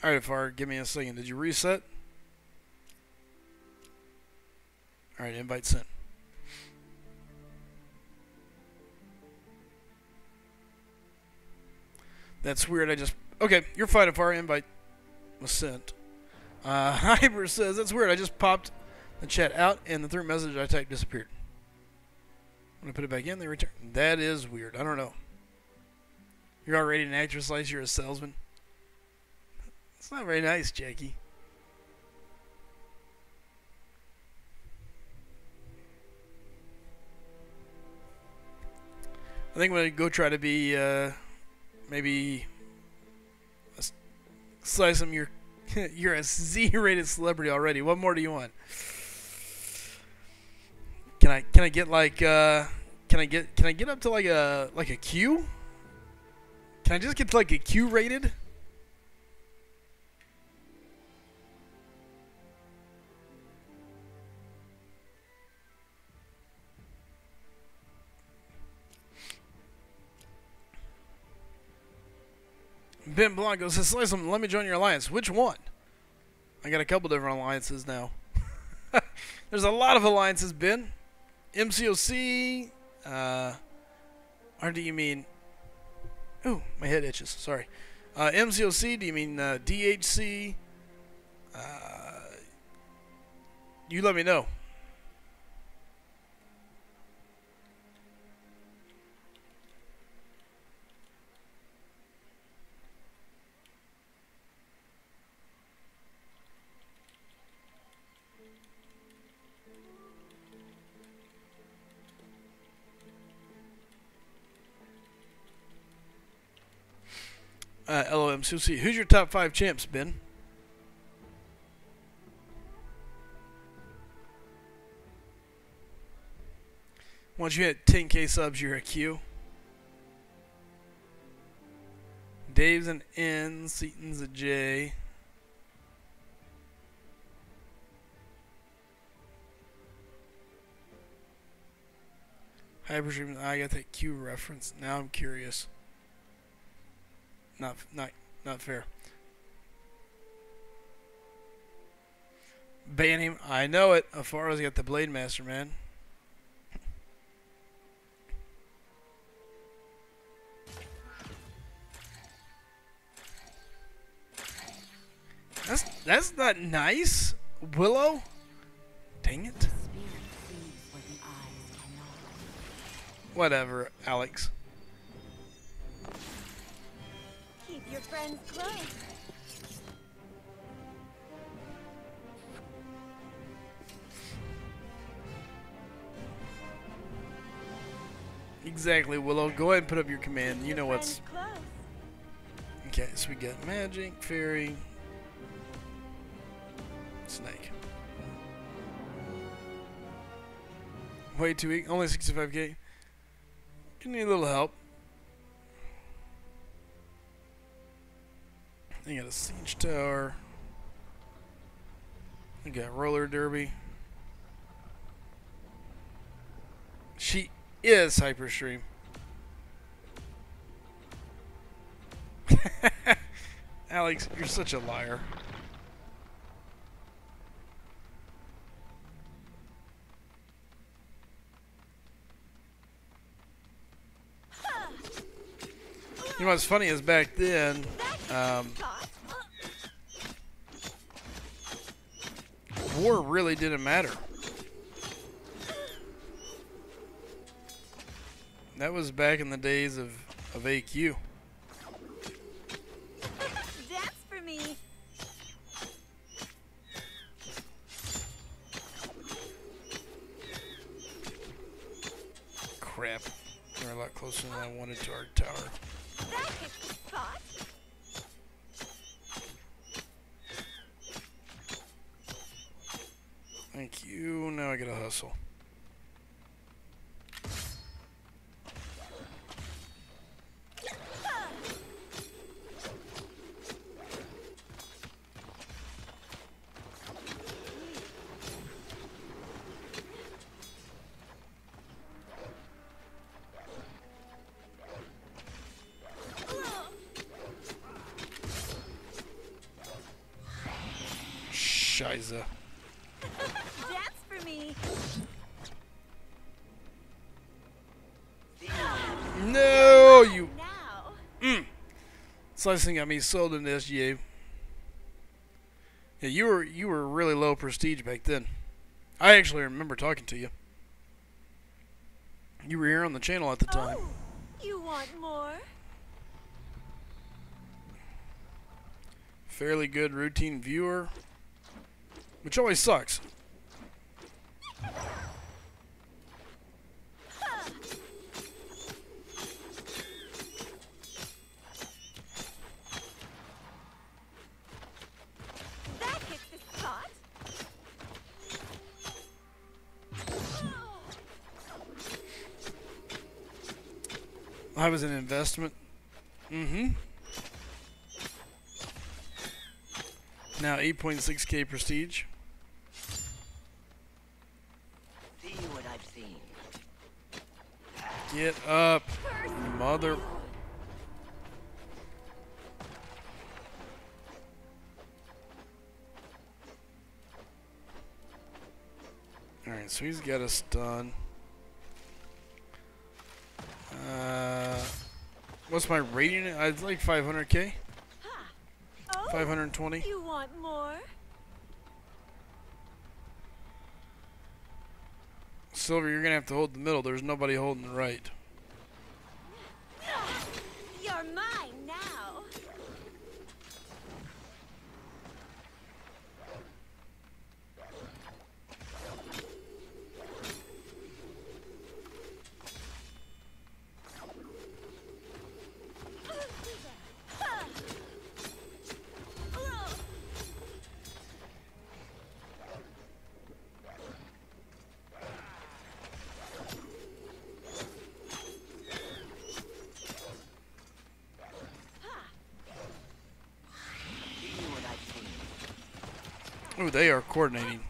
Alright, Afar, give me a second. Did you reset? Alright, invite sent. That's weird. Okay, you're fine, Afar. Invite was sent. Hyper says, that's weird. I just popped the chat out and the 3 message I typed disappeared. When I put it back in, they return. That is weird. I don't know. You're already an actress, Slice. You're a salesman. It's not very nice, Jackie. I think I'm going to go try to be, maybe, Slycem, you're a Z-rated celebrity already. What more do you want? Can I get like, can I get up to like a Q? Can I just get to like a Q rated? Ben Blanco says, Slycem, let me join your alliance. Which one? I got a couple different alliances now. There's a lot of alliances, Ben. MCOC. Or do you mean... Ooh, my head itches. Sorry. MCOC, do you mean DHC? You let me know. LOM Susie. Who's your top 5 champs, Ben? Once you hit 10k subs, you're a Q. Dave's an N. Seaton's a J. Hyperstream. I got that Q reference. Now I'm curious. Not fair. Ban him. I know it. Afara's got the Blade Master, man. That's not nice, Willow. Dang it. Whatever, Alex. Your friend's close. Exactly, Willow. Go ahead and put up your command. You know what's... Friend's close. Okay, so we got magic, fairy, snake. Way too weak. Only 65k. You need a little help. You got a siege tower. You got roller derby. She is Hyperstream. Alex, you're such a liar. You know what's funny is back then, war really didn't matter. That was back in the days of AQ. Dance for me. Crap. We're a lot closer than I wanted to our tower. That hits the spot. Thank you. Now I gotta hustle. Shiza. Dance for me. No, you. Now. Slicing got me sold in this, you. Yeah, you were really low prestige back then. I actually remember talking to you. You were here on the channel at the time. Oh, you want more? Fairly good routine viewer, which always sucks. That hits the spot. I was an investment. Now 8.6k prestige. See what I've seen. Get up, mother. Alright, so he's got a stun. What's my rating? It's like 500k. Oh, 520. you want more? Silver, you're gonna have to hold the middle. There's nobody holding the right. You're mine now. See what I've seen. Oh, they are coordinating.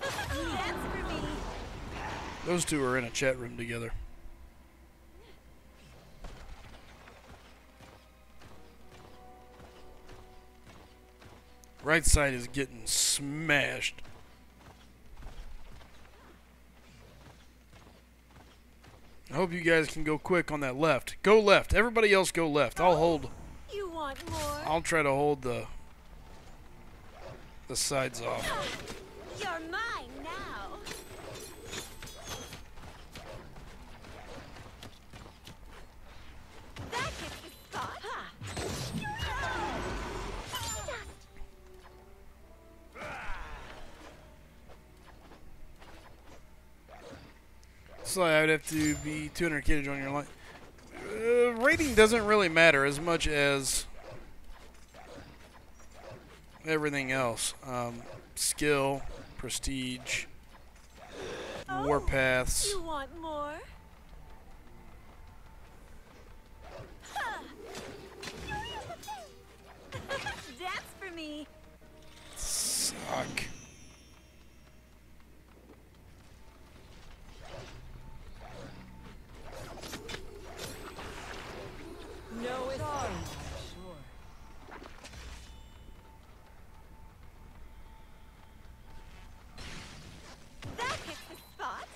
Dance for me. Those two are in a chat room together. Right side is getting smashed. I hope you guys can go quick on that left. Go left. Everybody else go left. I'll hold. You want more? I'll try to hold the sides off. You're mine now. That hits the spot. So I would have to be 200k to join your line. Rating doesn't really matter as much as everything else. Skill, prestige, warpaths. You want more? Dance for me. Suck. No, it's hard. Sure. That hits the spot.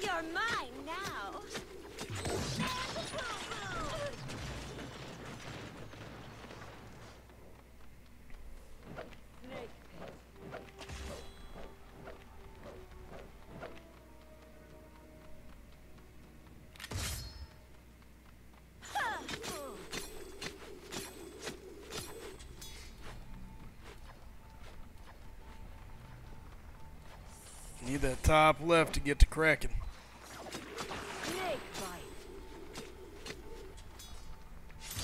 You're mine now. Snake pit. Need that top left to get to cracking. Snake bite.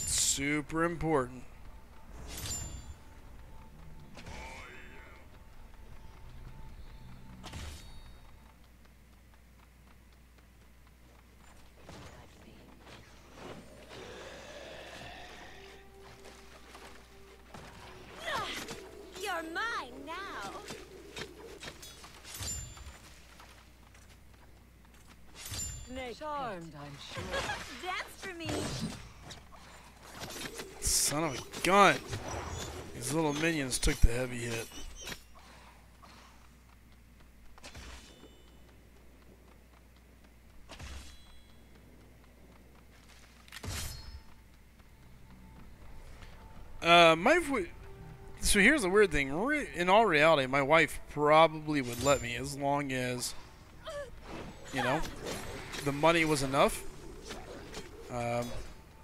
Super important. I've seen. You're mine now. Snake charmed, I'm sure. Dance for me. Son of a gun. These little minions took the heavy hit. So here's the weird thing. In all reality, my wife probably would let me as long as, you know, the money was enough. But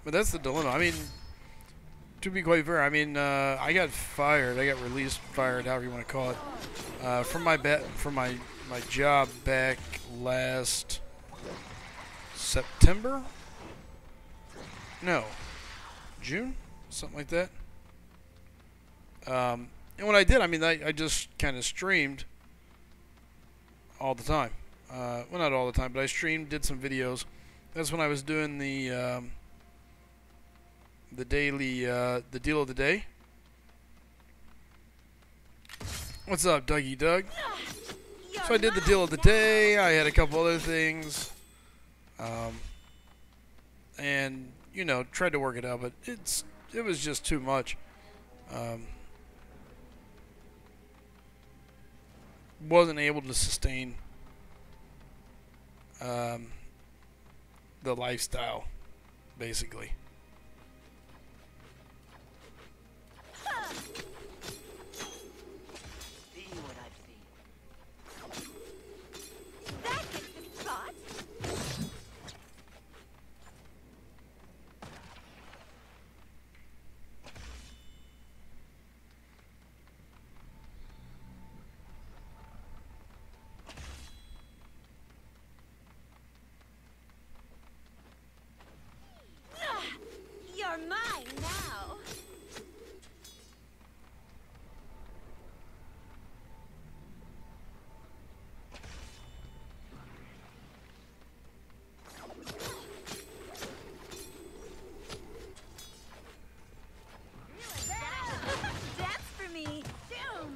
that's the dilemma. I mean, to be quite fair, I mean, I got fired. I got released, fired, however you want to call it, from my job back last September. No, June, something like that. And when I did, I mean, I just kind of streamed all the time. Well, not all the time, but I streamed, did some videos. That's when I was doing the daily, the deal of the day. What's up, Dougie Doug? So I did the deal of the day. I had a couple other things, and you know, tried to work it out, but it was just too much. Wasn't able to sustain the lifestyle, basically. See what I've seen. That hits the spot. You're mine now. Dance for me. Doom.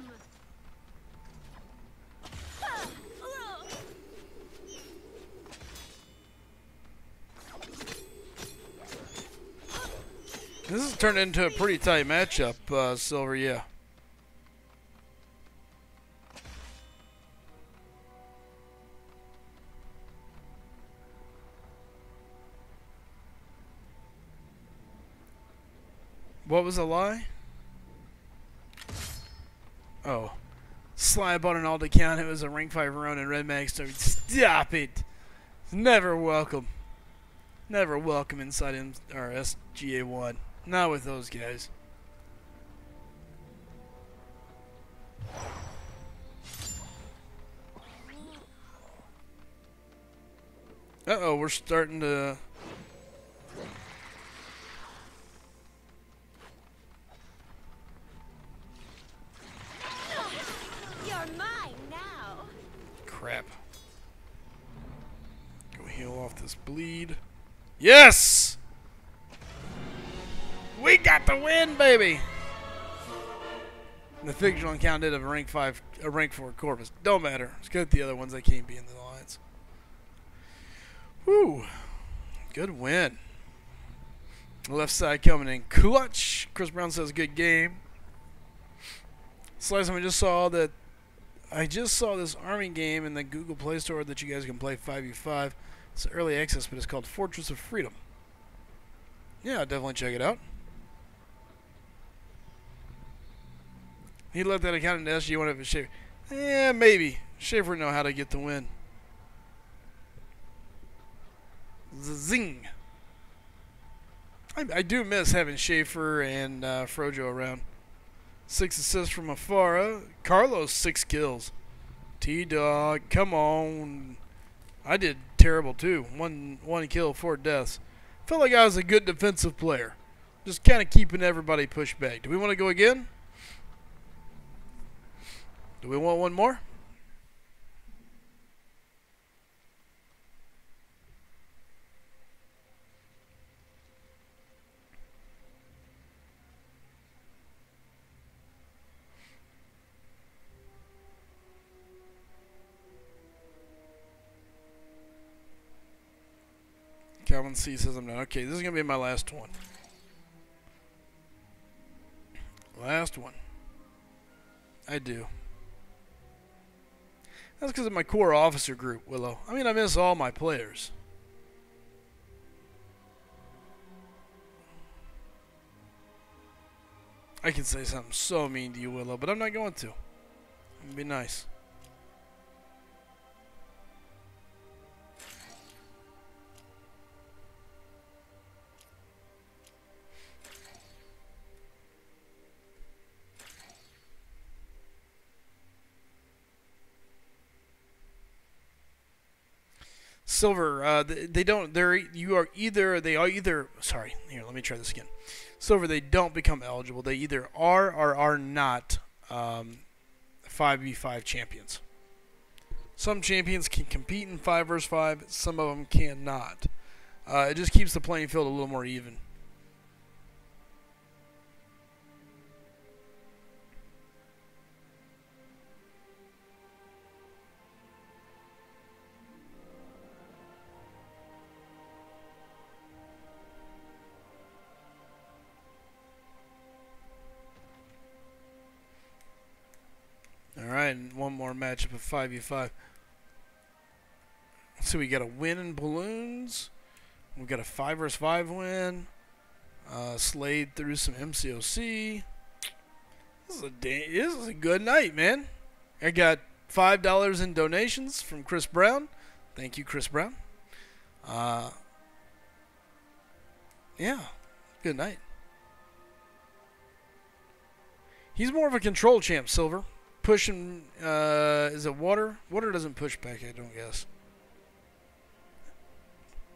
This has turned into a pretty tight matchup, Silver, yeah. What was a lie? Oh. Sly bought an alt account. It was a rank 5 run and Red Mag started. Stop it! Never welcome. Never welcome inside our SGA1. Not with those guys. Uh-oh, we're starting to... You're mine now. Crap. Go heal off this bleed. Yes! We got the win, baby! The fictional account did a rank 4 Corvus. Don't matter. Let's get the other ones that can't be in the alliance. Whew. Good win. Left side coming in clutch. Chris Brown says good game. Slycem, I just saw this army game in the Google Play Store that you guys can play 5v5. It's early access, but it's called Fortress of Freedom. Yeah, definitely check it out. He left that account in SG. You want to have a Schaefer? Yeah, maybe. Schaefer know how to get the win. Zing. I do miss having Schaefer and Frojo around. 6 assists from Afara. Carlos 6 kills. T-Dog, come on. I did terrible too. One kill, 4 deaths. Felt like I was a good defensive player. Just kind of keeping everybody pushed back. Do we want to go again? Do we want one more? Calvin C says I'm done. Okay, this is going to be my last one. Last one. I do. That's because of my core officer group, Willow. I mean, I miss all my players. I could say something so mean to you, Willow, but I'm not going to. It'd be nice. Silver, they don't. They are either. Sorry, here. Let me try this again. Silver, they don't become eligible. They either are or are not 5v5 champions. Some champions can compete in 5 vs 5. Some of them cannot. It just keeps the playing field a little more even. Alright, and one more matchup of 5v5. So we got a win in balloons. We got a 5 vs 5 win. Slade through some MCOC. This is a good night, man. I got $5 in donations from Chris Brown. Thank you, Chris Brown. Yeah, good night. He's more of a control champ, Silver. Pushing, is it water? Water doesn't push back, I don't guess.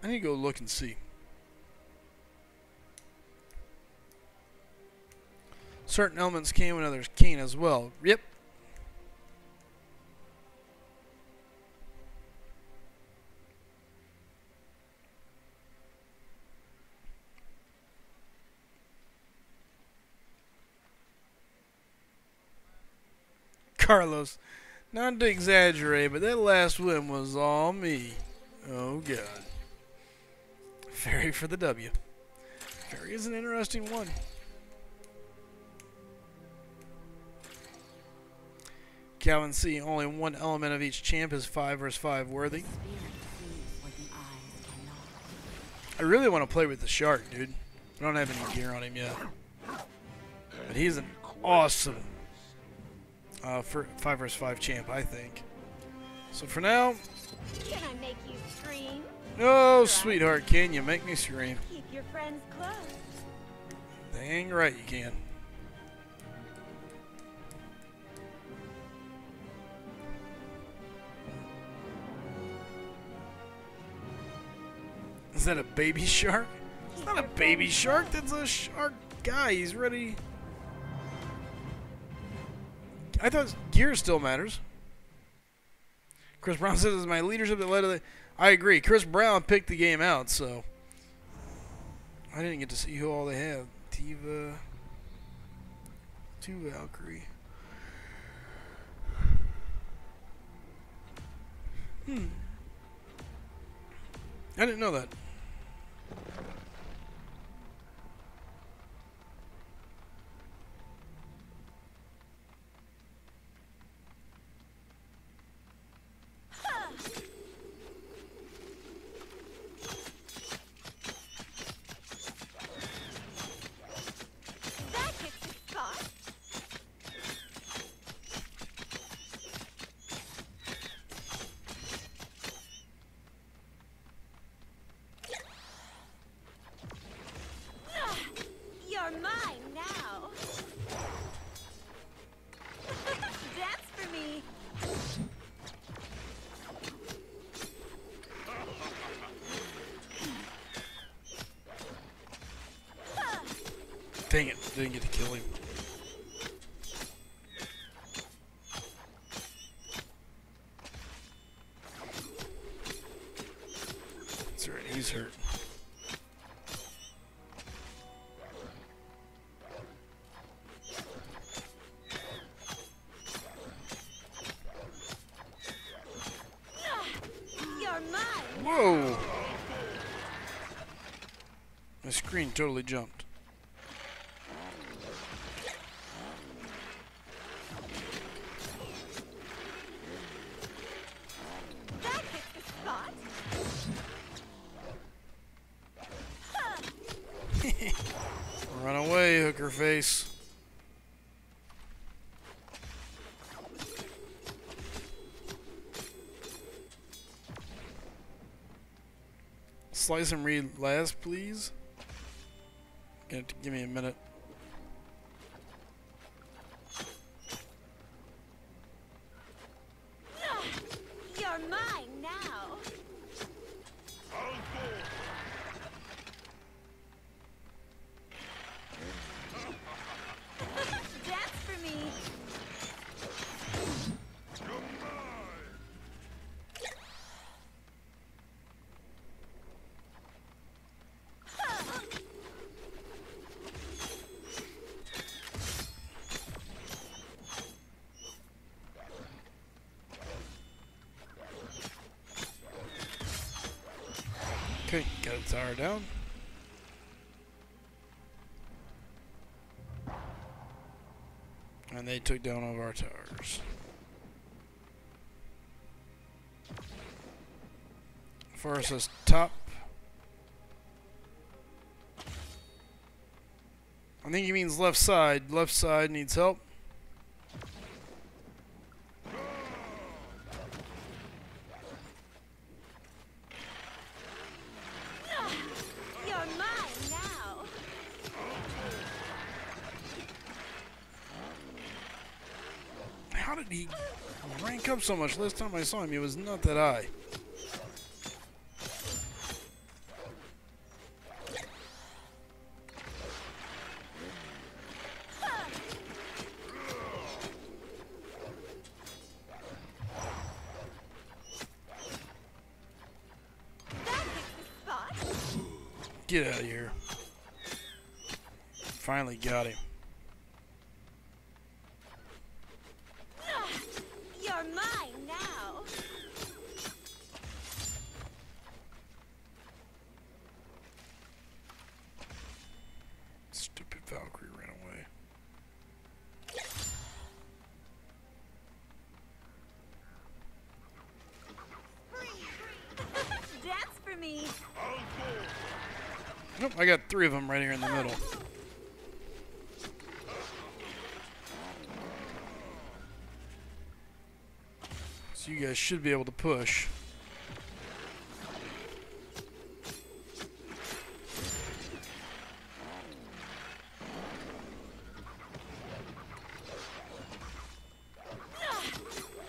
I need to go look and see. Certain elements can when others can't as well. Yep. Carlos, not to exaggerate, but that last win was all me. Oh, God. Fairy for the W. Fairy is an interesting one. Calvin C, only one element of each champ is 5 vs 5 worthy. I really want to play with the shark, dude. I don't have any gear on him yet. But he's an awesome for 5 vs 5 champ, I think. So for now... Can I make you scream? Oh, sweetheart, can you make me scream? Keep your friends close. Dang right you can. that a baby shark? It's not a baby shark. That's a shark guy. He's ready. I thought gear still matters. Chris Brown says it's my leadership that led to the... I agree. Chris Brown picked the game out, so... I didn't get to see who all they have. Tiva... 2 Valkyrie. I didn't know that. That hits the spot. You're mine now. Dance for me. Dang it. Didn't get to kill him. That's right. He's hurt. You're mine. Whoa! My screen totally jumped. That hits the spot. Run away, hooker face. Slice and read last, please. Gonna have to give me a minute. You're mine now. Dance for me. Okay, got a tower down. And they took down all of our towers. Forest says top. I think he means left side. Left side needs help. You're mine now. How did he rank up so much? Last time I saw him, he was not that high. That hits the spot. Get out of here. Finally got him. You're mine now. Stupid Valkyrie ran away. Dance for me. Nope, I got 3 of them right here in the middle. So you guys should be able to push.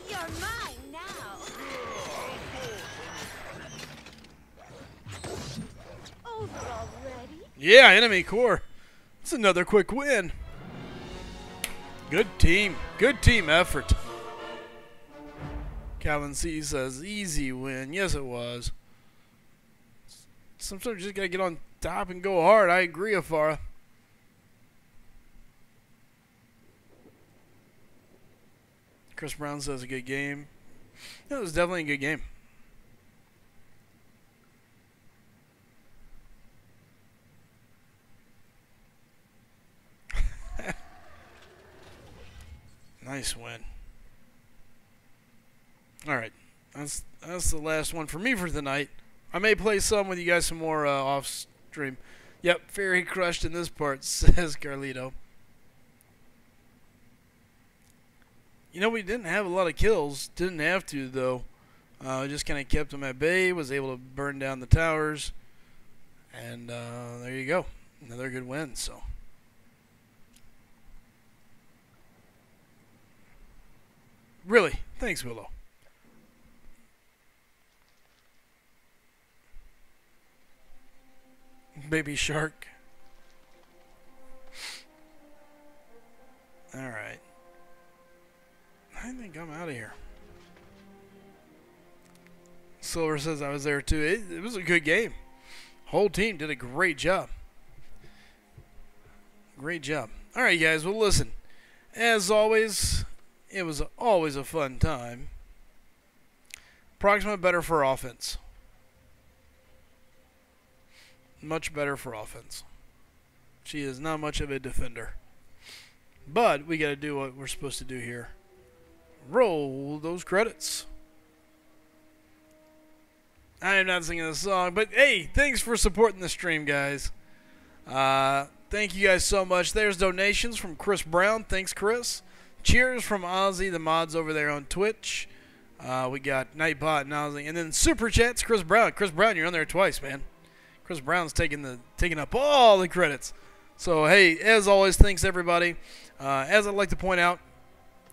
You're mine now. Yeah, enemy core. It's another quick win. Good team. Good team effort. Calvin C says, easy win. Yes, it was. Sometimes you just got to get on top and go hard. I agree, Afara. Chris Brown says a good game. Yeah, it was definitely a good game. Nice win. All right, that's the last one for me for tonight. I may play some with you guys some more off stream. Yep, very crushed in this part, says Carlito. You know, we didn't have a lot of kills. Didn't have to, though. Just kind of kept them at bay. Was able to burn down the towers. And there you go. Another good win, so. Really? Thanks, Willow. Baby shark. Alright. I think I'm out of here. Silver says I was there too. It was a good game. Whole team did a great job. Great job. Alright, guys. Well, listen. As always, it was always a fun time. Proxima better for offense. Much better for offense. She is not much of a defender. But we got to do what we're supposed to do here. Roll those credits. I am not singing this song, but hey, thanks for supporting the stream, guys. Thank you guys so much. There's donations from Chris Brown. Thanks, Chris. Cheers from Ozzy, the mods over there on Twitch. We got Nightbot and Ozzy. And then Super Chats, Chris Brown. Chris Brown, you're on there twice, man. Chris Brown's taking up all the credits. So, hey, as always, thanks, everybody. As I'd like to point out,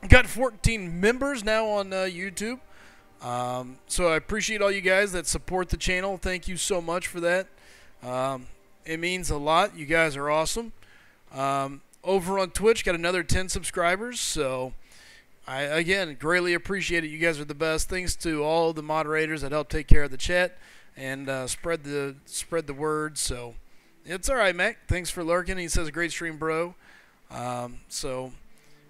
got 14 members now on YouTube. So I appreciate all you guys that support the channel. Thank you so much for that. It means a lot. You guys are awesome. Over on Twitch, got another 10 subscribers. So, I, again, greatly appreciate it. You guys are the best. Thanks to all the moderators that help take care of the chat and spread the word. So, it's all right, Mac. Thanks for lurking. He says, great stream, bro. So,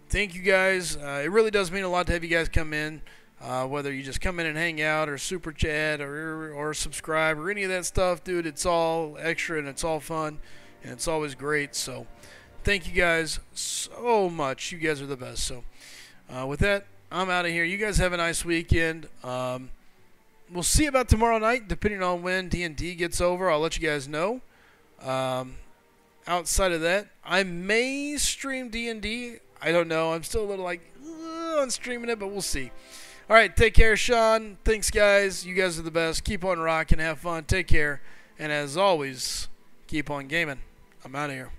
thank you guys. It really does mean a lot to have you guys come in. Whether you just come in and hang out or super chat or subscribe or any of that stuff, dude, it's all extra and it's all fun and it's always great. So thank you guys so much. You guys are the best. So with that, I'm out of here. You guys have a nice weekend. We'll see about tomorrow night, depending on when D&D gets over. I'll let you guys know. Outside of that, I may stream D&D. I don't know. I'm still a little like on streaming it, but we'll see. All right, take care, Sean. Thanks, guys. You guys are the best. Keep on rocking. Have fun. Take care. And as always, keep on gaming. I'm out of here.